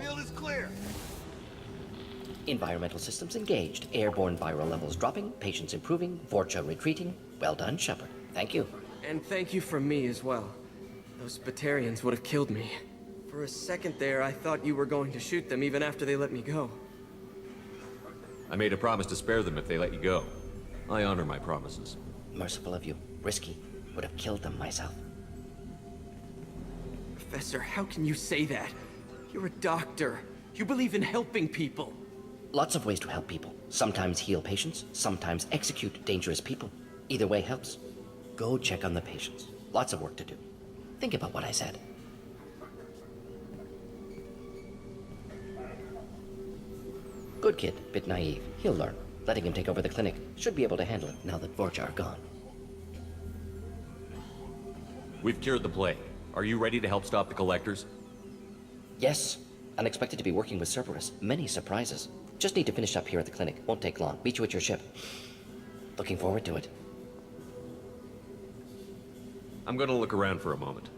Field is clear. Environmental systems engaged. Airborne viral levels dropping. Patients improving. Vorcha retreating. Well done, Shepard. Thank you. And thank you from me as well. Those Batarians would have killed me. For a second there, I thought you were going to shoot them even after they let me go. I made a promise to spare them if they let you go. I honor my promises. Merciful of you. Risky. Would have killed them myself. Professor, how can you say that? You're a doctor. You believe in helping people. Lots of ways to help people. Sometimes heal patients, sometimes execute dangerous people. Either way helps. Go check on the patients. Lots of work to do. Think about what I said. Good kid, bit naive. He'll learn. Letting him take over the clinic. Should be able to handle it now that Vorcha are gone. We've cured the plague. Are you ready to help stop the Collectors? Yes. Unexpected to be working with Cerberus. Many surprises. Just need to finish up here at the clinic. Won't take long. Meet you at your ship. Looking forward to it. I'm gonna look around for a moment.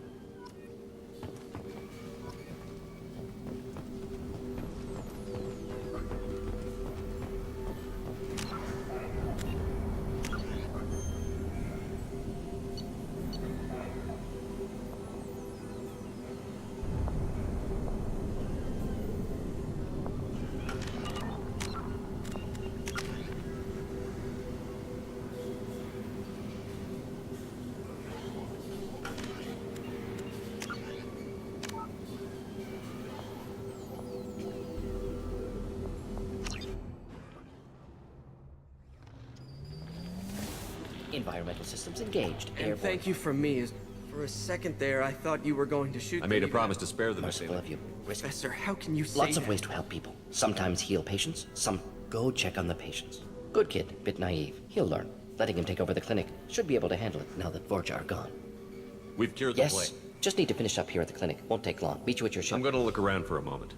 Environmental systems engaged. And thank you from me. For a second there, I thought you were going to shoot I made a promise to spare them. Merciful of you. Professor, how can you say Lots of that? ways to help people. Sometimes heal patients, some go check on the patients. Good kid, bit naive. He'll learn. Letting him take over the clinic. Should be able to handle it now that Vorcha are gone. We've cured the Yes. plague. Just need to finish up here at the clinic. Won't take long. Meet you at your ship. I'm gonna look around for a moment.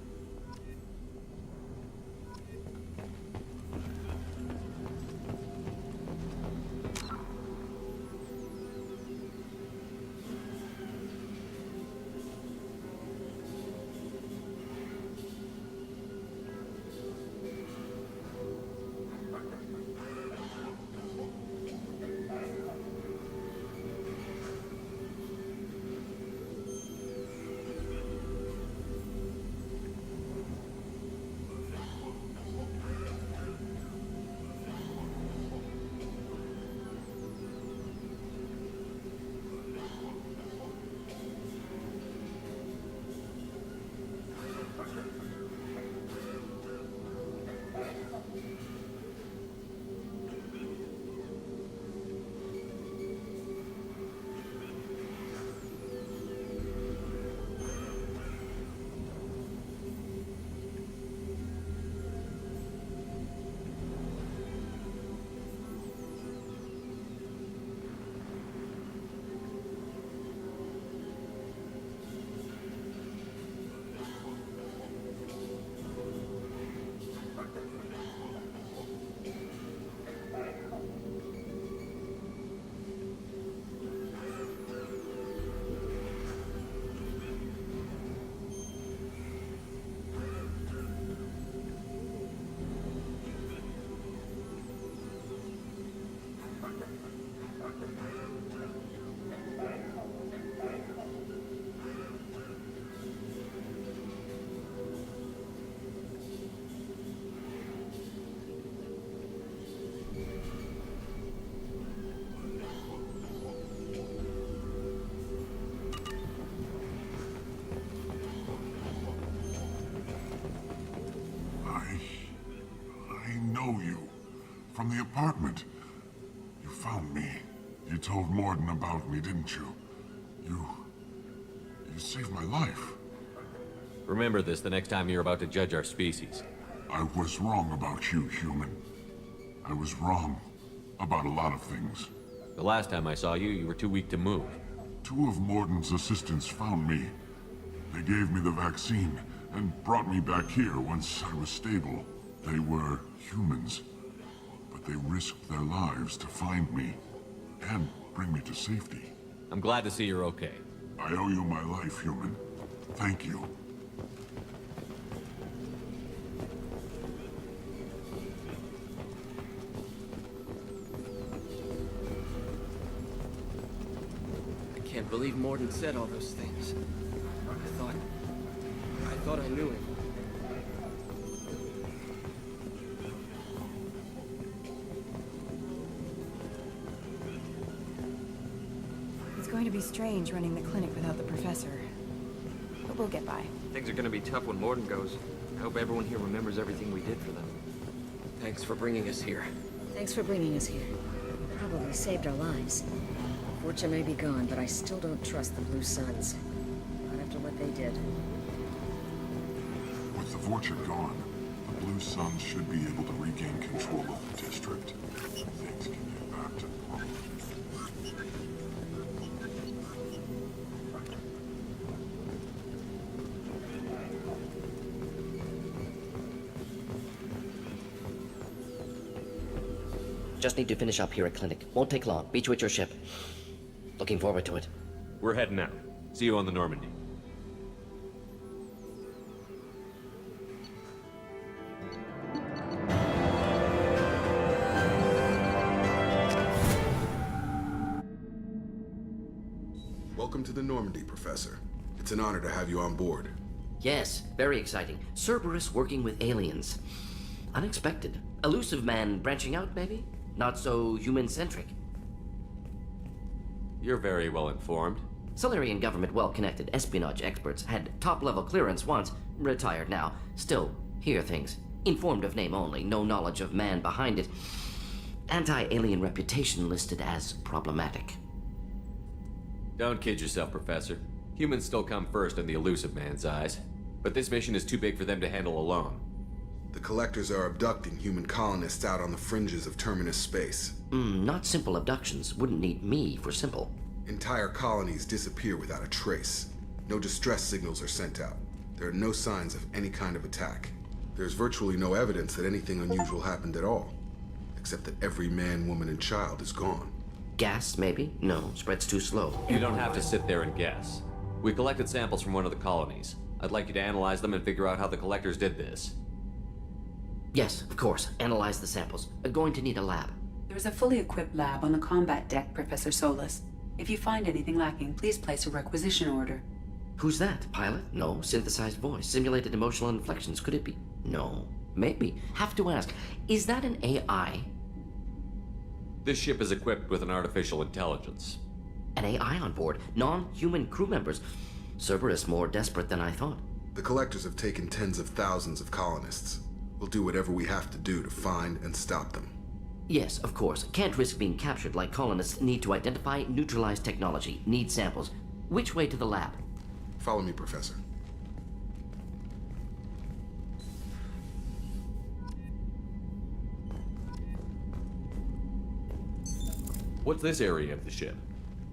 I know you. From the apartment. You found me. You told Morden about me, didn't you? You saved my life. Remember this the next time you're about to judge our species. I was wrong about you, human. I was wrong about a lot of things. The last time I saw you, you were too weak to move. Two of Morden's assistants found me. They gave me the vaccine and brought me back here once I was stable. They were humans, but they risked their lives to find me and bring me to safety. I'm glad to see you're okay. I owe you my life, human. Thank you. I can't believe Morden said all those things. I thought I knew him. It's going to be strange running the clinic without the professor. But we'll get by. Things are gonna be tough when Morden goes. I hope everyone here remembers everything we did for them. Thanks for bringing us here. Thanks for bringing us here. You probably saved our lives. Vorcha may be gone, but I still don't trust the Blue Suns. Not after what they did. With the Vorcha gone, the Blue Suns should be able to regain control of the district. Things can get back to normal. Just need to finish up here at clinic. Won't take long. Beat you at your ship. Looking forward to it. We're heading out. See you on the Normandy. Welcome to the Normandy, Professor. It's an honor to have you on board. Yes, very exciting. Cerberus working with aliens. Unexpected. Elusive man branching out, maybe? Not so human-centric. You're very well informed. Solarian government well-connected espionage experts had top-level clearance once, retired now. Still, hear things. Informed of name only, no knowledge of man behind it. Anti-alien reputation listed as problematic. Don't kid yourself, Professor. Humans still come first in the elusive man's eyes. But this mission is too big for them to handle alone. The Collectors are abducting human colonists out on the fringes of Terminus space. Not simple abductions. Wouldn't need me for simple. Entire colonies disappear without a trace. No distress signals are sent out. There are no signs of any kind of attack. There's virtually no evidence that anything unusual happened at all. Except that every man, woman, and child is gone. Gas, maybe? No, spread's too slow. You don't have to sit there and guess. We collected samples from one of the colonies. I'd like you to analyze them and figure out how the Collectors did this. Yes, of course. Analyze the samples. Going to need a lab. There's a fully equipped lab on the combat deck, Professor Solis. If you find anything lacking, please place a requisition order. Who's that? Pilot? No. Synthesized voice. Simulated emotional inflections. Could it be? No. Maybe. Have to ask. Is that an AI? This ship is equipped with an artificial intelligence. An AI on board? Non-human crew members? Cerberus more desperate than I thought. The Collectors have taken tens of thousands of colonists. We'll do whatever we have to do to find and stop them. Yes, of course. Can't risk being captured like colonists need to identify, neutralize technology, need samples. Which way to the lab? Follow me, Professor. What's this area of the ship?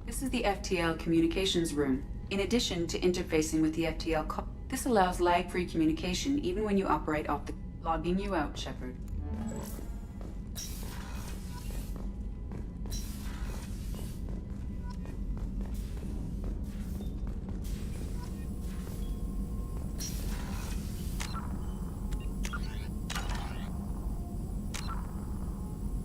This is the FTL communications room. In addition to interfacing with the FTL, this allows lag-free communication even when you operate off the... Logging you out, Shepard.